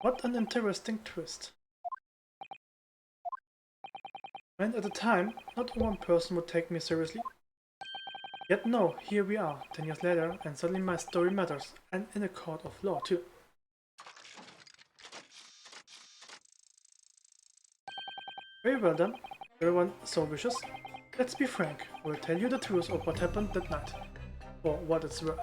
What an interesting twist. And at the time, not one person would take me seriously. Yet no, here we are, 10 years later, and suddenly my story matters, and in a court of law too. Very well then, everyone so wishes. Let's be frank, I will tell you the truth of what happened that night, for what it's worth.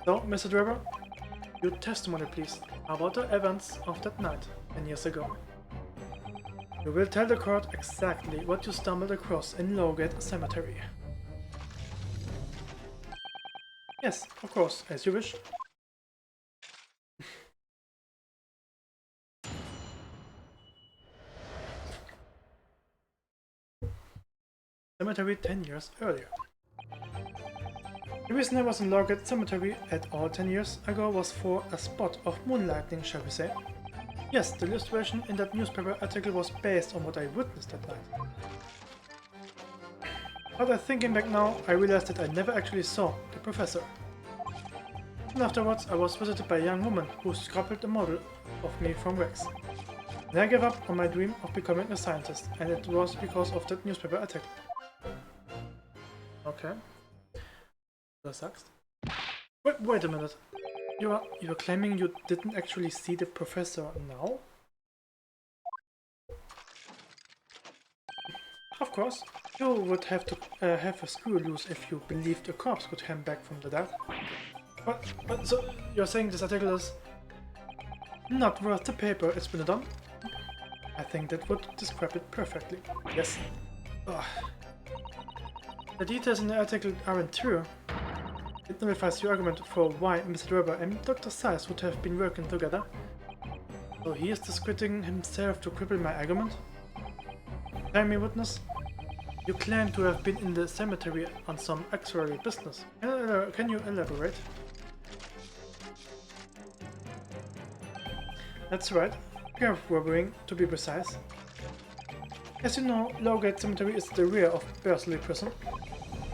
So, Mr. Drebber, your testimony please, about the events of that night 10 years ago. You will tell the court exactly what you stumbled across in Lowgate Cemetery. Yes, of course, as you wish. Cemetery 10 years earlier. The reason I was in Logate Cemetery at all 10 years ago was for a spot of moonlighting, shall we say. Yes, the illustration in that newspaper article was based on what I witnessed that night. But thinking back now, I realized that I never actually saw the professor. And afterwards, I was visited by a young woman who scrapped a model of me from wax. And I gave up on my dream of becoming a scientist, and it was because of that newspaper article. Okay. That sucks. Wait a minute. You're claiming you didn't actually see the professor now? Of course. You would have to have a screw loose if you believed a corpse could come back from the dead. But so you're saying this article is not worth the paper it's been done? I think that would describe it perfectly. Yes. Ugh. The details in the article aren't true. It nullifies your argument for why Mr. Weber and Dr. Seiss would have been working together. So he is discrediting himself to cripple my argument? Tell me, witness. You claim to have been in the cemetery on some actuary business. Can you elaborate? That's right. Grave robbing, to be precise. As you know, Logate Cemetery is the rear of Bursley Prison.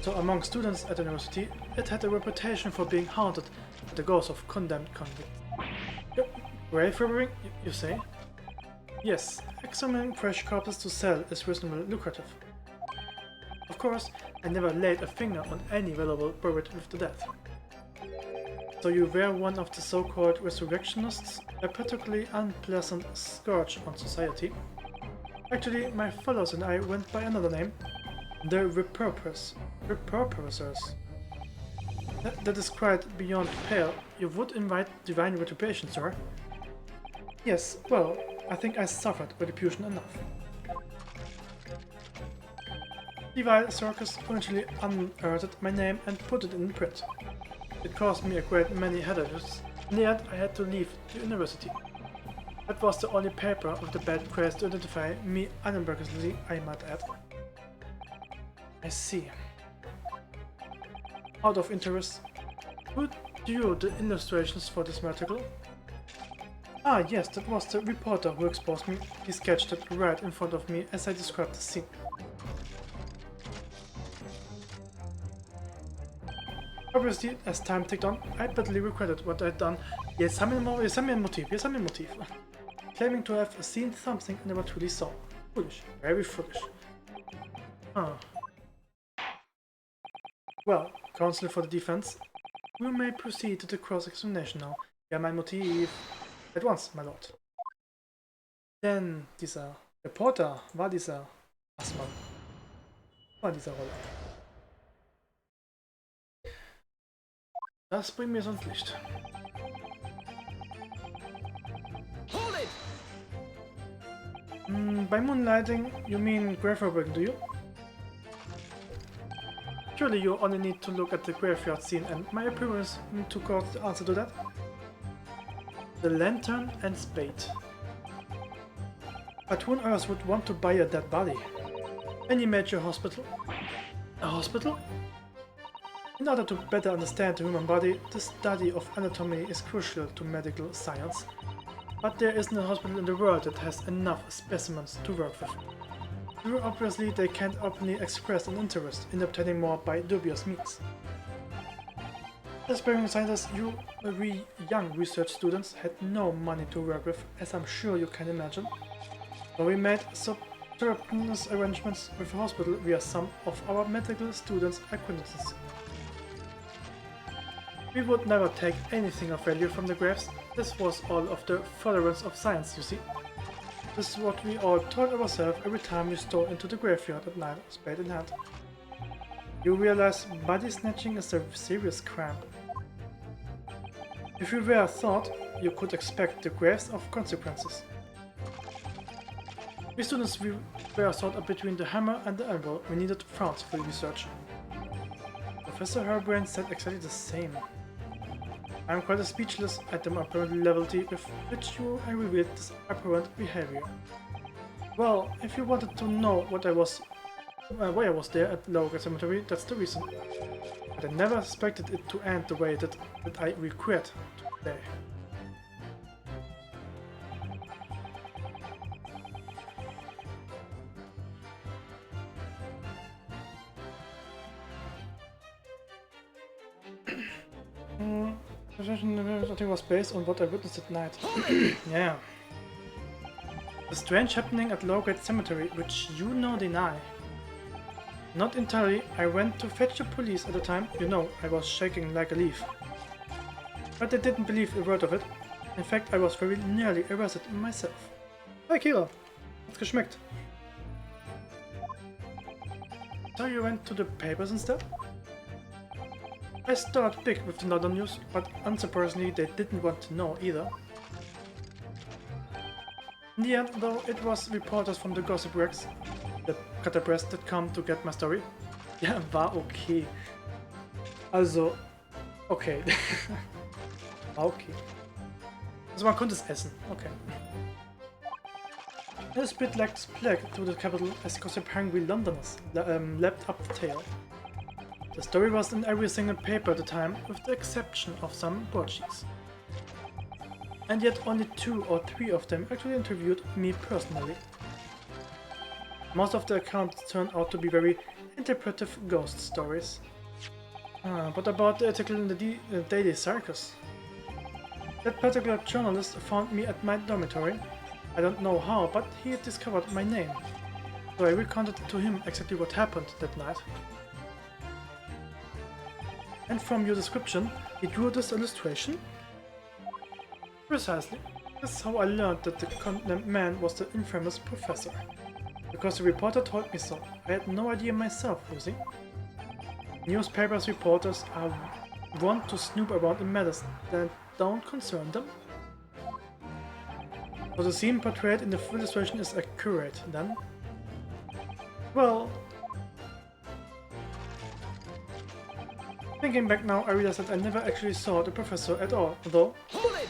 So among students at the university, it had a reputation for being haunted by the ghosts of condemned convicts. Grave robbing, you say? Yes, examining fresh corpses to sell is reasonably lucrative. Of course, I never laid a finger on any valuable buried with the dead. So you were one of the so-called resurrectionists, a particularly unpleasant scourge on society. Actually, my fellows and I went by another name, the repurposers. That is quite beyond pale. You would invite divine retribution, sir? Yes, well, I think I suffered retribution enough. The vile circus eventually unearthed my name and put it in print. It caused me a great many headaches, and yet I had to leave the university. That was the only paper with the bad press to identify me unambiguously, I might add. I see. Out of interest, who drew the illustrations for this article? Ah yes, that was the reporter who exposed me. He sketched it right in front of me as I described the scene. Obviously, as time ticked on, I bitterly regretted what I'd done. Jetzt haben wir ein Motiv. Claiming to have seen something I never truly saw. Foolish. Very foolish. Huh. Well, counsel for the defense, we may proceed to the cross-examination now. Ja, mein Motiv. At once, my lord. Denn dieser Reporter war dieser Assmann. War dieser Rolle. Das bringt mir sonst Licht. Hold it! By moonlighting, you mean grave robbing, do you? Surely you only need to look at the graveyard scene and my appearance to cause the answer to that. The lantern and spade. But who on earth would want to buy a dead body? Any major hospital? A hospital? In order to better understand the human body, the study of anatomy is crucial to medical science. But there isn't a hospital in the world that has enough specimens to work with. Very obviously, they can't openly express an interest in obtaining more by dubious means. Aspiring scientists, we young research students had no money to work with, as I'm sure you can imagine. So we made surreptitious arrangements with a hospital via some of our medical students' acquaintances. We would never take anything of value from the graves. This was all of the furtherance of science, you see. This is what we all told ourselves every time we stole into the graveyard at night, spade in hand. You realize body snatching is a serious crime. If you were thought, you could expect the gravest of consequences. We students were sort of between the hammer and the elbow. We needed funds for research. The Professor Herbrain said exactly the same. I'm quite speechless at the apparent levity with which you revealed this apparent behavior. Well, if you wanted to know what why I was there at Logan Cemetery, that's the reason. But I never expected it to end the way that I regret today. I think was based on what I witnessed at night. Yeah. The strange happening at Lowgate Cemetery, which you now deny. Not entirely. I went to fetch the police at the time. You know, I was shaking like a leaf. But I didn't believe a word of it. In fact, I was very nearly arrested myself. Hi Kira. Hat's geschmeckt. So you went to the papers instead? I started big with the London news, but unsurprisingly they didn't want to know either. In the end, though, it was reporters from the Gossip Rex, the Cutter Press, that come to get my story. Ja, war okay. Also, okay. War okay. Also man konnte es essen, okay. A spit like plague through the capital as gossip hungry Londoners leapt up the tail. The story was in every single paper at the time, with the exception of some broadsheets. And yet only 2 or 3 of them actually interviewed me personally. Most of the accounts turned out to be very interpretive ghost stories. But about the article in the Daily Circus. That particular journalist found me at my dormitory. I don't know how, but he had discovered my name. So I recounted to him exactly what happened that night. And from your description, he drew this illustration? Precisely. That's how I learned that the condemned man was the infamous professor. Because the reporter told me so. I had no idea myself, you see. Newspapers reporters are wont to snoop around in matters that don't concern them. So the scene portrayed in the illustration is accurate, then? Well... Thinking back now, I realized that I never actually saw the professor at all, though. Hold it!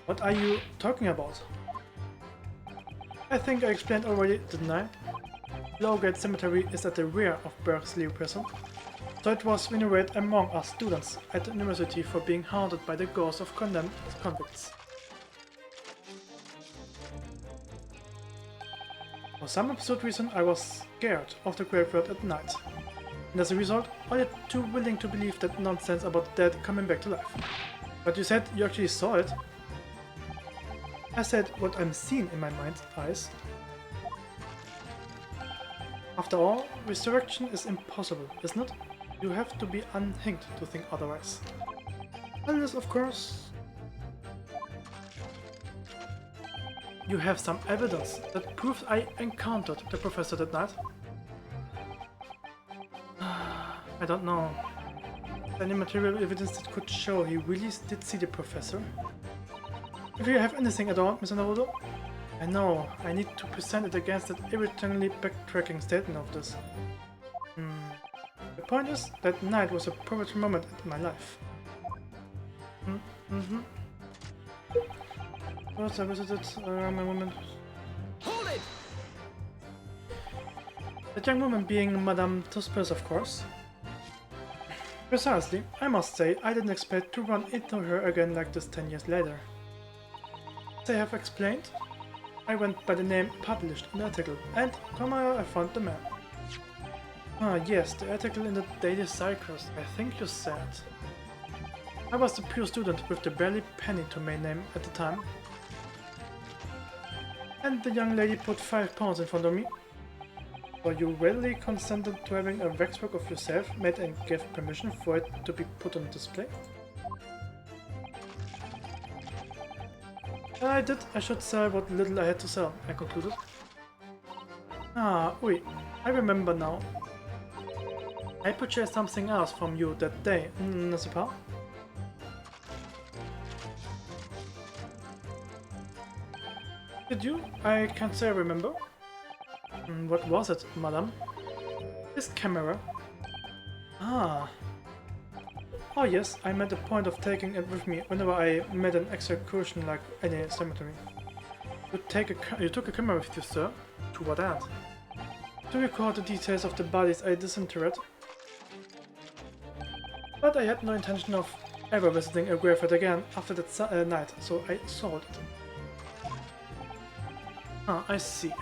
What are you talking about? I think I explained already, didn't I? Lowgate Cemetery is at the rear of Berkeley Prison, so it was venerated among us students at the university for being haunted by the ghosts of condemned convicts. For some absurd reason, I was scared of the graveyard at night, and as a result, only too willing to believe that nonsense about the dead coming back to life. But you said you actually saw it. I said what I'm seeing in my mind's eyes. After all, resurrection is impossible, isn't it? You have to be unhinged to think otherwise. Unless, of course, you have some evidence that proves I encountered the professor that night. I don't know. Any material evidence that could show he really did see the professor? If you have anything at all, Mr. Naruto, I know I need to present it against that irritatingly backtracking statement of this. The point is, that night was a pivotal moment in my life. First I visited my woman. Hold it! That young woman being Madame Tuspers, of course. Precisely, I must say I didn't expect to run into her again like this 10 years later. As I have explained, I went by the name published in the article, and I found the man. Ah yes, the article in the Daily Circus, I think you said. I was the pure student with the barely penny to my name at the time. And the young lady put £5 in front of me. So you readily consented to having a waxwork of yourself made and gave permission for it to be put on display? I did. I should sell what little I had to sell, I concluded. Ah, oui, I remember now. I purchased something else from you that day, n'est-ce pas? Did you? I can't say I remember. What was it, madame? This camera? Ah. Oh yes, I made a point of taking it with me whenever I made an excursion like any cemetery. You took a camera with you, sir? To what end? To record the details of the bodies I disinterred. But I had no intention of ever visiting a graveyard again after that night, so I sold it. Ah, I see.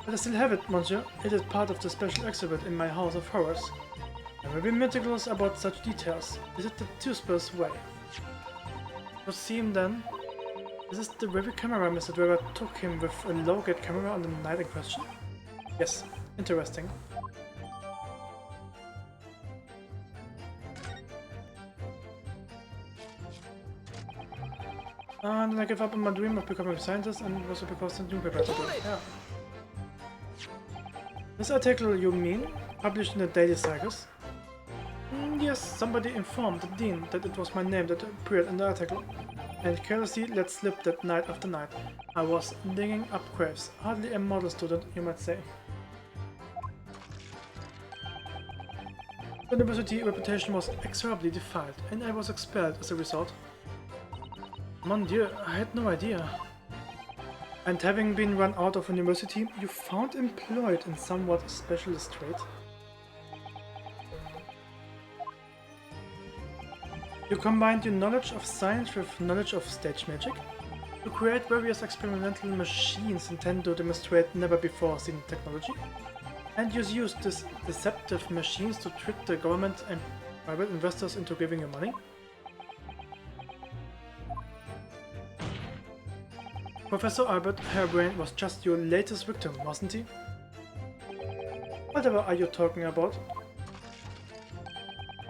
But I still have it, monsieur. It is part of the special exhibit in my House of Horrors. I will be meticulous about such details. Is it the Toothpaste way? Proceed then. Is this the very camera Mr. Driver took him with a low-gate camera on the night in question? Yes, interesting. And then I gave up on my dream of becoming a scientist, and it was because the newspaper article. Yeah. This article, you mean? Published in the Daily Cycles? Yes, somebody informed the dean that it was my name that appeared in the article, and carelessly let slip that night after night. I was digging up graves, hardly a model student, you might say. The university reputation was exorably defiled, and I was expelled as a result. Mon Dieu, I had no idea. And having been run out of university, you found employed in somewhat specialist trade? You combined your knowledge of science with knowledge of stage magic? To create various experimental machines intended to demonstrate never-before-seen technology? And you used these deceptive machines to trick the government and private investors into giving you money? Professor Albert Harebrain was just your latest victim, wasn't he? Whatever are you talking about?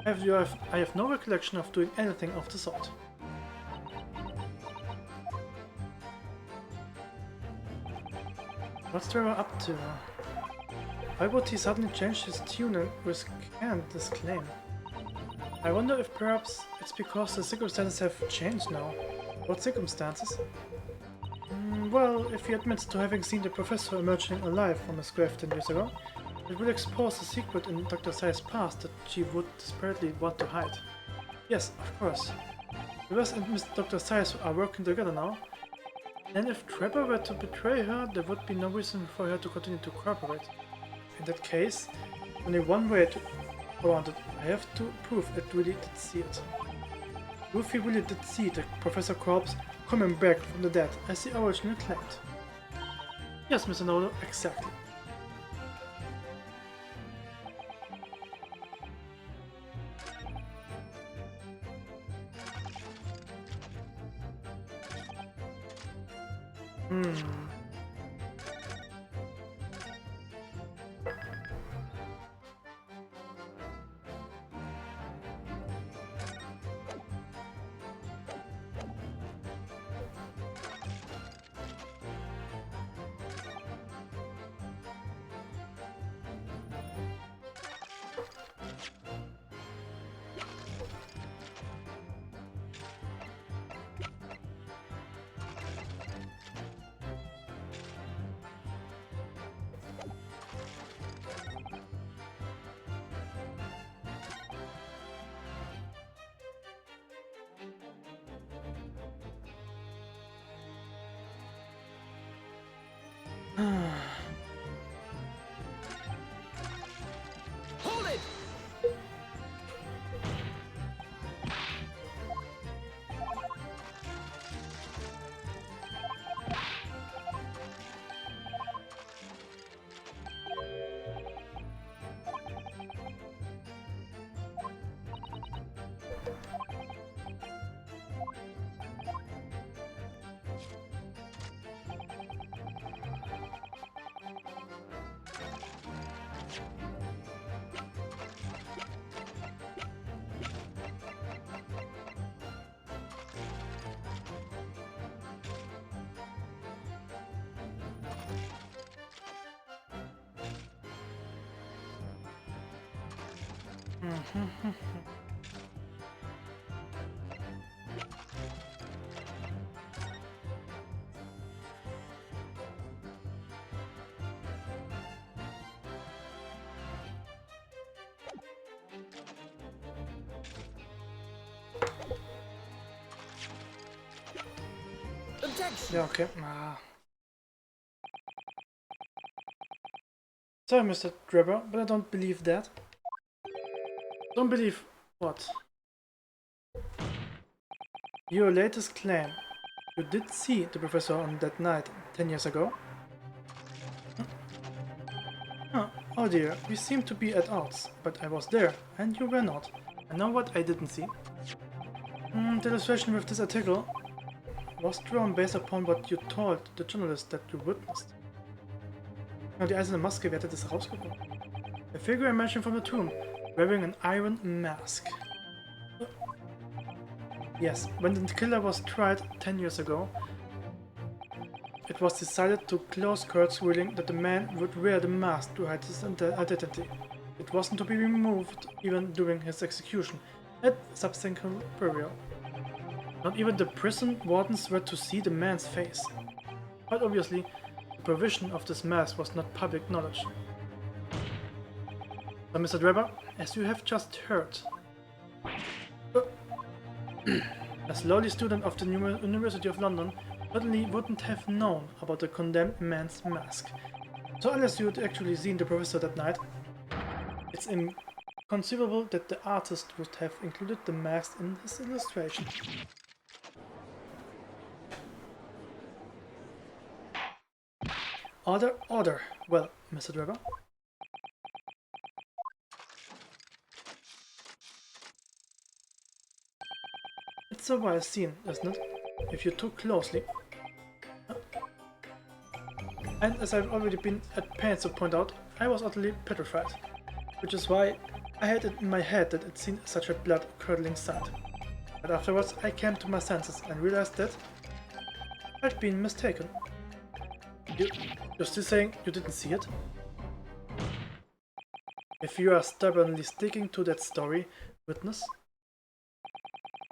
I have no recollection of doing anything of the sort. What's Trevor up to? Why would he suddenly change his tune and recant this claim? I wonder if perhaps it's because the circumstances have changed now. What circumstances? Well, if he admits to having seen the professor emerging alive from his grave 10 years ago, it will expose a secret in Dr. Say's past that she would desperately want to hide. Yes, of course. Rivers and Miss Dr. Say are working together now, and if Trevor were to betray her, there would be no reason for her to continue to cooperate. In that case, only one way to around it. I have to prove it really did see it. Prove he really did see the Professor Corpse coming back from the dead, as he originally claimed. Yes, Mr. Nodo, exactly. Hold it! Objection! Yeah, okay. Ah. Sorry, Mr. Drebber, but I don't believe that. Don't believe what? Your latest claim. You did see the professor on that night 10 years ago? Oh dear, we seem to be at odds, but I was there, and you were not. I know what I didn't see. The illustration with this article was drawn based upon what you told the journalist that you witnessed. Die eiserne Maske, wer hat das rausgekommen? A figure emerging from the tomb, wearing an iron mask. Yes, when the killer was tried 10 years ago, it was decided to close courts ruling that the man would wear the mask to hide his identity. It wasn't to be removed even during his execution at subsequent burial. Not even the prison wardens were to see the man's face. But obviously, the provision of this mask was not public knowledge. So, Mr. Drebber, as you have just heard, a lowly student of the University of London certainly wouldn't have known about the condemned man's mask. So unless you'd actually seen the professor that night, it's inconceivable that the artist would have included the mask in his illustration. Order, order. Well, Mr. Drebber. It's a wild scene, isn't it? If you look closely. And as I've already been at pains to point out, I was utterly petrified. Which is why I had it in my head that it seemed such a blood-curdling sight. But afterwards I came to my senses and realized that I'd been mistaken. You're still saying you didn't see it? If you are stubbornly sticking to that story, witness,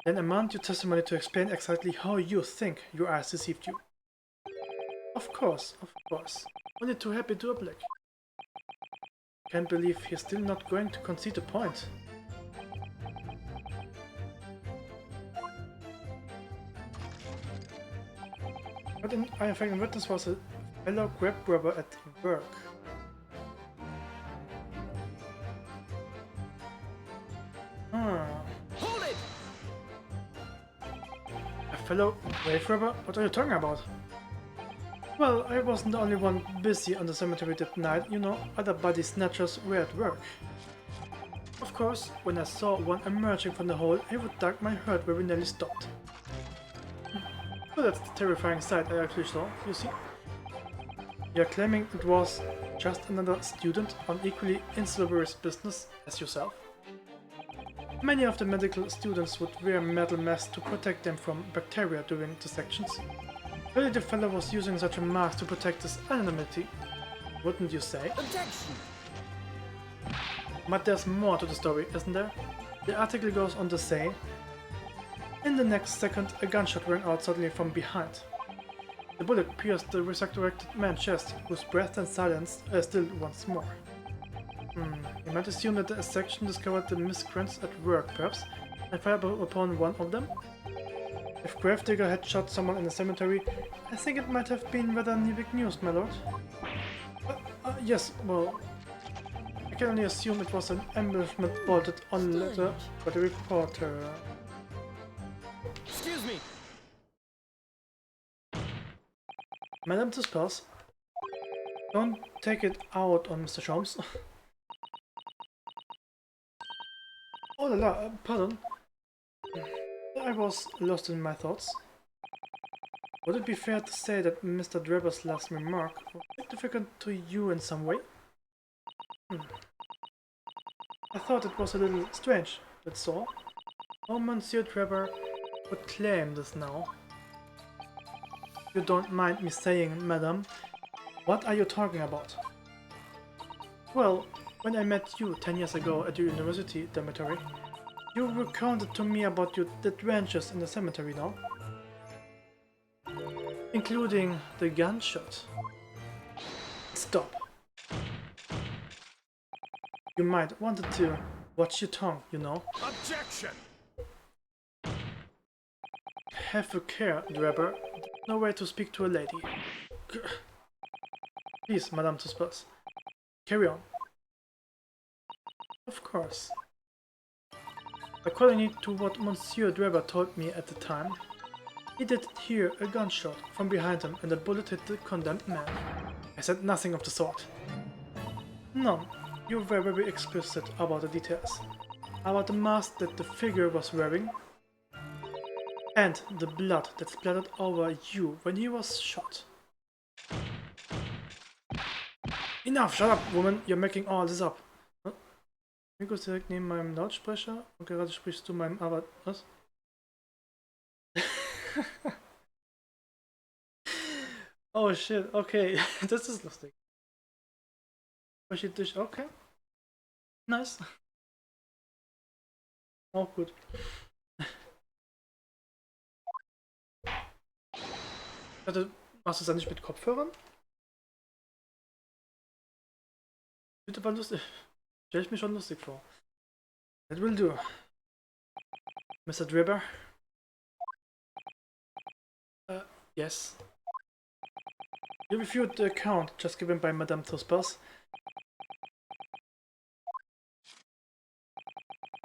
then I mount your testimony to explain exactly how you think your eyes deceived you. Of course, only too happy to oblige. Can't believe he's still not going to concede the point. But in fact, the witness was a fellow grab robber at work. Hold it! A fellow grave robber? What are you talking about? Well, I wasn't the only one busy on the cemetery that night, you know, other body snatchers were at work. Of course, when I saw one emerging from the hole, I would duck my heart where we nearly stopped. So that's the terrifying sight I actually saw, you see. You're claiming it was just another student on equally inslubrious business as yourself? Many of the medical students would wear metal masks to protect them from bacteria during dissections. Really, the fellow was using such a mask to protect his anonymity, wouldn't you say? Objection! But there's more to the story, isn't there? The article goes on to say, in the next second, a gunshot rang out suddenly from behind. The bullet pierced the resurrected man's chest, whose breath and silence stilled once more. You might assume that the section discovered the miscreants at work, perhaps, and fired upon one of them? If Gravedigger had shot someone in the cemetery, I think it might have been rather big news, my lord. Yes, well, I can only assume it was an embellishment bolted on the letter by the reporter. Excuse me! Madame Tuspers, don't take it out on Mr. Sholmes. Oh la la, pardon. I was lost in my thoughts. Would it be fair to say that Mr. Drebber's last remark was significant to you in some way? I thought it was a little strange, that's all. Oh, Monsieur Drebber would claim this now. You don't mind me saying, madam, what are you talking about? Well, when I met you 10 years ago at your university dormitory, you recounted to me about your adventures in the cemetery now. Including the gunshot. Stop. You might wanted to watch your tongue, you know. Objection! Have a care, Drebber. No way to speak to a lady. Please, Madame Tuspers. Carry on. Of course. According to what Monsieur Drebber told me at the time, he did hear a gunshot from behind him and the bullet hit the condemned man. I said nothing of the sort. None. You were very explicit about the details. About the mask that the figure was wearing, and the blood that splattered over you when he was shot. Enough! Shut up, woman! You're making all this up. Mikro ist direkt neben meinem Lautsprecher und gerade sprichst du meinem Avatar. Was? Oh shit, okay. Das ist lustig. Versteht dich? Okay. Nice. Auch gut. Also, machst du es dann nicht mit Kopfhörern? Bitte war lustig. Stell ich mir schon lustig vor. That will do. Mr. Drebber? Yes. You reviewed the account just given by Madame Tuspers.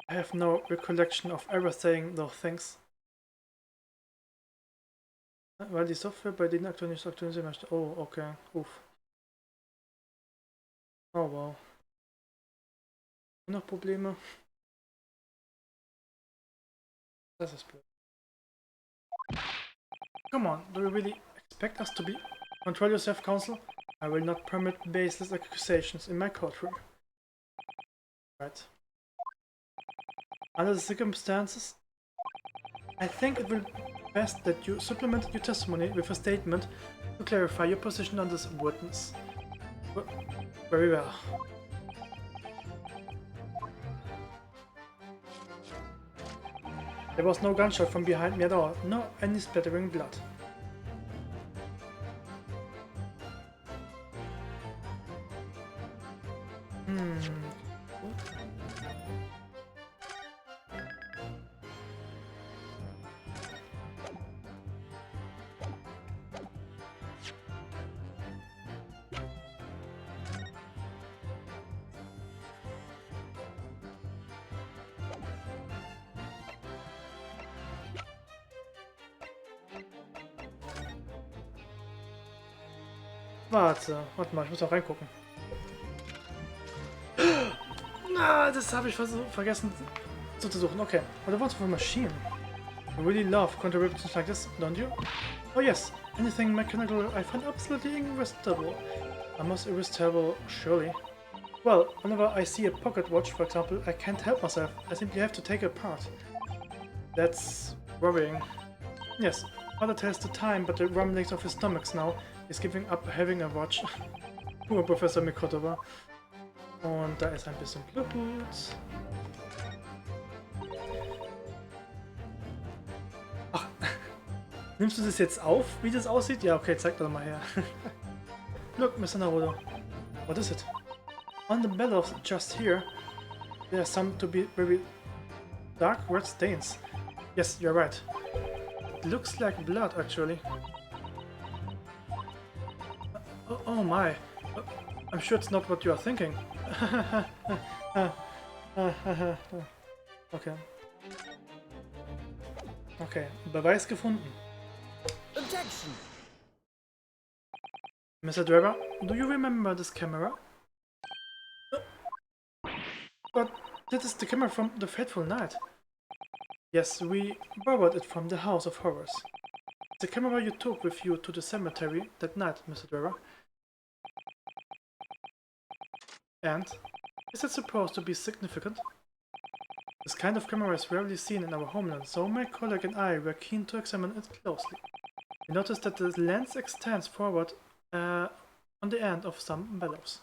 I have no recollection of ever saying those things. Weil die Software bei denen aktuell nicht aktualisieren möchte. Oh, okay. Uff. Oh, wow. Noch Probleme? Das ist blöd. Come on, do you really expect us to be... Control yourself, Counsel. I will not permit baseless accusations in my courtroom. Right. Under the circumstances, I think it will be best that you supplement your testimony with a statement to clarify your position on this witness. Very well. There was no gunshot from behind me at all, nor any splattering blood. Warte mal, ich muss auch reingucken. Na, das habe ich vergessen zu suchen. Okay, what a wonderful machine. I really love contributions like this, don't you? Oh yes, anything mechanical I find absolutely irresistible. Almost irresistible, surely. Well, whenever I see a pocket watch, for example, I can't help myself. I simply have to take it apart. That's worrying. Yes, Father tells the time, but the rumblings of his stomachs now is giving up having a watch. Nur Professor Mikotova. Und da ist ein bisschen Blut. Ach, nimmst du das jetzt auf, wie das aussieht? Ja, okay, zeig doch mal her. Look, Mr. Naruto. What is it? On the bellows just here, there are some to be very dark red stains. Yes, you're right. It looks like blood, actually. Oh my. I'm sure it's not what you are thinking. Okay. Okay, Beweis gefunden. Objection. Mr. Drebber, do you remember this camera? But that is the camera from the fateful night. Yes, we borrowed it from the House of Horrors. The camera you took with you to the cemetery that night, Mr. Drebber. And is it supposed to be significant? This kind of camera is rarely seen in our homeland, so my colleague and I were keen to examine it closely. We noticed that the lens extends forward on the end of some bellows.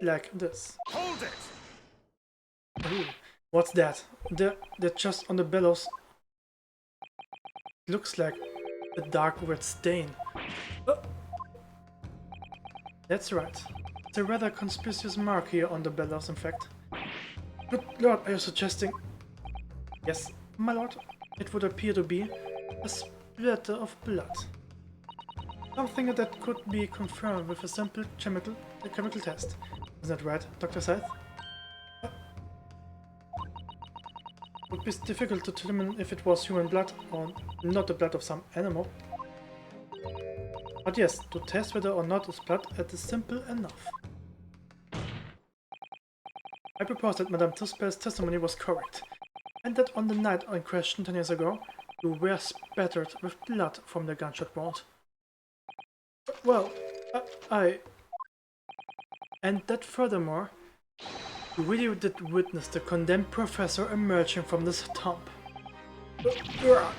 Like this. Hold it! Ooh, what's that? They're just on the bellows. Looks like a dark red stain. Oh. That's right. It's a rather conspicuous mark here on the bellows, in fact. Good lord, are you suggesting... Yes, my lord. It would appear to be a splatter of blood. Something that could be confirmed with a simple chemical test. Isn't that right, Dr. Scythe? It would be difficult to determine if it was human blood or not the blood of some animal. But yes, to test whether or not it's blood, it is simple enough. I propose that Madame Tuspel's testimony was correct, and that on the night in question 10 years ago, you were spattered with blood from the gunshot wound. Well, and that furthermore, you really did witness the condemned professor emerging from this tomb. Yeah,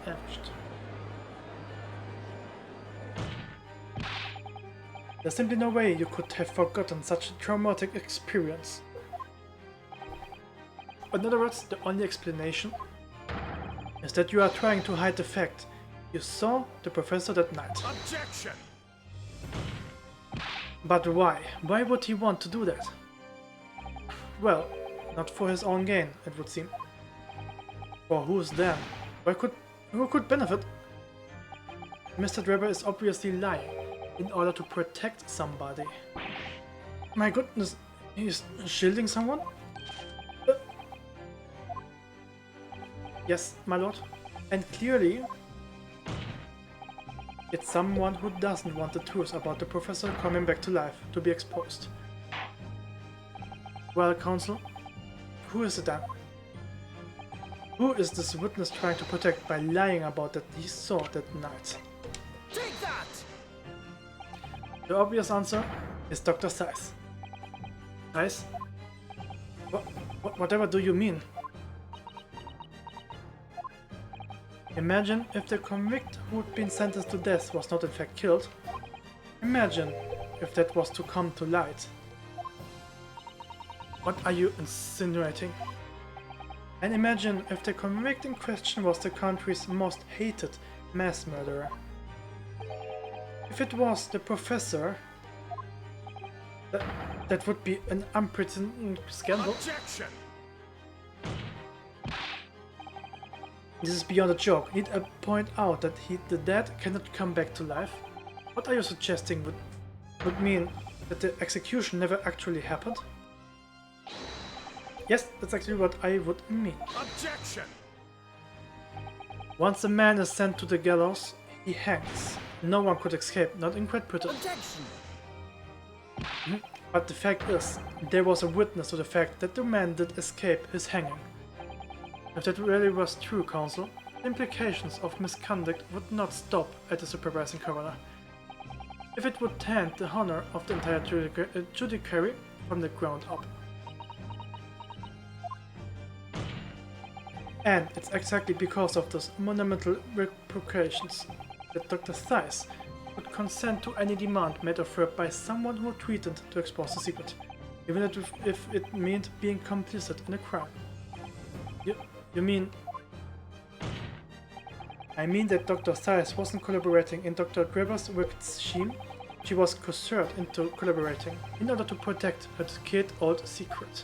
finished. There's simply no way you could have forgotten such a traumatic experience. In other words, the only explanation is that you are trying to hide the fact you saw the professor that night. Objection! But why? Why would he want to do that? Well, not for his own gain, it would seem. For whose then? Who could benefit? Mr. Drebber is obviously lying in order to protect somebody. My goodness, he's shielding someone? Yes, my lord. And clearly, it's someone who doesn't want the truth about the professor coming back to life to be exposed. Well, Counsel, who is it then? Who is this witness trying to protect by lying about that he saw that night? Take that! The obvious answer is Dr. Scythe. Scythe? Whatever do you mean? Imagine if the convict who had been sentenced to death was not in fact killed. Imagine if that was to come to light. What are you insinuating? And imagine if the convict in question was the country's most hated mass murderer. If it was the professor, that would be an unprecedented scandal. Objection! This is beyond a joke. Need I point out that the dead cannot come back to life? What are you suggesting would mean that the execution never actually happened? Yes, that's actually what I would mean. Objection! Once a man is sent to the gallows, he hangs. No one could escape, not in Great Britain. Objection! But the fact is, there was a witness to the fact that the man did escape his hanging. If that really was true, Counsel, the implications of misconduct would not stop at the supervising coroner. If it would taint the honor of the entire judiciary from the ground up. And it's exactly because of those monumental repercussions that Dr. Scythe would consent to any demand made of her by someone who threatened to expose the secret, even if it meant being complicit in a crime. You mean... I mean that Dr. Scythe wasn't collaborating in Dr. Drebber's wicked scheme. She was coerced into collaborating in order to protect her kid old secret.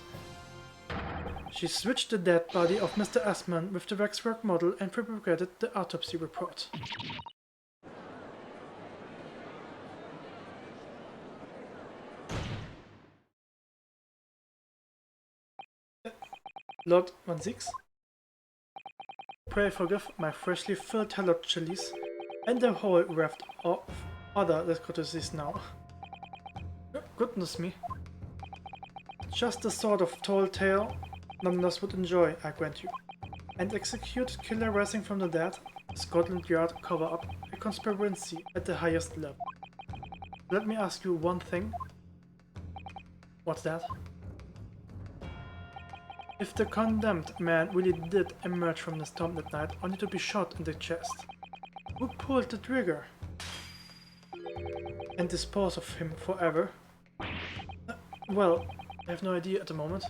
She switched the dead body of Mr. Asman with the waxwork model and fabricated the autopsy report. Lord 16. Pray forgive my freshly filled tallow chilies and the whole raft of other delicacies now. Goodness me. Just the sort of tall tale none of us would enjoy, I grant you. And execute killer rising from the dead, Scotland Yard cover up a conspiracy at the highest level. Let me ask you one thing. What's that? If the condemned man really did emerge from the tomb that night only to be shot in the chest, who pulled the trigger and dispose of him forever? Well, I have no idea at the moment.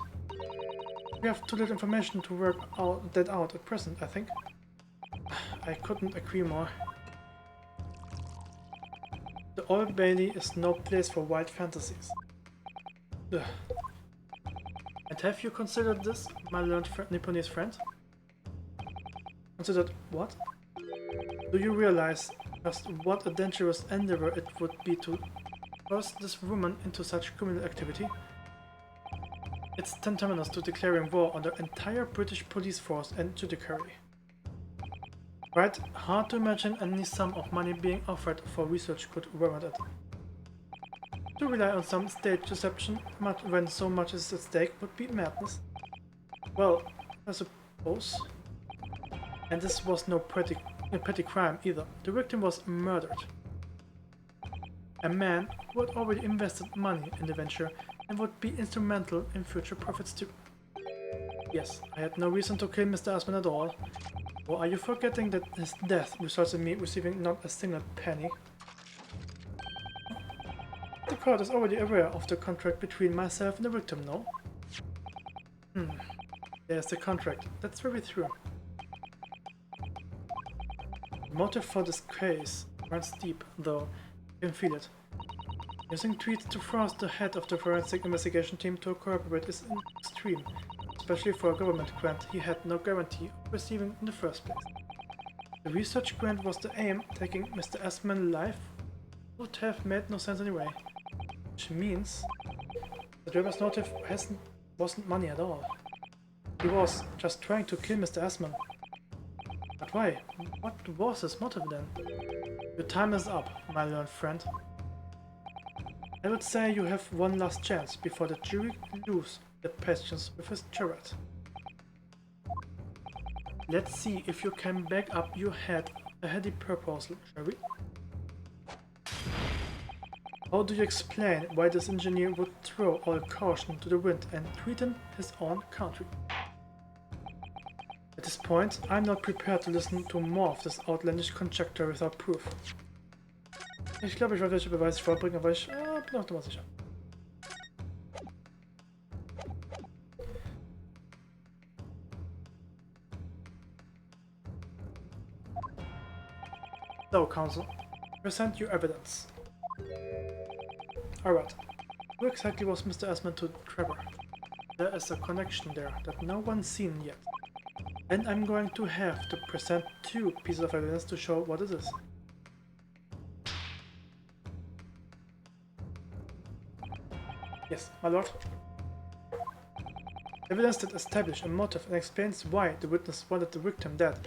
We have too little information to work that out at present, I think. I couldn't agree more. The Old Bailey is no place for wild fantasies. Ugh. And have you considered this, my learned Nipponese friend? Considered what? Do you realize just what a dangerous endeavor it would be to force this woman into such criminal activity? It's tantamount to declaring war on the entire British police force and judiciary. Right? Hard to imagine any sum of money being offered for research could warrant it. To rely on some stage deception when so much is at stake would be madness. Well, I suppose. And this was no petty crime either. The victim was murdered. A man who had already invested money in the venture and would be instrumental in future profits too. Yes, I had no reason to kill Mr. Asman at all. Or are you forgetting that his death results in me receiving not a single penny? The court is already aware of the contract between myself and the victim, no? There's the contract. That's very true. The motive for this case runs deep, though. You can feel it. Using tweets to force the head of the forensic investigation team to cooperate is extreme, especially for a government grant he had no guarantee of receiving in the first place. The research grant was the aim. Taking Mr. Asman's life would have made no sense anyway. Which means that Weber's motive wasn't money at all. He was just trying to kill Mr. Asman. But why? What was his motive then? Your time is up, my learned friend. I would say you have one last chance before the jury lose their patience with his charade. Let's see if you can back up your heady proposal, shall we? How do you explain why this engineer would throw all caution to the wind and threaten his own country? At this point, I'm not prepared to listen to more of this outlandish conjecture without proof. Ich glaube, ich werde welche Beweise vorbringen, aber ich bin noch nicht sicher. So, counsel, present your evidence. Alright, who exactly was Mr. Asman to Trevor? There is a connection there that no one's seen yet. And I'm going to have to present 2 pieces of evidence to show what it is. Yes, my lord. Evidence that establishes a motive and explains why the witness wanted the victim dead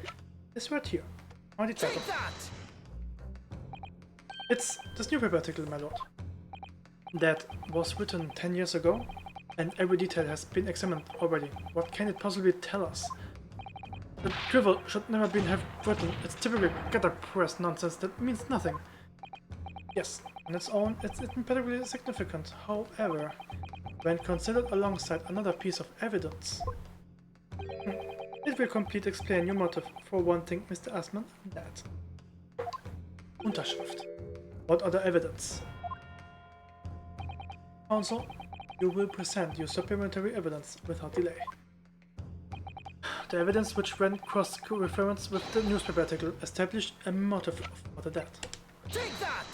is right here. On the title. It's this newspaper article, my lord. That was written 10 years ago, and every detail has been examined already. What can it possibly tell us? The drivel should never have written. It's typical gutter press nonsense that means nothing. Yes, on its own, it's incredibly significant. However, when considered alongside another piece of evidence, it will completely explain your motive for wanting Mr. Asman dead. Unterschrift. What other evidence? Counsel, you will present your supplementary evidence without delay. The evidence which ran cross-reference with the newspaper article established a motive for the death. Take that!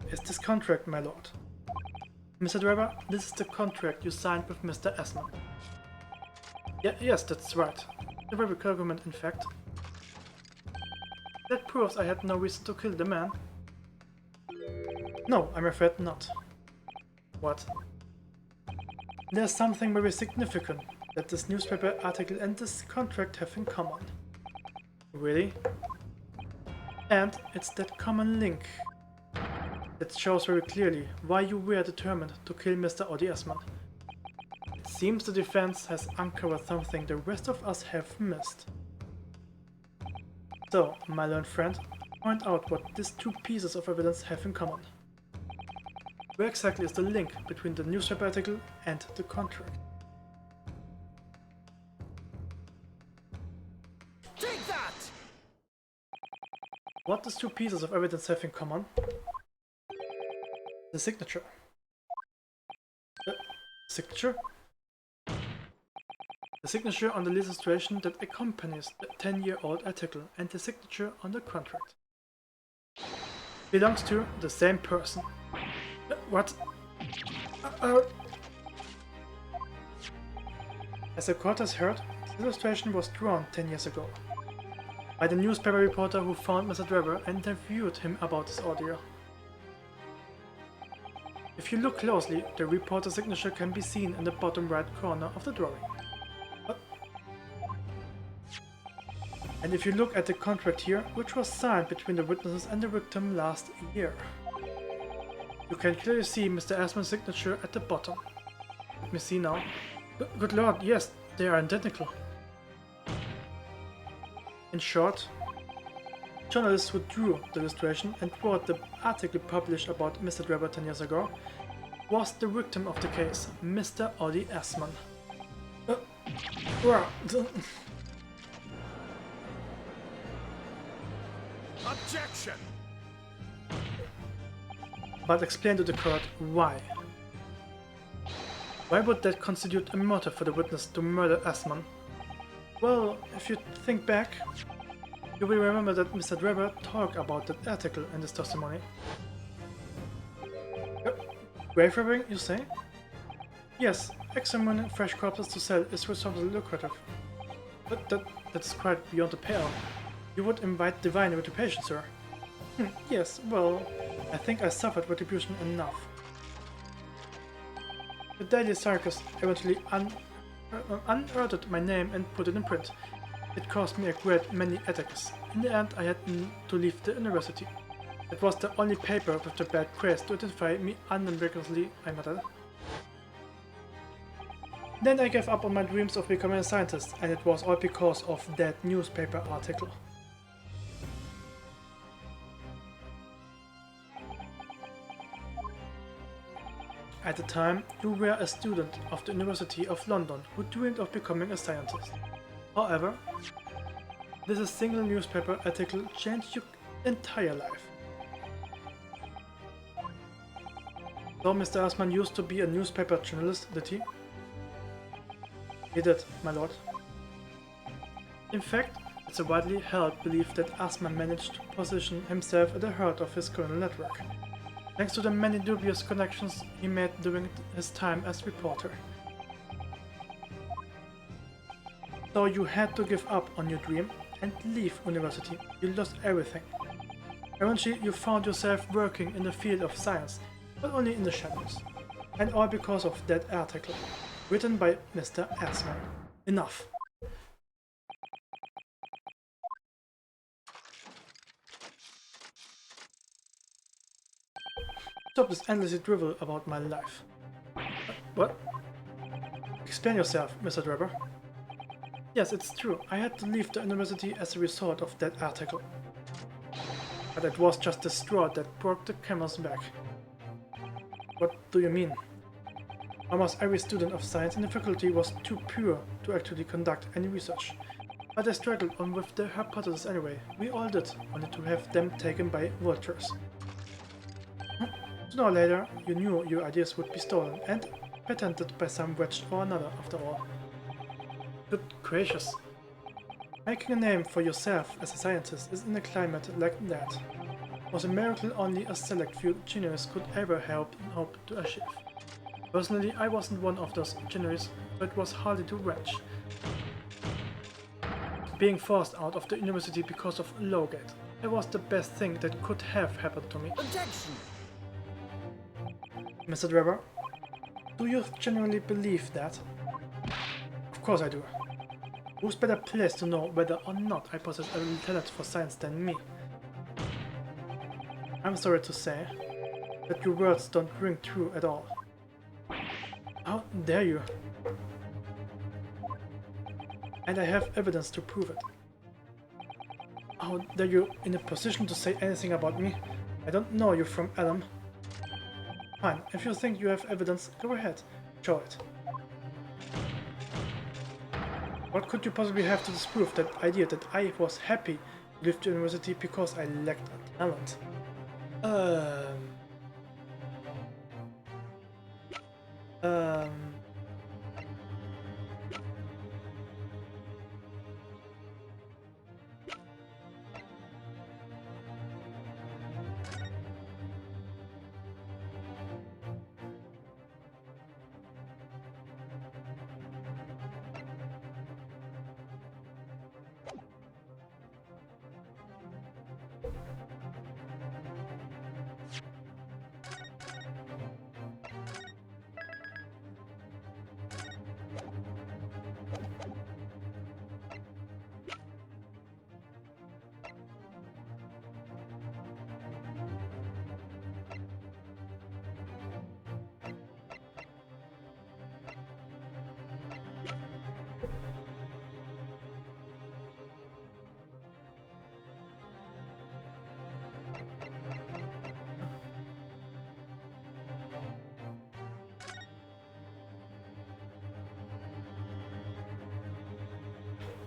Is this contract, my lord? Mr. Driver, this is the contract you signed with Mr. Asman. Yes, that's right. The very argument, in fact. That proves I had no reason to kill the man. No, I'm afraid not. What? There's something very significant that this newspaper article and this contract have in common. Really? And it's that common link that shows very clearly why you were determined to kill Mr. Odi Asman. It seems the defense has uncovered something the rest of us have missed. So, my learned friend, point out what these 2 pieces of evidence have in common. Where exactly is the link between the newspaper article and the contract? Take that! What these 2 pieces of evidence have in common? The signature. Signature? The signature on the illustration that accompanies the 10-year-old article and the signature on the contract belongs to the same person. What? As the court has heard, the illustration was drawn 10 years ago. by the newspaper reporter who found Mr. Drebber and interviewed him about his ordeal. If you look closely, the reporter's signature can be seen in the bottom right corner of the drawing. And if you look at the contract here, which was signed between the witnesses and the victim last year, you can clearly see Mr. Assman's signature at the bottom. Let me see now. Good lord, yes, they are identical. In short, journalists who drew the illustration and wrote the article published about Mr. Drebber 10 years ago was the victim of the case, Mr. Ollie Assman. Objection! But explain to the court why. Why would that constitute a motive for the witness to murder Assman? Well, if you think back, you will remember that Mr. Drebber talked about that article in his testimony. Grave robbing, you say? Yes, examining fresh corpses to sell is reasonably lucrative. But that's quite beyond the pale. You would invite divine retribution, sir. Yes, well, I think I suffered retribution enough. The Daily Circus eventually unearthed my name and put it in print. It cost me a great many attacks. In the end, I had to leave the university. It was the only paper with the bad press to identify me unambiguously, I muttered. Then I gave up on my dreams of becoming a scientist, and it was all because of that newspaper article. At the time, you were a student of the University of London who dreamed of becoming a scientist. However, this single newspaper article changed your entire life. So Mr. Assman used to be a newspaper journalist, did he? He did, my lord. In fact, it's a widely held belief that Assman managed to position himself at the heart of his criminal network, thanks to the many dubious connections he made during his time as reporter. So you had to give up on your dream and leave university. You lost everything. Eventually you found yourself working in the field of science, but only in the shadows. And all because of that article, written by Mr. Assman. Enough. Stop this endless drivel about my life. What? Explain yourself, Mr. Drebber. Yes, it's true. I had to leave the university as a result of that article. But it was just the straw that broke the camel's back. What do you mean? Almost every student of science in the faculty was too pure to actually conduct any research. But I struggled on with the hypothesis anyway. We all did, only to have them taken by vultures. Sooner or later, you knew your ideas would be stolen and patented by some wretch or another after all. Good gracious. Making a name for yourself as a scientist is in a climate like that was a miracle only a select few geniuses could ever hope to achieve. Personally, I wasn't one of those geniuses, but it was hardly to wrench. Being forced out of the university because of Lowgate, it was the best thing that could have happened to me. Objection! Mr. Drebber, do you genuinely believe that? Of course I do. Who's better placed to know whether or not I possess a little talent for science than me? I'm sorry to say that your words don't ring true at all. How dare you? And I have evidence to prove it. How dare you in a position to say anything about me? I don't know you from Adam. Fine, if you think you have evidence, go ahead, show it. What could you possibly have to disprove that idea that I was happy to leave the university because I lacked a talent?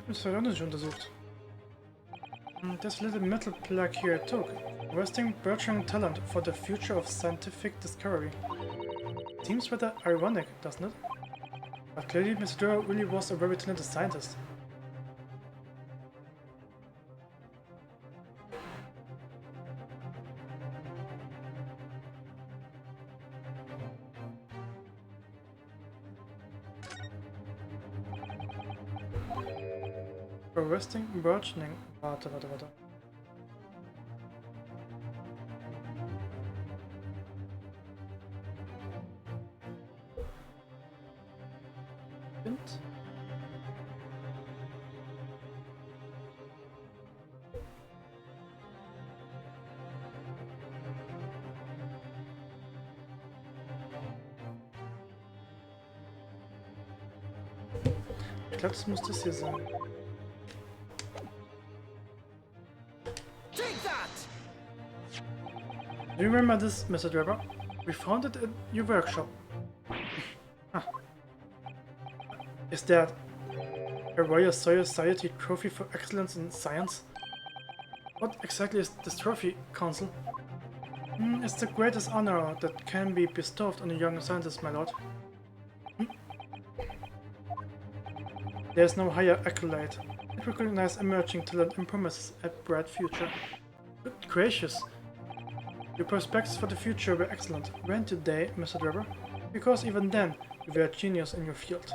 Das wird auch nicht untersucht. This little metal plaque here took. Resting burgeoning talent for the future of scientific discovery. Seems rather ironic, doesn't it? But clearly Mr. Dura really was a very talented scientist. Resting, burgeoning. Warte. Wind? Ich glaube, das muss das hier sein. Do you remember this, Mr. Drebber? We found it at your workshop. Huh. Is that a Royal Society trophy for excellence in science? What exactly is this trophy, Council? It's the greatest honor that can be bestowed on a young scientist, my lord. There's no higher accolade. It recognizes emerging talent and promises a bright future. Good gracious! Your prospects for the future were excellent, weren't today, Mr. Drebber? Because even then, you were a genius in your field.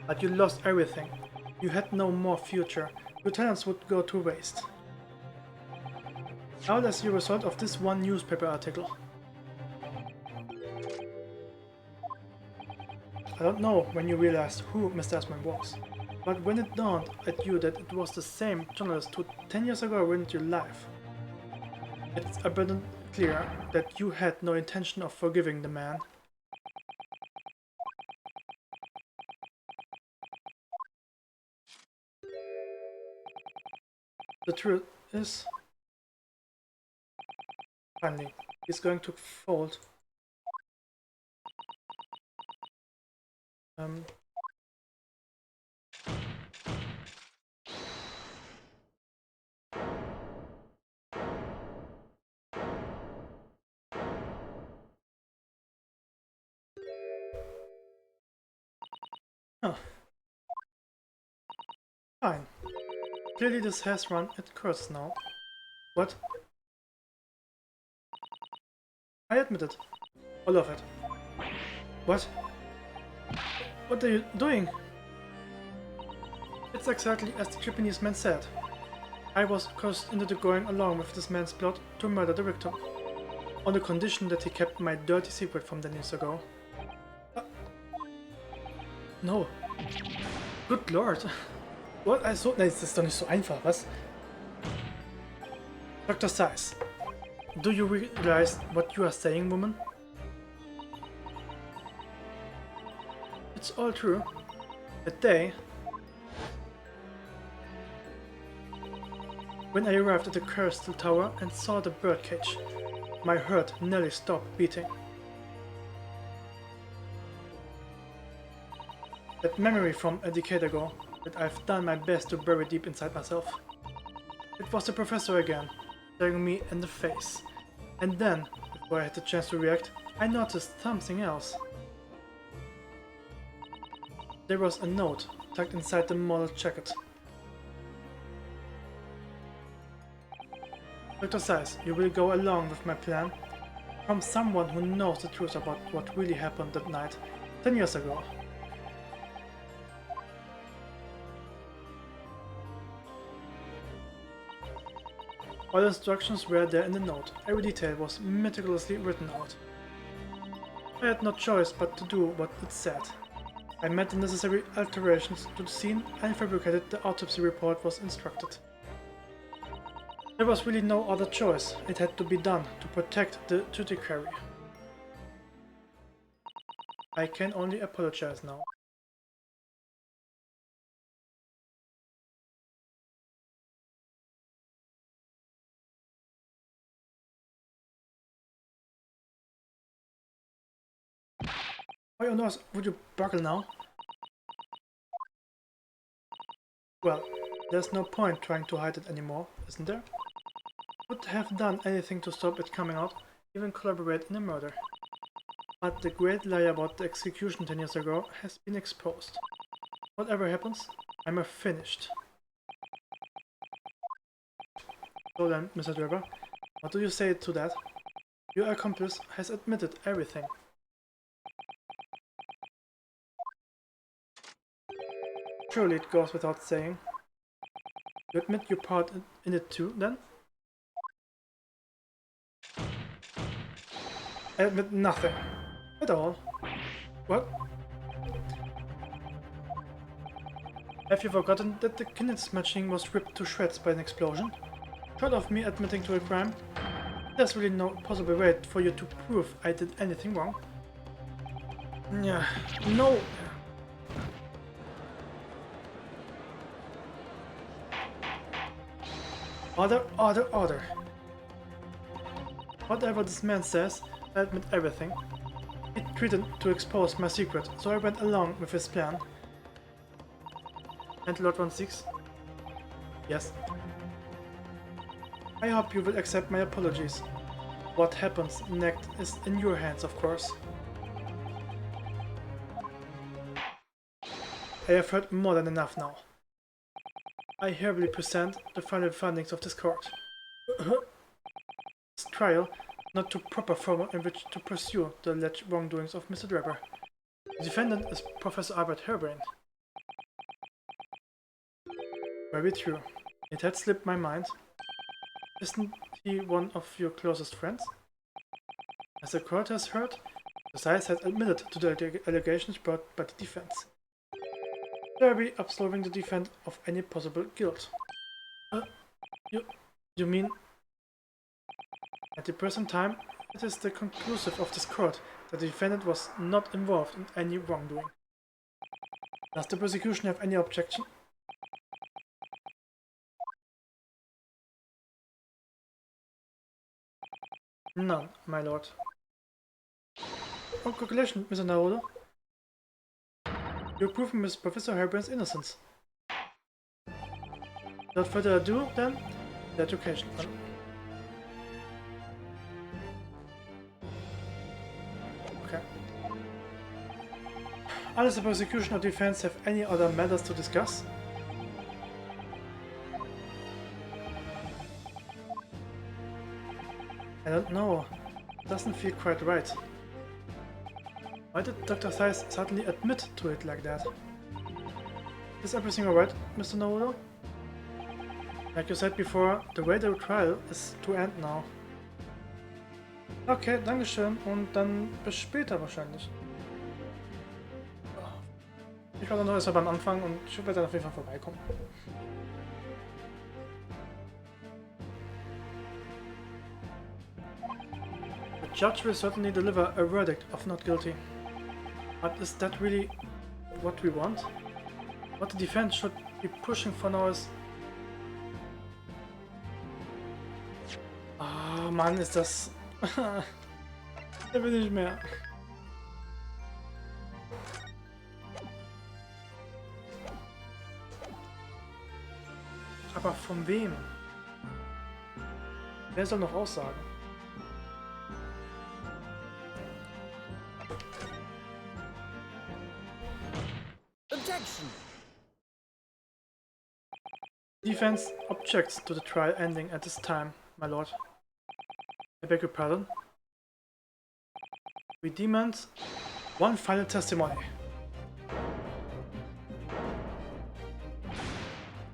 But you lost everything. You had no more future. Your talents would go to waste. All as a result of this one newspaper article. I don't know when you realized who Mr. Asman was, but when it dawned at you that it was the same journalist who 10 years ago ruined your life, it's abundantly clear that you had no intention of forgiving the man. The truth is, finally, he's going to fold. Oh. Fine. Clearly this has run its course now. What? I admit it. All of it. What? What are you doing? It's exactly as the Japanese man said. I was coerced into going along with this man's plot to murder the victim, on the condition that he kept my dirty secret from 10 years ago. No. Good lord. What? Also, nein, das ist doch nicht so einfach, was? Dr. Seiss, do you realize what you are saying, woman? It's all true. That day, when I arrived at the Crystal Tower and saw the birdcage, my heart nearly stopped beating. That memory from a decade ago that I've done my best to bury deep inside myself. It was the professor again, staring me in the face. And then, before I had the chance to react, I noticed something else. There was a note tucked inside the model jacket. Dr. Seiss, you will go along with my plan? From someone who knows the truth about what really happened that night, 10 years ago. All instructions were there in the note. Every detail was meticulously written out. I had no choice but to do what it said. I made the necessary alterations to the scene and fabricated the autopsy report was instructed. There was really no other choice. It had to be done to protect the judiciary. I can only apologize now. Why on earth would you buckle now? Well, there's no point trying to hide it anymore, isn't there? Would have done anything to stop it coming out, even collaborate in a murder. But the great lie about the execution 10 years ago has been exposed. Whatever happens, I'm finished. So then, Mr. Trevor, what do you say to that? Your accomplice has admitted everything. Surely it goes without saying. You admit your part in it too, then? I admit nothing. At all. What? Have you forgotten that the Kinet's machine was ripped to shreds by an explosion? Short of me admitting to a crime, there's really no possible way for you to prove I did anything wrong. Yeah, no. Order. Whatever this man says, I admit everything. He threatened to expose my secret, so I went along with his plan. And Lord 16? Yes. I hope you will accept my apologies. What happens next is in your hands, of course. I have heard more than enough now. I hereby present the final findings of this court. This trial, not to proper forum in which to pursue the alleged wrongdoings of Mr. Draper. The defendant is Professor Albert Herbrain. Very true. It had slipped my mind. Isn't he one of your closest friends? As the court has heard, the side has admitted to the allegations brought by the defense, thereby absolving the defense of any possible guilt. You mean? At the present time, it is the conclusive of this court that the defendant was not involved in any wrongdoing. Does the prosecution have any objection? None, my lord. Oh, congratulations, Mr. Naruto. You've proven Miss Professor Herbrain's innocence. Without further ado, then, the education. Okay. Unless the prosecution or defense have any other matters to discuss? I don't know. It doesn't feel quite right. Why did Dr. Thies suddenly admit to it like that? Is everything alright, Mr. Naruto? Like you said before, the way the trial is to end now. Okay, dankeschön und dann bis später wahrscheinlich. Ich war dann noch erstmal beim Anfang und ich werde dann auf jeden Fall vorbeikommen. The judge will certainly deliver a verdict of not guilty. But is that really what we want? What the defense should be pushing for now is... Ah, Mann, ist das... Der will nicht mehr. Aber von wem? Wer soll noch aussagen? Defense objects to the trial ending at this time, my lord. I beg your pardon. We demand one final testimony.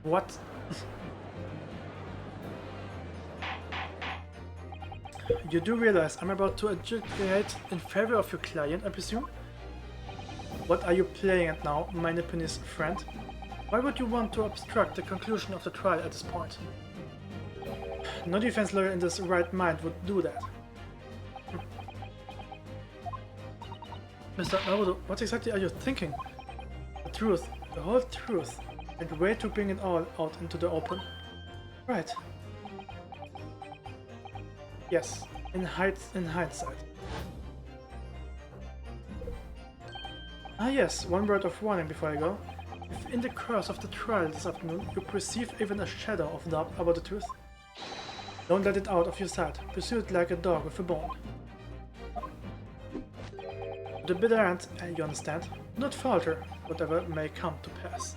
What? You do realize I'm about to adjudicate in favor of your client, I presume? What are you playing at now, my Nipponese friend? Why would you want to obstruct the conclusion of the trial at this point? No defense lawyer in his right mind would do that. Mr. Naruto, what exactly are you thinking? The truth, the whole truth, and the way to bring it all out into the open. Right. Yes, in hindsight. Ah yes, one word of warning before I go. If if in the course of the trial this afternoon you perceive even a shadow of doubt about the truth, don't let it out of your sight. Pursue it like a dog with a bone. To the bitter end, you understand? Do not falter, whatever may come to pass.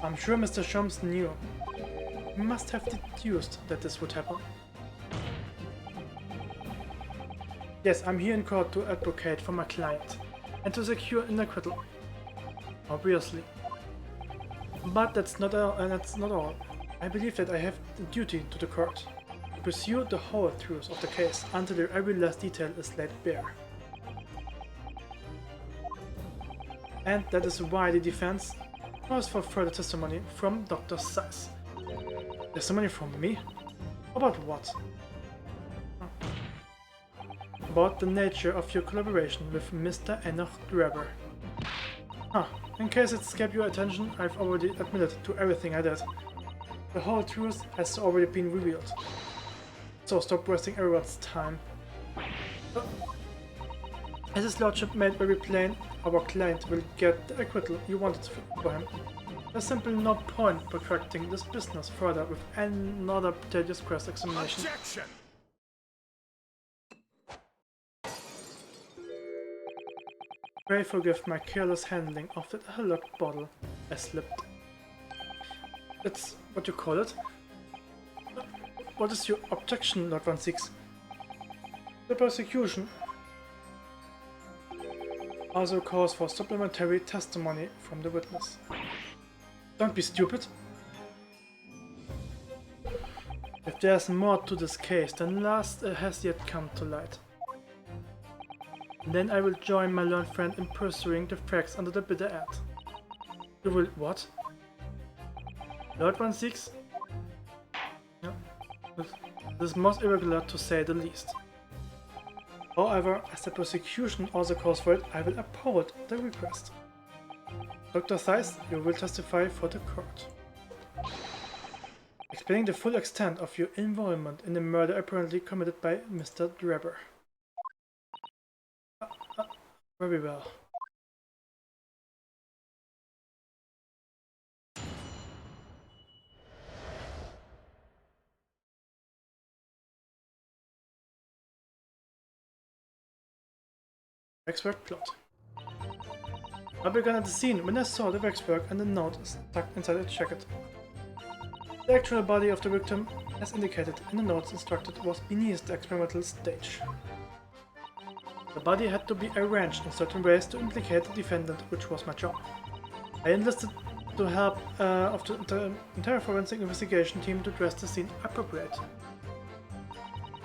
I'm sure Mr. Sholmes knew. He must have deduced that this would happen. Yes, I'm here in court to advocate for my client and to secure an acquittal. Obviously. But that's not all. I believe that I have the duty to the court to pursue the whole truth of the case until every last detail is laid bare. And that is why the defense calls for further testimony from Dr. Seiss. Testimony from me? About what? About the nature of your collaboration with Mr. Enoch Drebber. In case it escaped your attention, I've already admitted to everything I did. The whole truth has already been revealed. So stop wasting everyone's time. As his lordship made very plain, our client will get the acquittal you wanted for him. There's simply no point protracting this business further with another tedious cross-examination. Objection! Pray forgive my careless handling of that locked bottle. I slipped. That's what you call it? What is your objection, Lord Van Six? The prosecution also calls for supplementary testimony from the witness. Don't be stupid. If there's more to this case than last has yet come to light, then I will join my learned friend in pursuing the facts under the bitter end. You will what? Lord Van Six? Yeah. This is most irregular to say the least. However, as the prosecution also calls for it, I will uphold the request. Dr. Seiss, you will testify for the court, explaining the full extent of your involvement in the murder apparently committed by Mr. Drebber. Very well. Waxwork plot. I began at the scene when I saw the waxwork and the note stuck inside a jacket. The actual body of the victim, as indicated in the notes instructed, was beneath the experimental stage. The body had to be arranged in certain ways to implicate the defendant, which was my job. I enlisted the help of the entire forensic investigation team to dress the scene appropriate.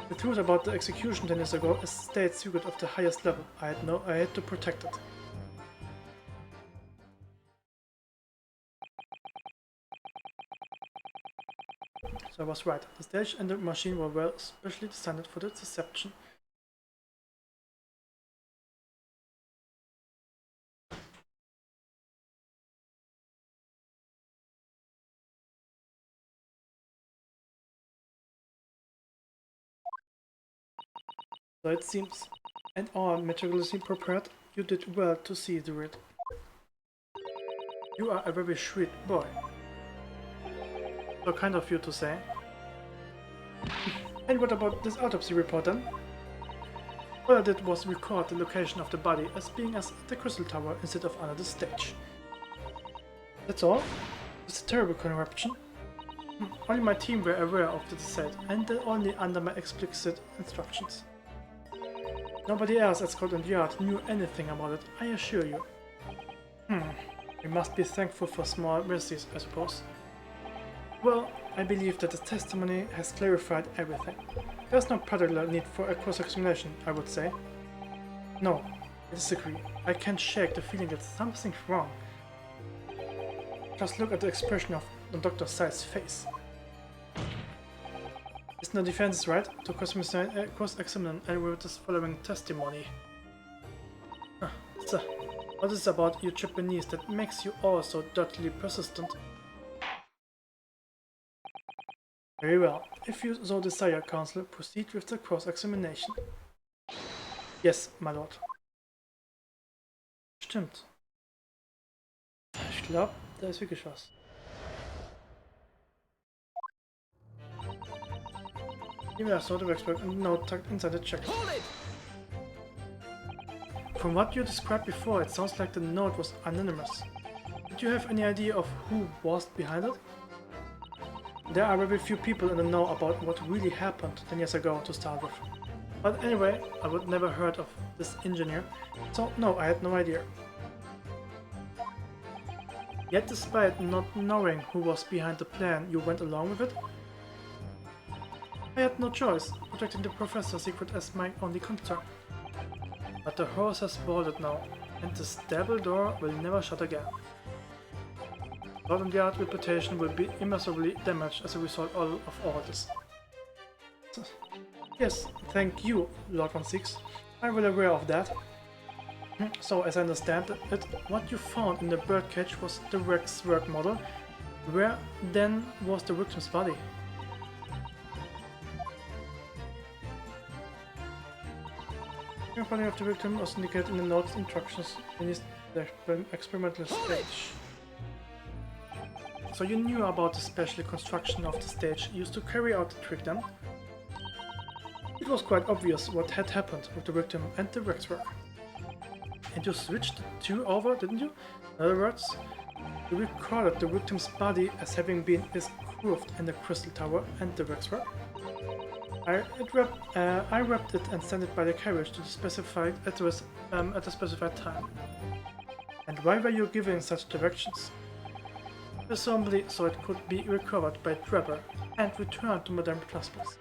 The truth about the execution 10 years ago is state secret of the highest level. I had to protect it. So I was right. The stage and the machine were well specially designed for the deception. So it seems, and all meticulously prepared, you did well to see through it. You are a very shrewd boy. So kind of you to say. And what about this autopsy report then? All I did was record the location of the body as being at the Crystal Tower instead of under the stage. That's all? It's a terrible corruption. Only my team were aware of the site, and only under my explicit instructions. Nobody else at Scotland Yard knew anything about it, I assure you. We must be thankful for small mercies, I suppose. Well, I believe that the testimony has clarified everything. There's no particular need for a cross-examination, I would say. No, I disagree. I can't shake the feeling that something's wrong. Just look at the expression of Dr. Seiss' face. Isn't the defense right to cross-examine with this following testimony? So, what is it about your Japanese that makes you all so dirtily persistent? Very well. If you so desire, counsel, proceed with the cross-examination. Yes, my lord. Stimmt. Ich glaube, da ist wirklich was. Give me a sort of expert and note tucked inside the check. From what you described before, it sounds like the note was anonymous. Did you have any idea of who was behind it? There are very few people in the know about what really happened 10 years ago to start with. But anyway, I would never heard of this engineer, so no, I had no idea. Yet despite not knowing who was behind the plan, you went along with it? I had no choice, protecting the professor's secret as my only concern. But the horse has bolted now, and the stable door will never shut again. Scotland Yard reputation will be immeasurably damaged as a result of all this. Yes, thank you, Lord 16. I'm well aware of that. So, as I understand it, what you found in the birdcage was the Rexwork model. Where then was the victim's body? The body of the victim was indicated in the note's instructions in his experimental stage. So you knew about the special construction of the stage used to carry out the trick then? It was quite obvious what had happened with the victim and the Rexwork. And you switched the two over, didn't you? In other words, you recorded the victim's body as having been grooved in the Crystal Tower and the Rexwork. I wrapped it and sent it by the carriage to the specified address at the specified time. And why were you giving such directions? Presumably so it could be recovered by Trevor and returned to Madame Claspers.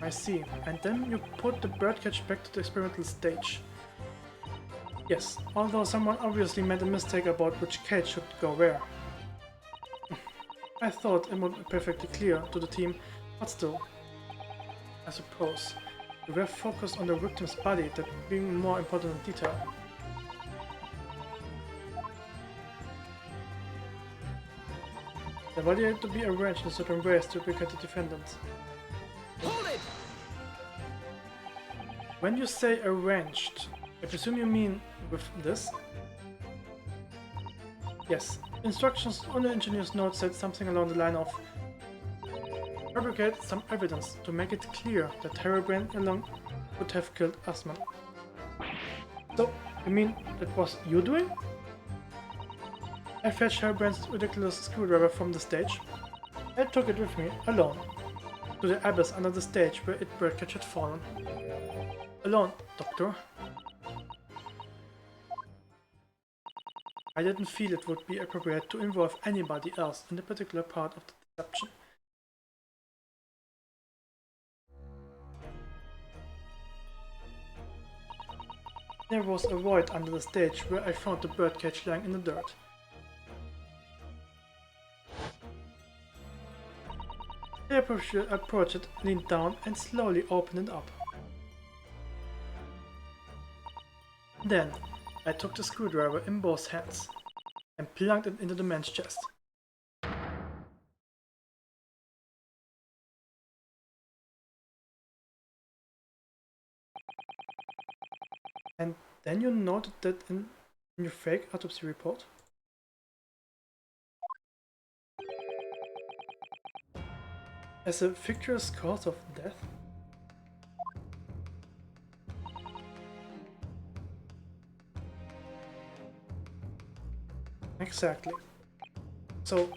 I see, and then you put the birdcage back to the experimental stage. Yes, although someone obviously made a mistake about which cage should go where. I thought it would be perfectly clear to the team, but still. I suppose we were focused on the victim's body, that being more important in detail. The body had to be arranged in certain ways to replicate the defendant. When you say arranged, I presume you mean with this? Yes, instructions on the engineer's note said something along the line of fabricate some evidence to make it clear that Herobrine alone would have killed Asman. So, you mean that was you doing? I fetched Herobrine's ridiculous screwdriver from the stage. I took it with me, alone, to the abyss under the stage where its birdcage had fallen. Alone, Doctor. I didn't feel it would be appropriate to involve anybody else in the particular part of the deception. There was a void under the stage where I found the birdcage lying in the dirt. I approached it, leaned down, and slowly opened it up. Then, I took the screwdriver in both hands and plunked it into the man's chest. And then you noted that in your fake autopsy report? As a fictitious cause of death? Exactly. So,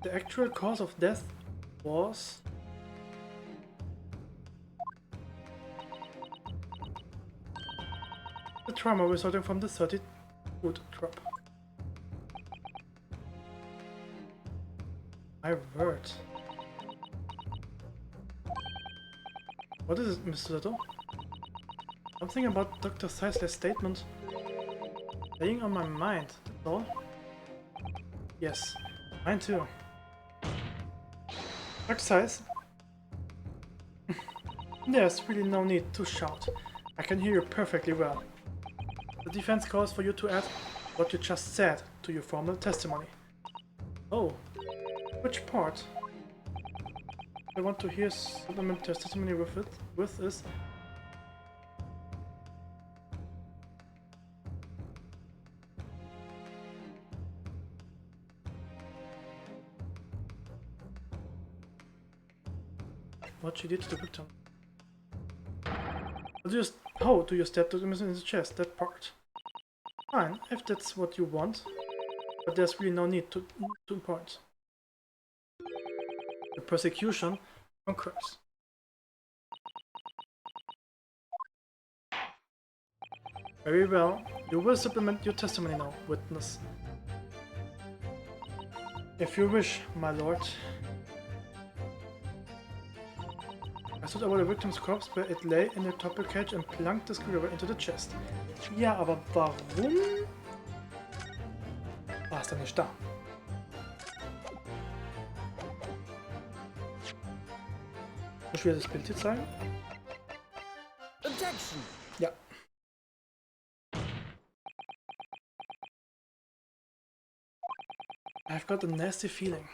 the actual cause of death was... the trauma resulting from the 30-foot drop. My word. What is it, Mr. Little? Something about Dr. Seisler's statement playing on my mind, that's all? Yes, mine too. Dr. Seis? There's really no need to shout. I can hear you perfectly well. The defense calls for you to add what you just said to your formal testimony. Oh, which part? I want to hear supplement testimony with is what she did to the victim. How do you stab the victim in the chest? That part. Fine, if that's what you want. But there's really no need to point. The prosecution concurs. Very well. You will supplement your testimony now, witness. If you wish, my lord. I stood over the victim's corpse where it lay in a topper cage and plunked the screwdriver into the chest. Ja, aber warum war es dann nicht da? Muss ich wieder das Bild hier zeigen? Objection! Ja. I've got a nasty feeling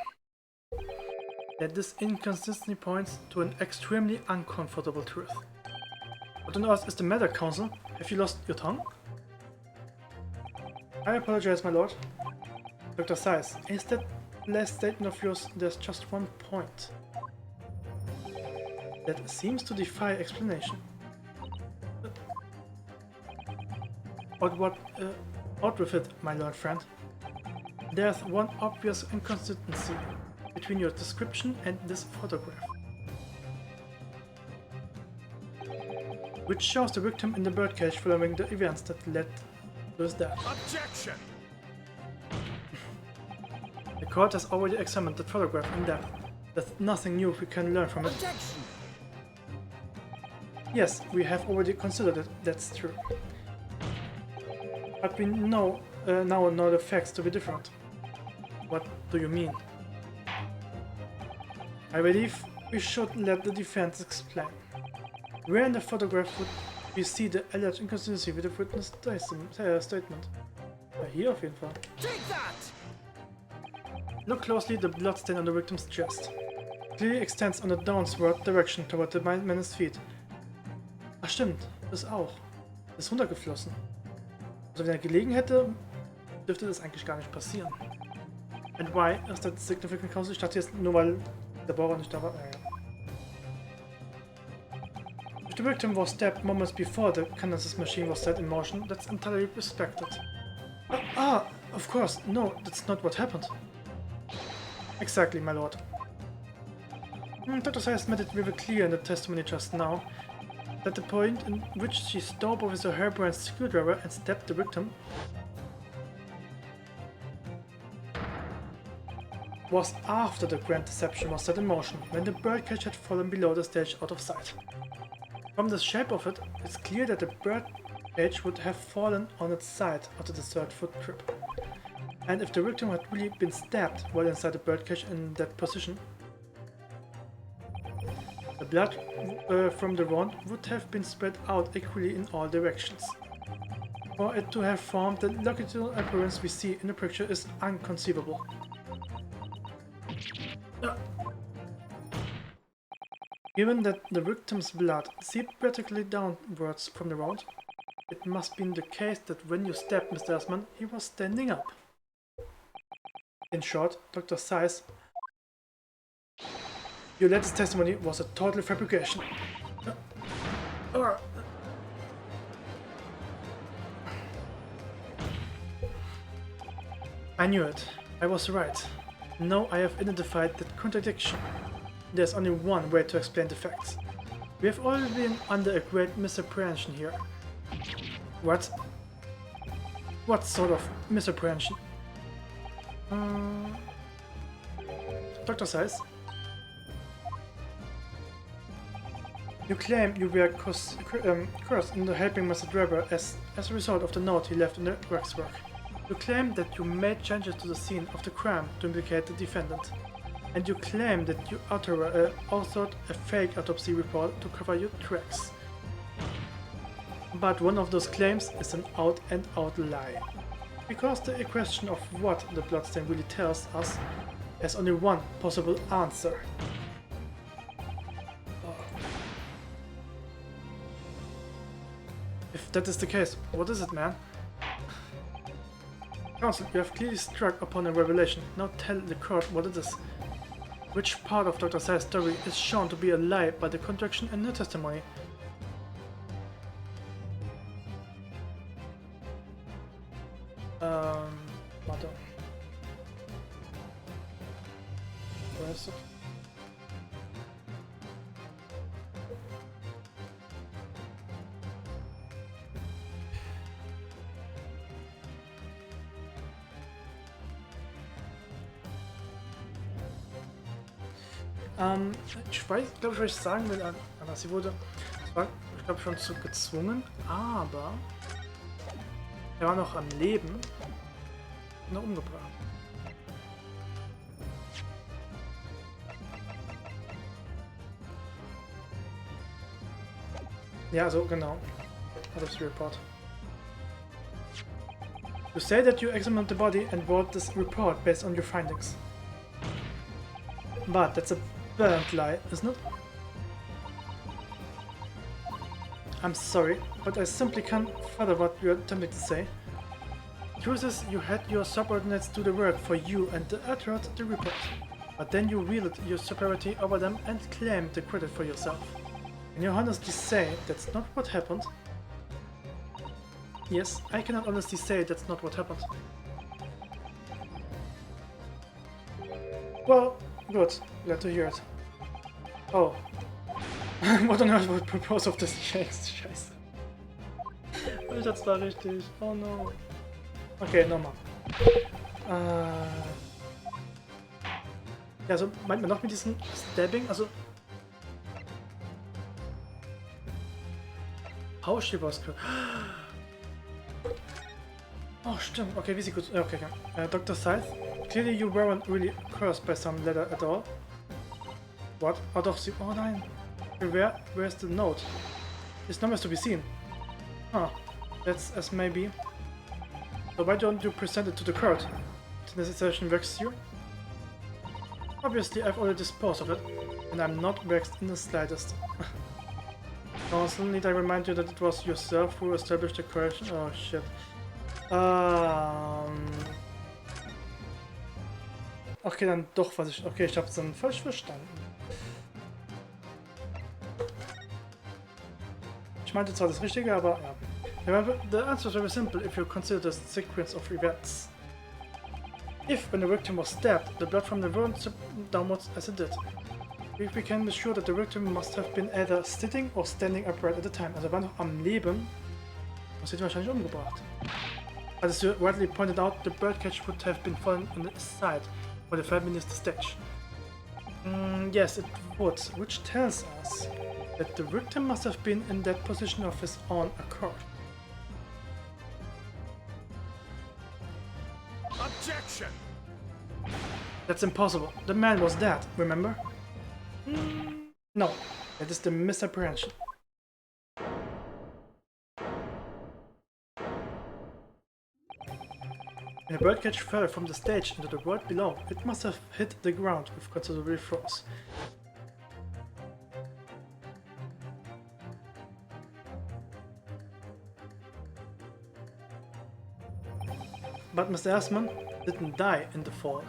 that this inconsistency points to an extremely uncomfortable truth. What on earth is the matter, counsel? Have you lost your tongue? I apologize, my lord. Dr. Size, is that last statement of yours, there's just one point that seems to defy explanation. Out with it, my lord friend. There's one obvious inconsistency between your description and this photograph, which shows the victim in the birdcage following the events that led to his death. Objection! The court has already examined the photograph in depth. There's nothing new we can learn from it. Objection! Yes, we have already considered it, that's true. But we now know the facts to be different. What do you mean? I believe we should let the defense explain. Where in the photograph would we see the alleged inconsistency with the witness statement? Here auf jeden Fall. Take that! Look closely, the blood stain on the victim's chest clearly extends on the downward direction toward the man's feet. Ach stimmt, das auch. Das ist runtergeflossen. Also wenn er gelegen hätte, dürfte das eigentlich gar nicht passieren. And why is that significant cause? Ich dachte jetzt nur weil der Bohrer nicht da war. If the victim was stabbed moments before the Candace's machine was set in motion, that's entirely respected. Of course, no, that's not what happened. Exactly, my lord. Dr. Sayers made it very clear in the testimony just now that the point in which she stole Professor Herbrand's screwdriver and stabbed the victim was after the grand deception was set in motion, when the birdcage had fallen below the stage out of sight. From the shape of it, it's clear that the birdcage would have fallen on its side after the third foot trip. And if the victim had really been stabbed while inside the birdcage in that position, the blood from the wound would have been spread out equally in all directions. For it to have formed the longitudinal appearance we see in the picture is inconceivable. Given that the victim's blood seeped vertically downwards from the wound, it must be the case that when you stabbed Mr. Asman, he was standing up. In short, Dr. Size, your latest testimony was a total fabrication. I knew it. I was right. Now I have identified that contradiction. There's only one way to explain the facts. We have all been under a great misapprehension here. What? What sort of misapprehension? Dr. Size? You claim you were cursed into helping Mr. Drebber as a result of the note he left in the waxwork. You claim that you made changes to the scene of the crime to implicate the defendant. And you claim that you authored a fake autopsy report to cover your tracks. But one of those claims is an out-and-out lie. Because the question of what the bloodstain really tells us has only one possible answer. If that is the case, what is it, man? Counsel, you have clearly struck upon a revelation. Now tell the court what it is. Which part of Dr. Sai's story is shown to be a lie by the contradiction in her testimony? Warte. Where is it? Ich weiß, glaube ich, was ich sagen will, aber sie wurde, ich glaube, schon zu gezwungen, aber er war noch am Leben und noch umgebracht. Ja, so genau. Autopsy report. You say that you examined the body and wrote this report based on your findings. But that's a blatant lie, isn't it? I'm sorry, but I simply can't follow what you're attempting to say. The truth is, you had your subordinates do the work for you and uttered the report. But then you wielded your superiority over them and claimed the credit for yourself. Can you honestly say that's not what happened? Yes, I cannot honestly say that's not what happened. Well, good. Glad to hear it. Oh. What on earth would propose of this chase? Scheiße. Das war richtig. Oh no. Okay, nochmal. Ja, also meint man noch mit diesem Stabbing? Also. How was good. Oh, stimmt. Okay, wie sie gut. Okay, okay. Dr. Scythe, clearly you weren't really cursed by some letter at all. What? Oh, doch, sie. Oh nein. Where's the note? This number is to be seen. Huh. That's as maybe. So why don't you present it to the court? The situation vexes you? Obviously, I've already disposed of it, and I'm not vexed in the slightest. Also, need I remind you that it was yourself who established the correction? Oh shit. Okay, dann doch, was ich. Okay, ich hab's dann falsch verstanden. Ich meinte zwar das Richtige, aber ja. However, the answer is very simple if you consider the sequence of events. If, when the victim was stabbed, the blood from the wound slipped downwards as it did, we can be sure that the victim must have been either sitting or standing upright at the time. Also er war noch am Leben und sie hat ihn wahrscheinlich umgebracht. As you rightly pointed out, the birdcage would have been fallen on the side where the fell beneath the stage. Yes, it would, which tells us that the victim must have been in that position of his own accord. Objection! That's impossible. The man was dead, remember? No, that is the misapprehension. When a birdcage fell from the stage into the world below, it must have hit the ground with considerable force. But Mr. Assman didn't die in the fall.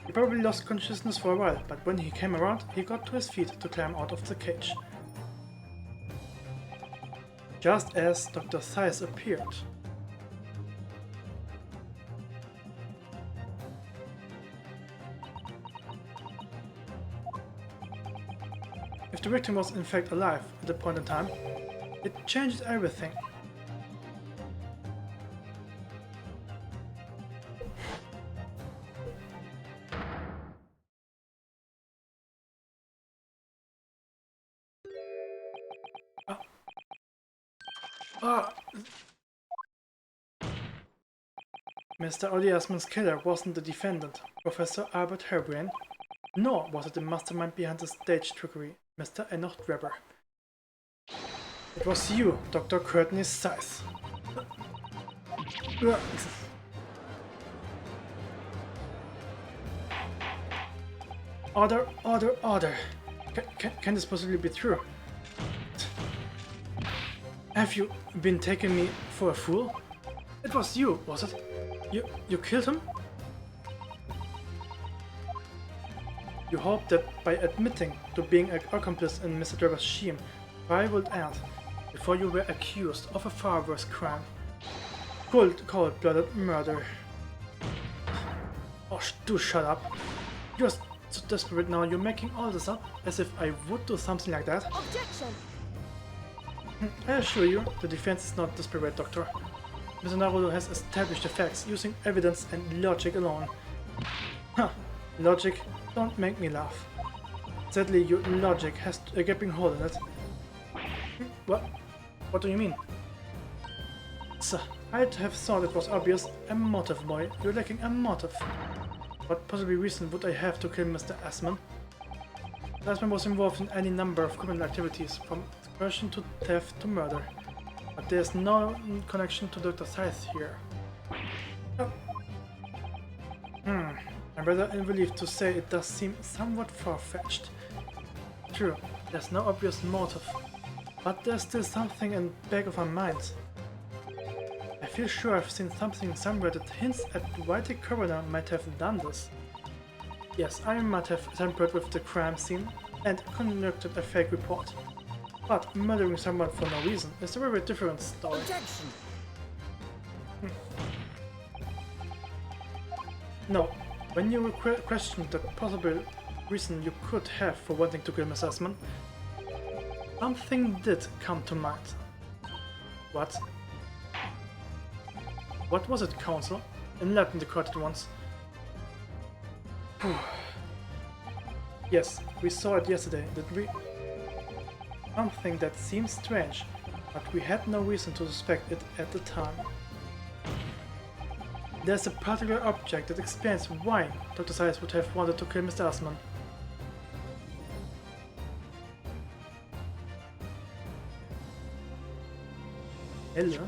He probably lost consciousness for a while, but when he came around, he got to his feet to climb out of the cage. Just as Dr. Scythe appeared. If the victim was in fact alive at the point in time, it changed everything. Mr. Oliasman's killer wasn't the defendant, Professor Albert Harebrain, nor was it the mastermind behind the stage trickery, Mr. Enoch Drebber. It was you, Dr. Courtney Scythe. Order, order, order. Can this possibly be true? Have you been taking me for a fool? It was you, was it? You killed him? You hope that by admitting to being an accomplice in Mr. Trevor's scheme, trial would end before you were accused of a far worse crime. Cold-blooded murder. Oh, do shut up. You're so desperate now, you're making all this up as if I would do something like that. Objection! I assure you, the defense is not desperate, Doctor. Mr. Naruto has established the facts using evidence and logic alone. Huh, logic? Don't make me laugh. Sadly, your logic has a gaping hole in it. What? What do you mean? Sir, I'd have thought it was obvious. A motive, boy. You're lacking a motive. What possible reason would I have to kill Mr. Asman? Asman was involved in any number of criminal activities, from extortion to theft to murder. But there's no connection to Dr. Scythe here. Oh. I'm rather relieved to say it does seem somewhat far-fetched. True, there's no obvious motive, but there's still something in the back of our minds. I feel sure I've seen something somewhere that hints at why the coroner might have done this. Yes, I might have tampered with the crime scene and conducted a fake report. But murdering someone for no reason is a very different story. Objection! No, when you questioned the possible reason you could have for wanting to kill Miss Asman, something did come to mind. What? What was it, Counsel? Enlighten the court at once. Yes, we saw it yesterday, didn't we? Something that seems strange, but we had no reason to suspect it at the time. There's a particular object that explains why Dr. Scythe would have wanted to kill Mr. Asman. Hello?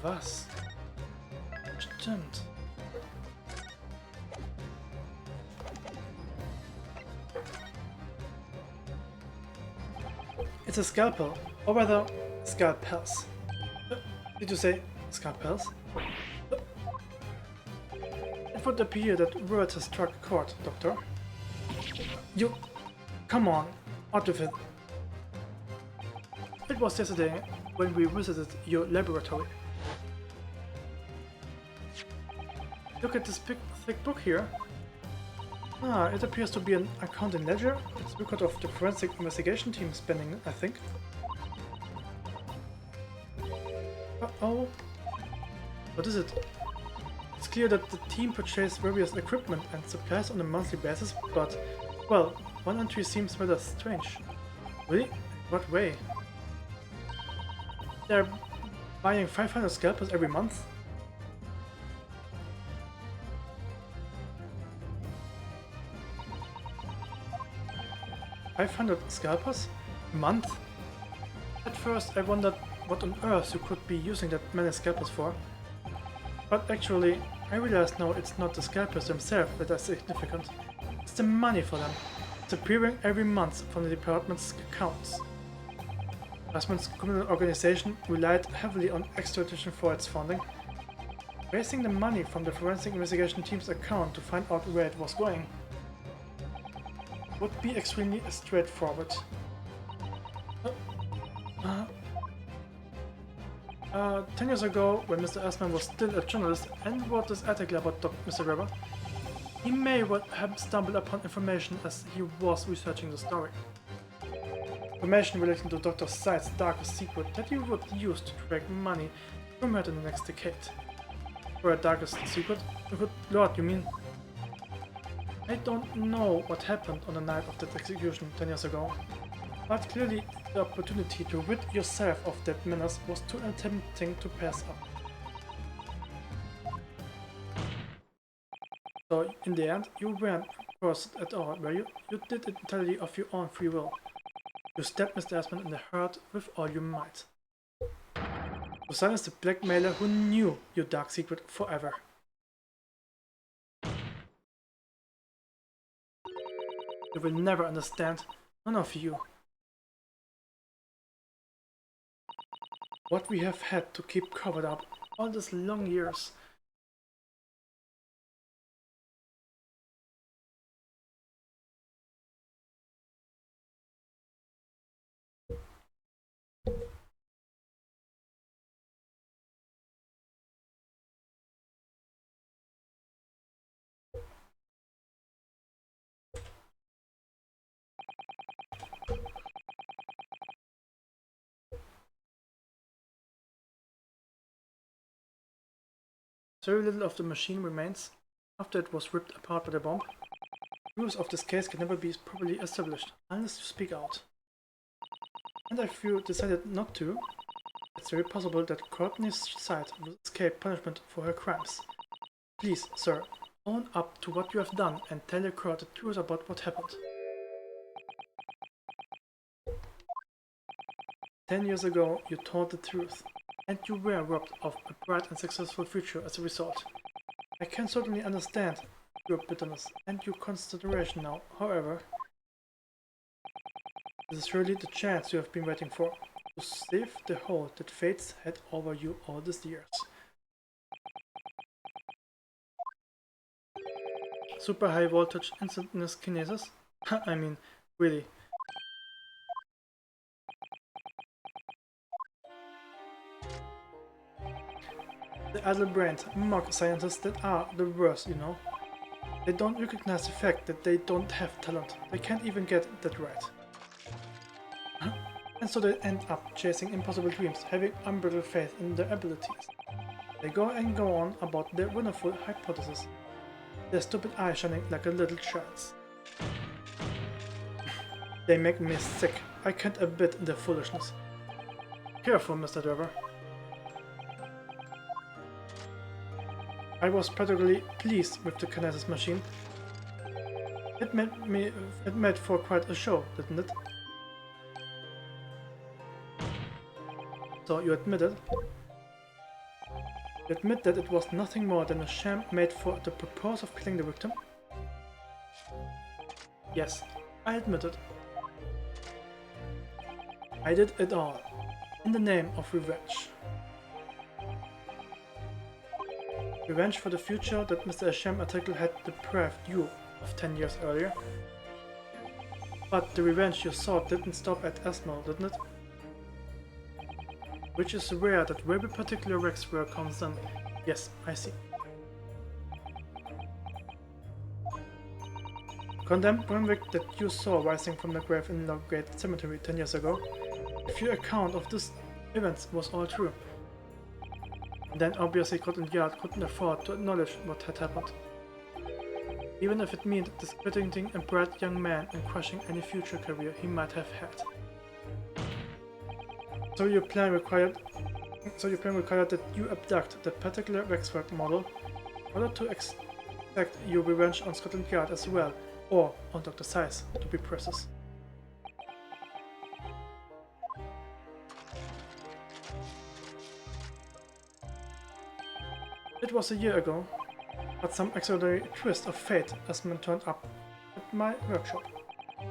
Was? Stimmt. It's a scalpel, or rather, scalpels. Did you say scalpels? It would appear that word has struck a chord, Doctor. You... come on, out with it. It was yesterday when we visited your laboratory. Look at this big, thick book here. Ah, it appears to be an accounting ledger. It's a record of the forensic investigation team spending, I think. Uh-oh. What is it? It's clear that the team purchased various equipment and supplies on a monthly basis, but, well, one entry seems rather strange. Really? In what way? They're buying 500 scalpels every month? $500 scalpers? A month? At first I wondered what on earth you could be using that many scalpers for. But actually, I realize now it's not the scalpers themselves that are significant. It's the money for them. It's appearing every month from the department's accounts. Asman's criminal organization relied heavily on extradition for its funding. Raising the money from the forensic investigation team's account to find out where it was going would be extremely straightforward. 10 years ago, when Mr. Asman was still a journalist and wrote this article about Mr. Weber, he may well have stumbled upon information as he was researching the story. Information relating to Dr. Scythe's darkest secret that he would use to track money from her in the next decade. For a darkest secret? Good lord, you mean? I don't know what happened on the night of that execution 10 years ago, but clearly the opportunity to rid yourself of that menace was too tempting to pass up. So in the end, you weren't forced at all, were you? You did it entirely of your own free will. You stabbed Mr. Asman in the heart with all your might. To silence the blackmailer who knew your dark secret forever. You will never understand, none of you. What we have had to keep covered up, all these long years. Very little of the machine remains after it was ripped apart by the bomb. The rules of this case can never be properly established unless you speak out. And if you decided not to, it's very possible that Courtney's side will escape punishment for her crimes. Please, sir, own up to what you have done and tell your court the truth about what happened. 10 years ago, you told the truth, and you were robbed of a bright and successful future as a result. I can certainly understand your bitterness and your consideration now. However, this is really the chance you have been waiting for, to save the hold that fates had over you all these years. Super high voltage instantaneous kinesis? I mean, really. The idle-brained mock scientists that are the worst, you know. They don't recognize the fact that they don't have talent. They can't even get that right. And so they end up chasing impossible dreams, having unbridled faith in their abilities. They go on about their wonderful hypothesis, their stupid eye shining like a little child's. They make me sick. I can't abide their foolishness. Careful, Mr. Driver. I was particularly pleased with the kinesis machine. It made for quite a show, didn't it? So you admit it? You admit that it was nothing more than a sham made for the purpose of killing the victim? Yes, I admit it. I did it all, in the name of revenge. Revenge for the future that Mr. Hashem article had deprived you of 10 years earlier. But the revenge you sought didn't stop at Esmo, didn't it? Which is rare that very particular wrecks were constant. Yes, I see. Condemned convict that you saw rising from the grave in Lockgate Cemetery 10 years ago. If your account of this events was all true, then obviously Scotland Yard couldn't afford to acknowledge what had happened. Even if it meant discrediting a bright young man and crushing any future career he might have had. So your plan required that you abduct the particular Wexford model in order to exact your revenge on Scotland Yard as well, or on Dr. Size, to be precise. It was a year ago, but some extraordinary twist of fate Esmond turned up at my workshop.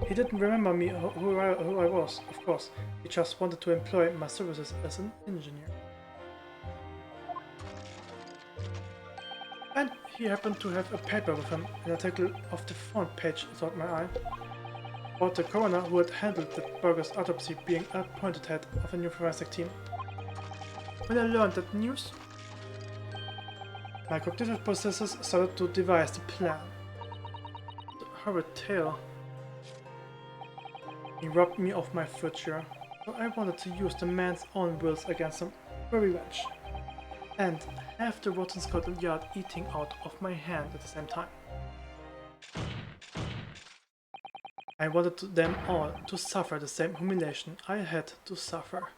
He didn't remember me who I was, of course. He just wanted to employ my services as an engineer. And he happened to have a paper with him, an article of the front page caught my eye, about the coroner who had handled the burger's autopsy being appointed head of a new forensic team. When I learned that news, my cognitive processes started to devise the plan. The horrid tale. He robbed me of my future, so I wanted to use the man's own wills against him for revenge. And have the rotten Scotland Yard eating out of my hand at the same time. I wanted them all to suffer the same humiliation I had to suffer.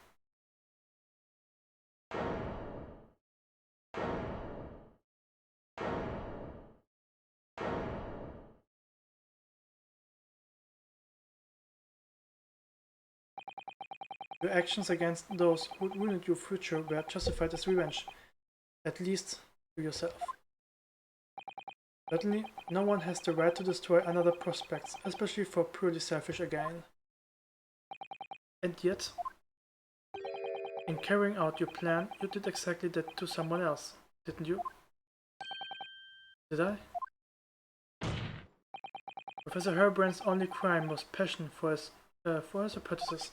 Your actions against those who ruined your future were justified as revenge, at least to yourself. Certainly, no one has the right to destroy another prospects, especially for purely selfish gain. And yet, In carrying out your plan, you did exactly that to someone else, didn't you? Did I? Professor Herbrand's only crime was passion for his apprentices,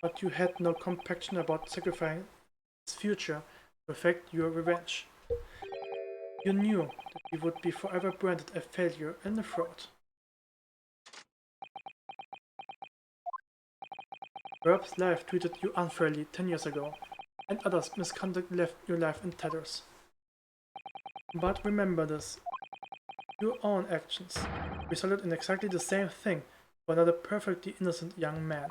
but you had no compunction about sacrificing his future to effect your revenge. You knew that he would be forever branded a failure and a fraud. Perhaps life treated you unfairly 10 years ago, and others' misconduct left your life in tatters. But remember this. Your own actions resulted in exactly the same thing for another perfectly innocent young man.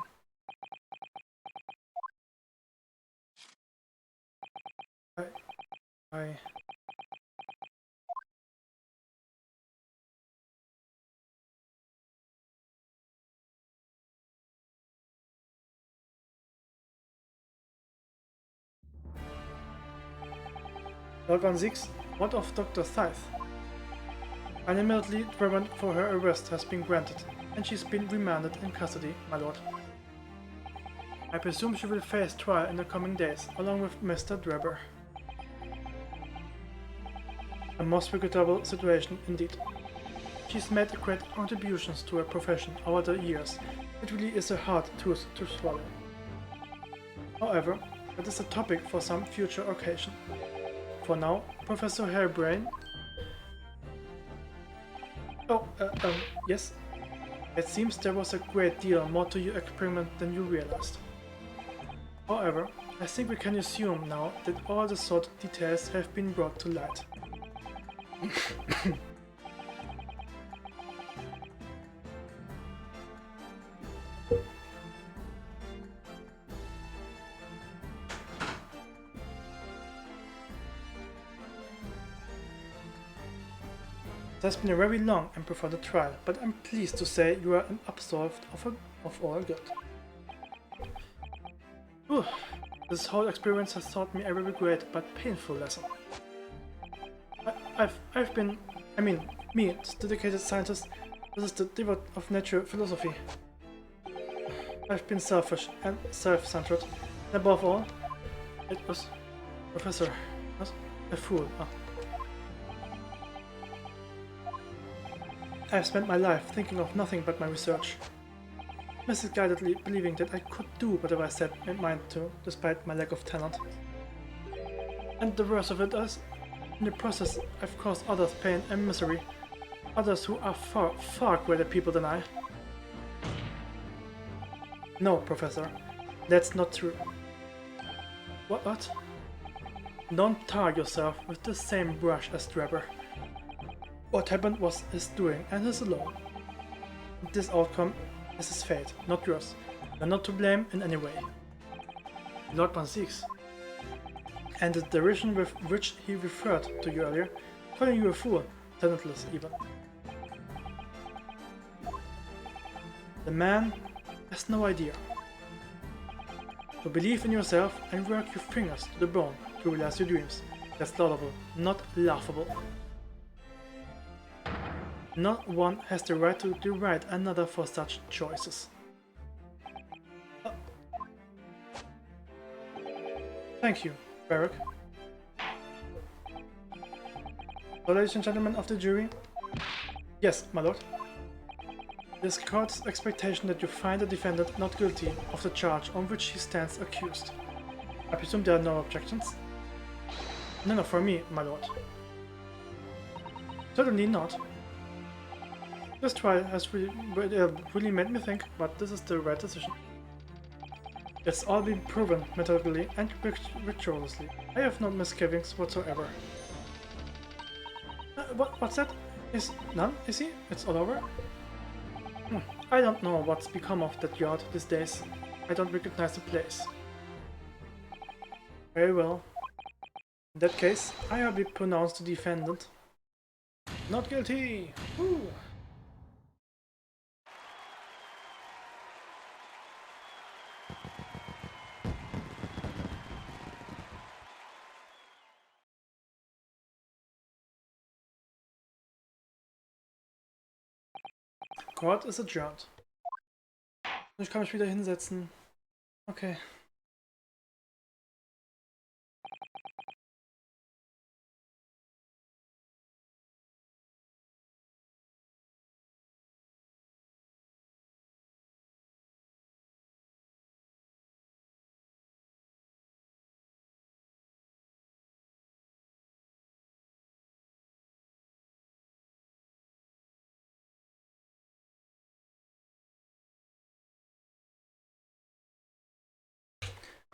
I... Log on 6, what of Dr. Scythe? An immediate warrant for her arrest has been granted, and she's been remanded in custody, my lord. I presume she will face trial in the coming days, along with Mr. Drebber. A most regrettable situation indeed. She's made great contributions to her profession over the years. It really is a hard tooth to swallow. However, that is a topic for some future occasion. For now, Professor Hairbrain... Oh, yes. It seems there was a great deal more to your experiment than you realized. However, I think we can assume now that all the sought details have been brought to light. It has been a very long and profound trial, but I'm pleased to say you are absolved of all guilt. Whew. This whole experience has taught me a very great but painful lesson. I've been, me, this dedicated scientist, this is the devote of nature philosophy. I've been selfish and self-centered, and above all, it was Professor, what? A fool. Oh. I've spent my life thinking of nothing but my research, misguidedly believing that I could do whatever I set my mind to, despite my lack of talent. And the worst of it is, in the process I've caused others pain and misery, others who are far, far greater people than I. No, Professor, that's not true. What? Don't tar yourself with the same brush as Drebber. What happened was his doing, and his alone. This outcome is his fate, not yours. You're not to blame in any way. Lord Van Zeeks. And the derision with which he referred to you earlier, calling you a fool, talentless even. The man has no idea. So believe in yourself and work your fingers to the bone to realize your dreams. That's laudable, not laughable. Not one has the right to deride another for such choices. Thank you, Barak. So, ladies and gentlemen of the jury, yes, my lord. It is court's expectation that you find the defendant not guilty of the charge on which he stands accused. I presume there are no objections? No, for me, my lord. Certainly not. This trial has really made me think, but this is the right decision. It's all been proven methodically and rigorously. I have no misgivings whatsoever. What's that? Is none? Is he? It's all over? I don't know what's become of that yard these days. I don't recognize the place. Very well. In that case, I have been pronounced the defendant not guilty! Woo. Court is adjourned. Ich kann mich wieder hinsetzen. Okay.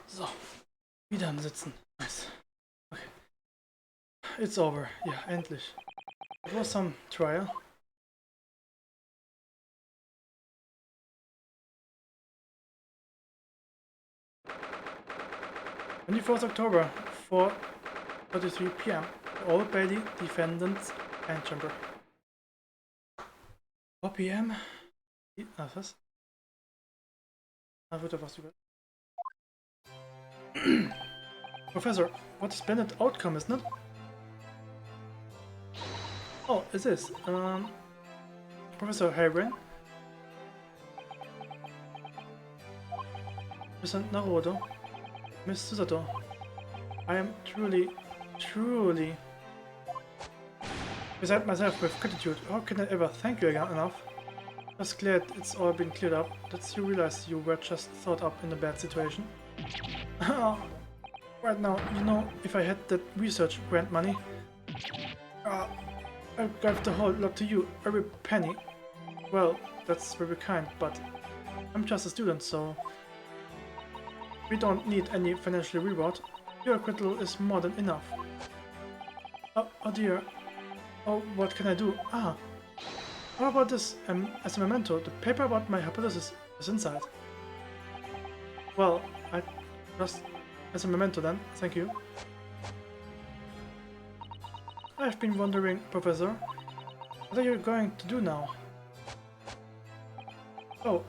So, wieder am Sitzen. Nice. Okay. It's over. Ja, endlich. It was some trial. October, 4:33 p.m. Old Bailey Defendant's Antchamber. 4 p.m. Was? Da wird er was über. Professor, what a splendid outcome, isn't it? Oh, it is. Professor Hayren. Mr. Naruto. Miss Susato. I am truly beside myself with gratitude. How can I ever thank you again enough? Just glad it's all been cleared up, that you realize you were just thought up in a bad situation. Right now, you know, if I had that research grant money, I'd give the whole lot to you, every penny. Well, that's very kind, but I'm just a student, so we don't need any financial reward. Your acquittal is more than enough. Oh dear. Oh, what can I do? How about this as a memento? The paper about my hypothesis is inside. Well, I just as a memento then, thank you. I've been wondering, Professor, what are you going to do now? Oh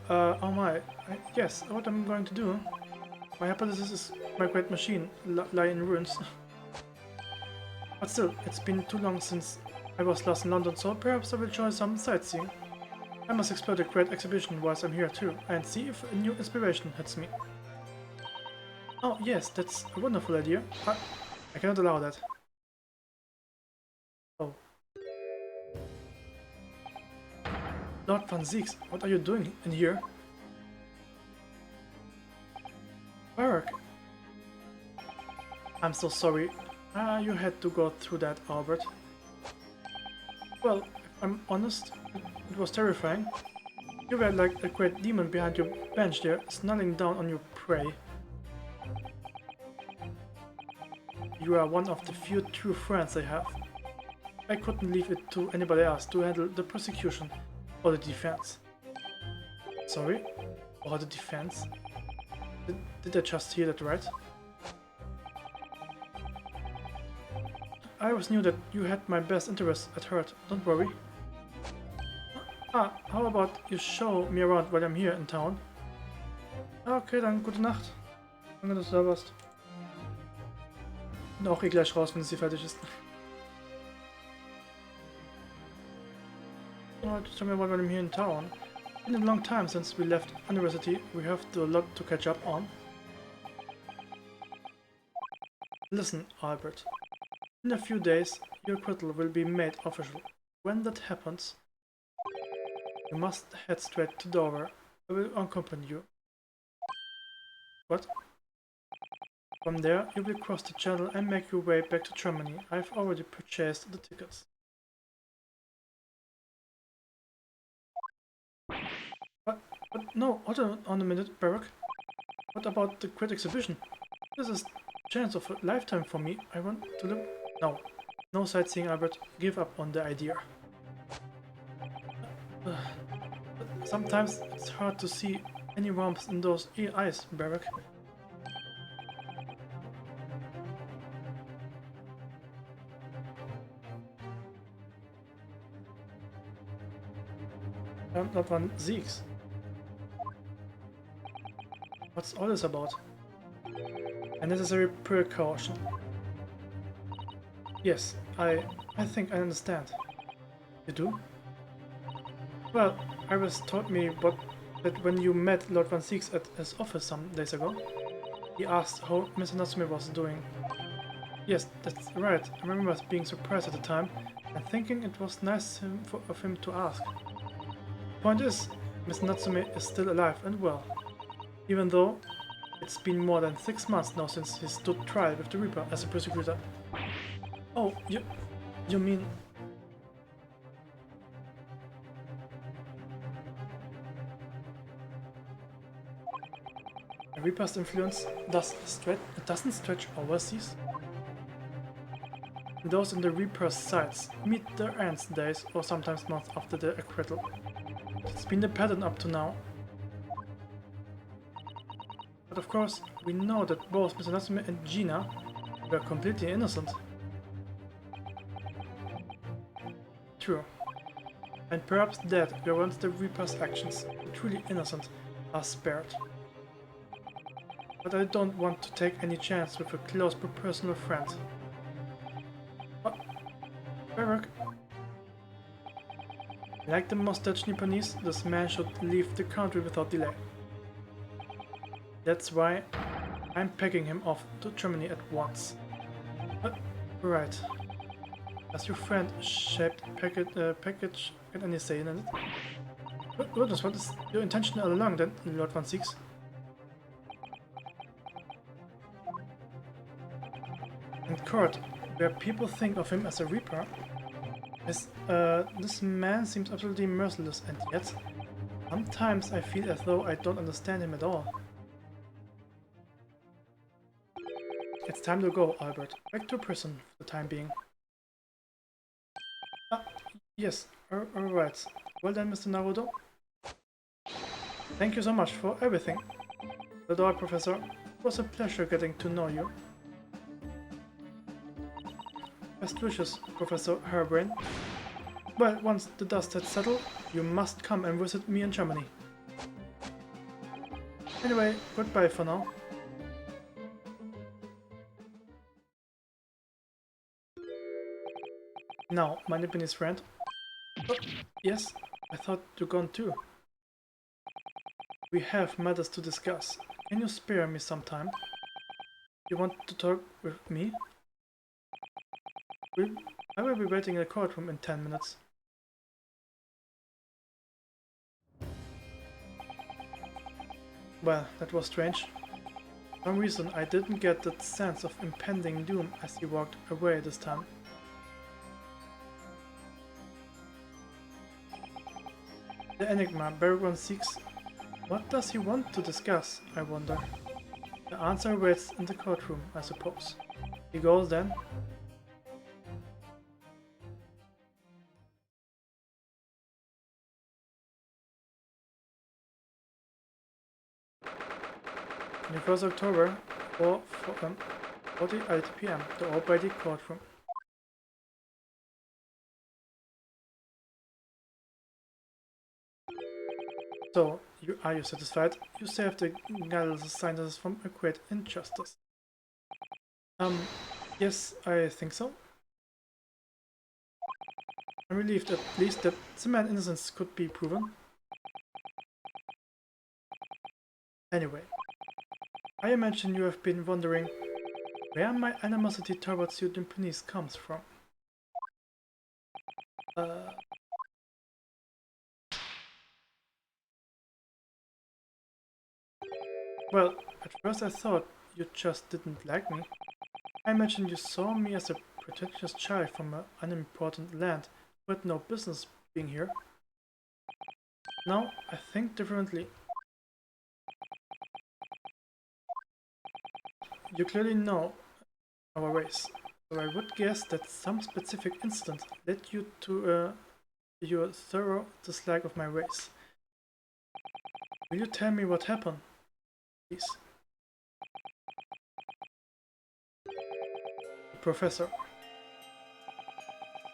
my, yes, what I'm going to do? My hypothesis is my great machine lie in ruins. But still, it's been too long since I was last in London, so perhaps I will try some sightseeing. I must explore the great exhibition whilst I'm here too, and see if a new inspiration hits me. Oh yes, that's a wonderful idea. I cannot allow that. Oh. Lord Van Zieks, what are you doing in here? Barack. I'm so sorry. You had to go through that, Albert. Well, if I'm honest, it was terrifying. You were like a great demon behind your bench there, snuggling down on your prey. You are one of the few true friends I have. I couldn't leave it to anybody else to handle the prosecution or the defense. Sorry? Or the defense? Did I just hear that right? I always knew that you had my best interests at heart, don't worry. How about you show me around while I'm here in town? Okay, dann gute Nacht. Danke, dass du da warst. Bin auch gleich raus, wenn es hier fertig ist. Just show me around while I'm here in town. It's been a long time since we left university. We have a lot to catch up on. Listen, Albert. In a few days, your acquittal will be made official. When that happens, you must head straight to Dover. I will accompany you. What? From there, you will cross the channel and make your way back to Germany. I've already purchased the tickets. But no, hold on a minute, Barack. What about the great exhibition? This is a chance of a lifetime for me. I want to look... No sightseeing, Albert. Give up on the idea. Sometimes it's hard to see any warmth in those eyes, Barack. Lord Van Zieks. What's all this about? A necessary precaution. Yes, I think I understand. You do? Well, Iris told me that when you met Lord Van Zieks at his office some days ago, he asked how Mr. Natsume was doing. Yes, that's right. I remember being surprised at the time and thinking it was nice of him to ask. The point is, Mr. Natsume is still alive and well, even though it's been more than 6 months now since he stood trial with the Reaper as a prosecutor. Oh, you mean... The Reaper's influence doesn't stretch overseas. Those in the Reaper's sights meet their ends days or sometimes months after their acquittal. It's been the pattern up to now. But of course, we know that both Mr. Natsume and Gina were completely innocent. True. And perhaps that were once the Reaper's actions, the truly innocent, are spared. But I don't want to take any chance with a close but personal friend. Barack. Like the mustache Nipponese, this man should leave the country without delay. That's why I'm packing him off to Germany at once. Right. As your friend shaped package, can any say in it? Goodness, what is your intention all along then, Lord Van Six? In court, where people think of him as a Reaper, this man seems absolutely merciless, and yet, sometimes I feel as though I don't understand him at all. It's time to go, Albert. Back to prison for the time being. Ah, yes, alright. Well done, Mr. Naruto. Thank you so much for everything. The door, Professor. It was a pleasure getting to know you. Best wishes, Professor Hairbrain. Well, once the dust has settled, you must come and visit me in Germany. Anyway, goodbye for now. Now, my Nipponese friend. Oh, yes, I thought you're gone too. We have matters to discuss. Can you spare me some time? You want to talk with me? I will be waiting in the courtroom in 10 minutes. Well, that was strange. For some reason I didn't get that sense of impending doom as he walked away this time. The enigma Baragon seeks. What does he want to discuss, I wonder? The answer waits in the courtroom, I suppose. He goes then. On the 1st October, 4:48 PM, the Almighty courtroom. So, are you satisfied? You saved the Gallus scientists from a great injustice. Yes, I think so. I'm relieved at least that the man's innocence could be proven. Anyway, I imagine you have been wondering where my animosity towards you Nipponese comes from. Well, at first I thought you just didn't like me. I imagine you saw me as a pretentious child from an unimportant land who had no business being here. Now I think differently. You clearly know our race, so I would guess that some specific incident led you to your thorough dislike of my race. Will you tell me what happened? Please. Professor.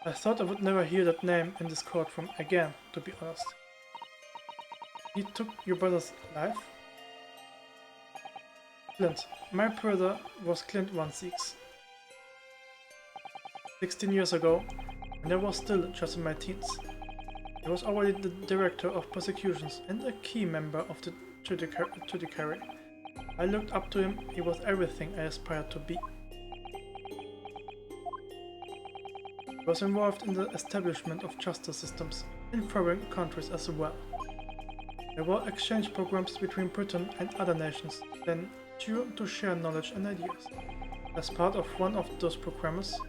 I thought I would never hear that name in this courtroom again, to be honest. He took your brother's life? Clint. My brother was Clint Van Six. 16 years ago, and I was still just in my teens. I was already the director of prosecutions and a key member of the judiciary. I looked up to him. He was everything I aspired to be. He was involved in the establishment of justice systems in foreign countries as well. There were exchange programs between Britain and other nations, then due to share knowledge and ideas. As part of one of those programs,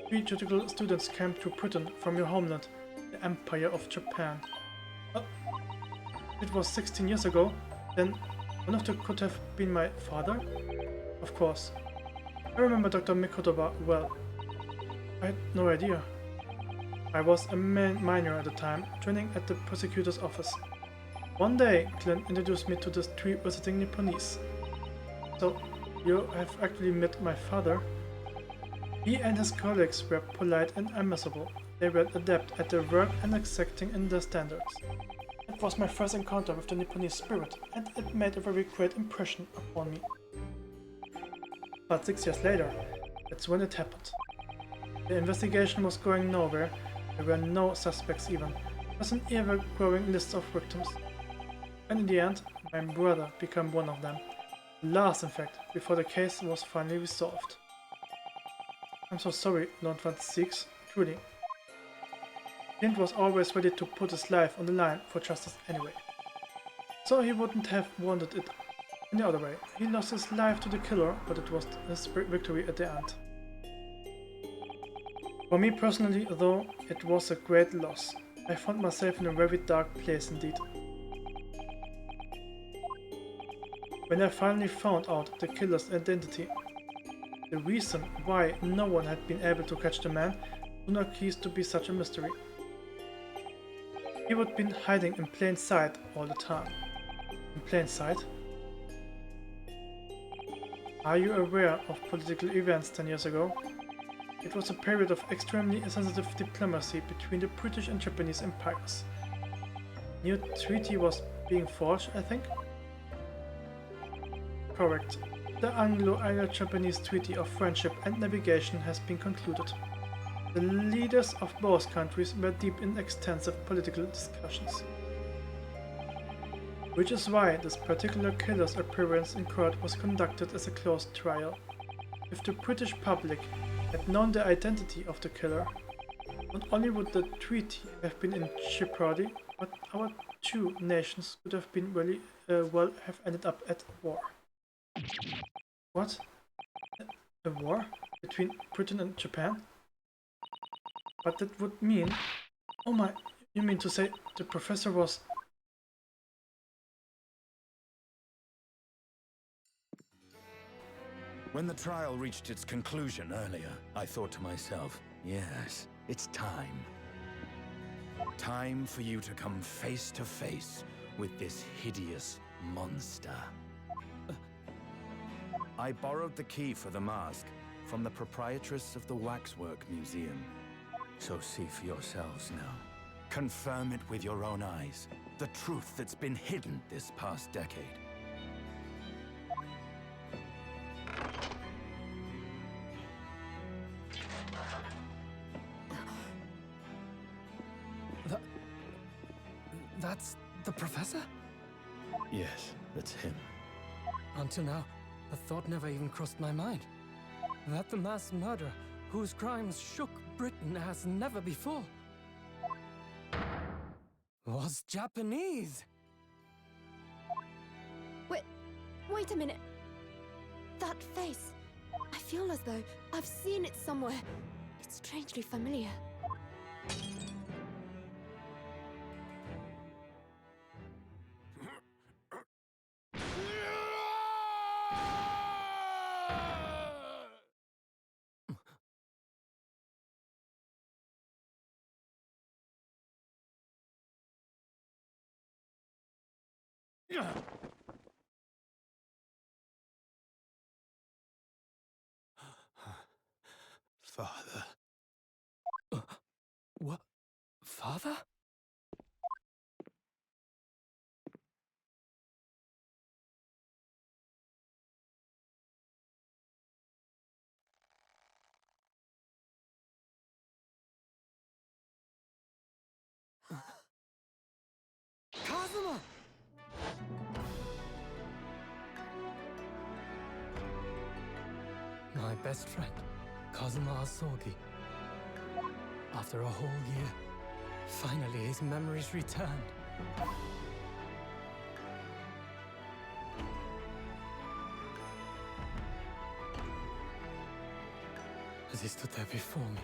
3 judicial students came to Britain from your homeland, the Empire of Japan. It was 16 years ago, then One of them could have been my father? Of course. I remember Dr. Mikotoba well. I had no idea. I was a minor at the time, training at the prosecutor's office. One day, Glenn introduced me to the 3 visiting Nipponese. So, you have actually met my father? He and his colleagues were polite and amicable. They were adept at their work and exacting in their standards. It was my first encounter with the Nipponese spirit, and it made a very great impression upon me. But 6 years later, that's when it happened. The investigation was going nowhere, there were no suspects even. It was an ever-growing list of victims. And in the end, my brother became one of them. Last, in fact, before the case was finally resolved. I'm so sorry, Lord Van Six, truly. Clint was always ready to put his life on the line for justice anyway. So he wouldn't have wanted it any other way. He lost his life to the killer, but it was his victory at the end. For me personally, though, it was a great loss. I found myself in a very dark place indeed. When I finally found out the killer's identity, the reason why no one had been able to catch the man do not cease to be such a mystery. He would be hiding in plain sight all the time. In plain sight? Are you aware of political events 10 years ago? It was a period of extremely sensitive diplomacy between the British and Japanese empires. A new treaty was being forged, I think? Correct. The Anglo-Japanese Treaty of Friendship and Navigation has been concluded. The leaders of both countries were deep in extensive political discussions. Which is why this particular killer's appearance in court was conducted as a closed trial. If the British public had known the identity of the killer, not only would the treaty have been in jeopardy, but our 2 nations could have been really well have ended up at war. What? A war? Between Britain and Japan? But that would mean... Oh my... You mean to say the professor was... When the trial reached its conclusion earlier, I thought to myself, yes, it's time. Time for you to come face to face with this hideous monster. I borrowed the key for the mask from the proprietress of the Waxwork Museum. So see for yourselves now. Confirm it with your own eyes. The truth that's been hidden this past decade. That's the professor? Yes, that's him. Until now, the thought never even crossed my mind. That the mass murderer, whose crimes shook Britain as never before, was Japanese. Wait a minute. That face. I feel as though I've seen it somewhere. It's strangely familiar. Father. What? Father? Kazuma! My best friend, Kazuma Asogi. After a whole year, finally his memories returned. As he stood there before me,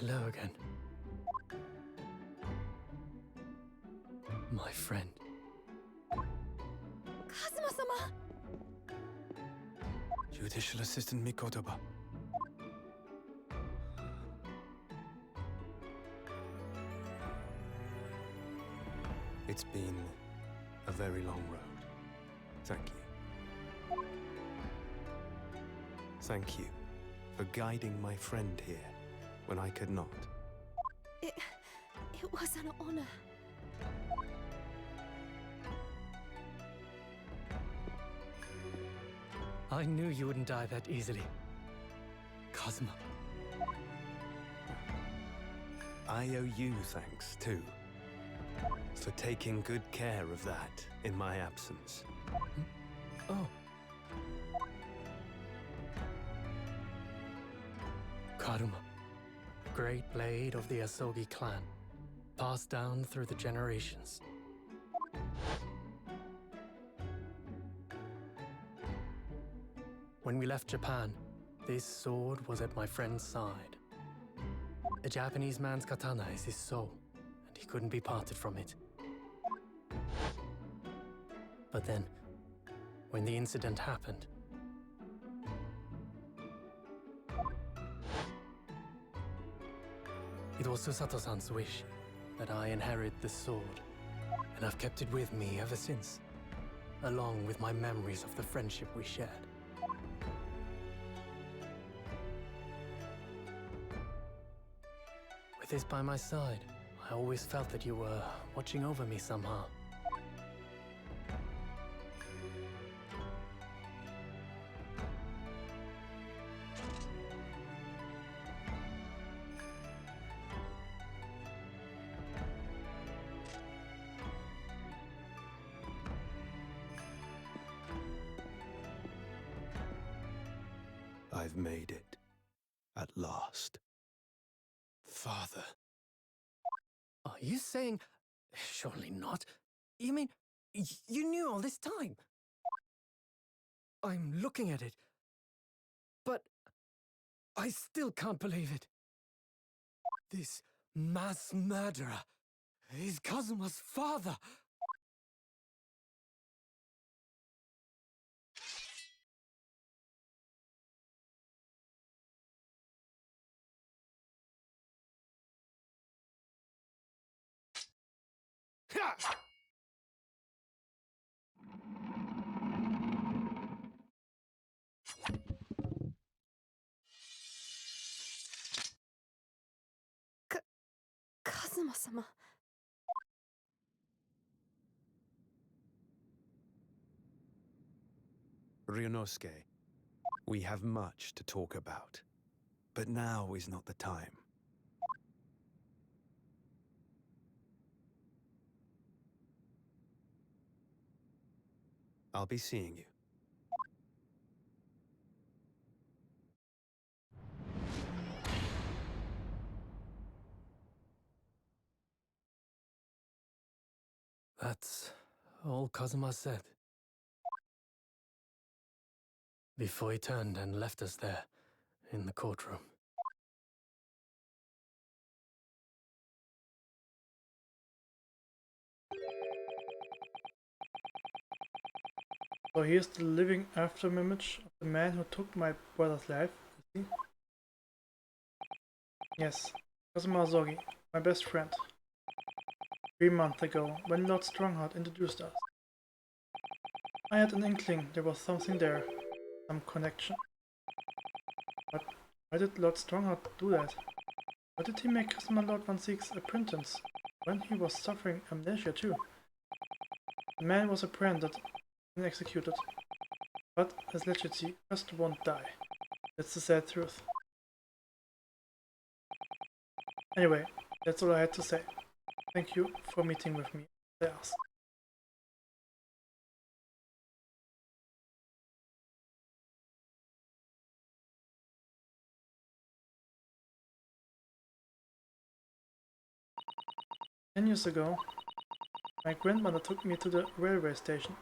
Hello again. My friend. Kazuma-sama! Judicial Assistant Mikotoba. It's been a very long road. Thank you. Thank you for guiding my friend here when I could not. It was an honor. I knew you wouldn't die that easily. Kazuma. I owe you thanks, too, for taking good care of that in my absence. Oh. Karuma. Great blade of the Asogi clan. Passed down through the generations. When we left Japan, this sword was at my friend's side. A Japanese man's katana is his soul, and he couldn't be parted from it. But then, when the incident happened, it was Susato-san's wish that I inherit the sword, and I've kept it with me ever since, along with my memories of the friendship we shared. With this by my side, I always felt that you were watching over me somehow. I've made it. At last. Father. Are you saying... Surely not. You mean, you knew all this time? I'm looking at it, but I still can't believe it. This mass murderer is Kazuma's father. Kazuma-sama. Ryunosuke, we have much to talk about, but now is not the time. I'll be seeing you. That's all Kazuma said. Before he turned and left us there, in the courtroom. So here's the living after image of the man who took my brother's life, is he? Yes, Kazuma Asogi, my best friend. 3 months ago, when Lord Strongheart introduced us. I had an inkling there was something there, some connection. But why did Lord Strongheart do that? Why did he make Kazuma Lord Van Sieg's apprentice, when he was suffering amnesia too? The man was apprehended and executed, but his legacy just won't die. That's the sad truth. Anyway, that's all I had to say. Thank you for meeting with me. I asked. Ten years ago, my grandmother took me to the railway station.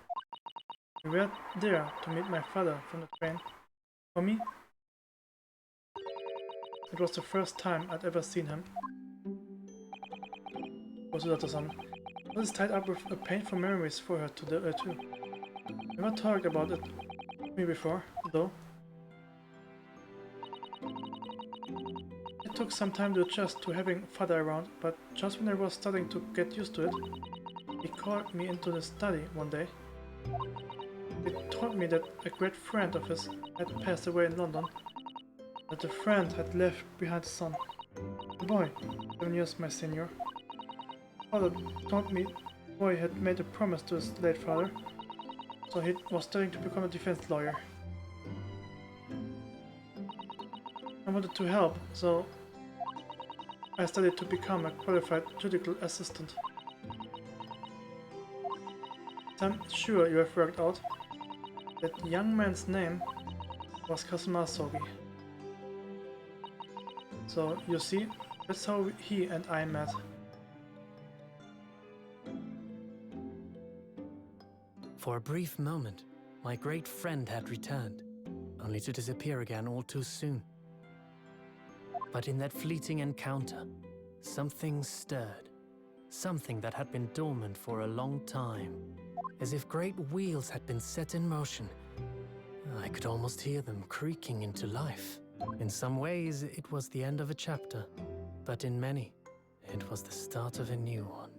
We were there to meet my father from the train. For me, It was the first time I'd ever seen him. Was that or something? I was tied up with a painful memories for her too. Never talked about it with me before, though. It took some time to adjust to having father around, but just when I was starting to get used to it, he called me into the study one day. He told me that a great friend of his had passed away in London, that the friend had left behind a son. A boy, 7 years my senior. Father told me the boy had made a promise to his late father, so he was studying to become a defense lawyer. I wanted to help, so I studied to become a qualified judicial assistant. I'm sure you have worked out that young man's name was Kazuma Sogi. So, you see, that's how he and I met. For a brief moment, my great friend had returned, only to disappear again all too soon. But in that fleeting encounter, something stirred. Something that had been dormant for a long time. As if great wheels had been set in motion. I could almost hear them creaking into life. In some ways, it was the end of a chapter, but in many, it was the start of a new one.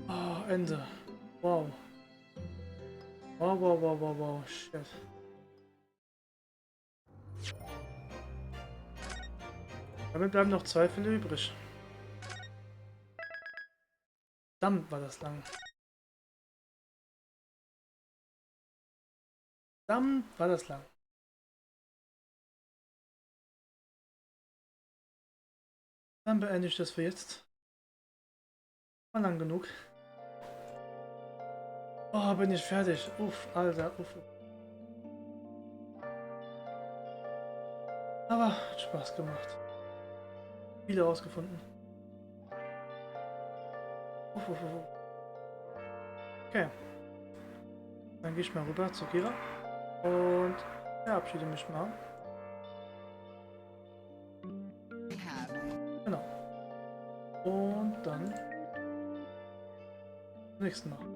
Oh, Ende. Wow. Wow, shit. Damit bleiben noch 2 Fälle übrig. Verdammt, war das lang. Verdammt, war das lang. Dann beende ich das für jetzt. War lang genug. Oh, bin ich fertig. Uff, Alter, uff. Aber hat Spaß gemacht. Viele rausgefunden. Uff. Okay. Dann gehe ich mal rüber zu Kira und verabschiede mich mal. Genau. Und dann nächsten Mal.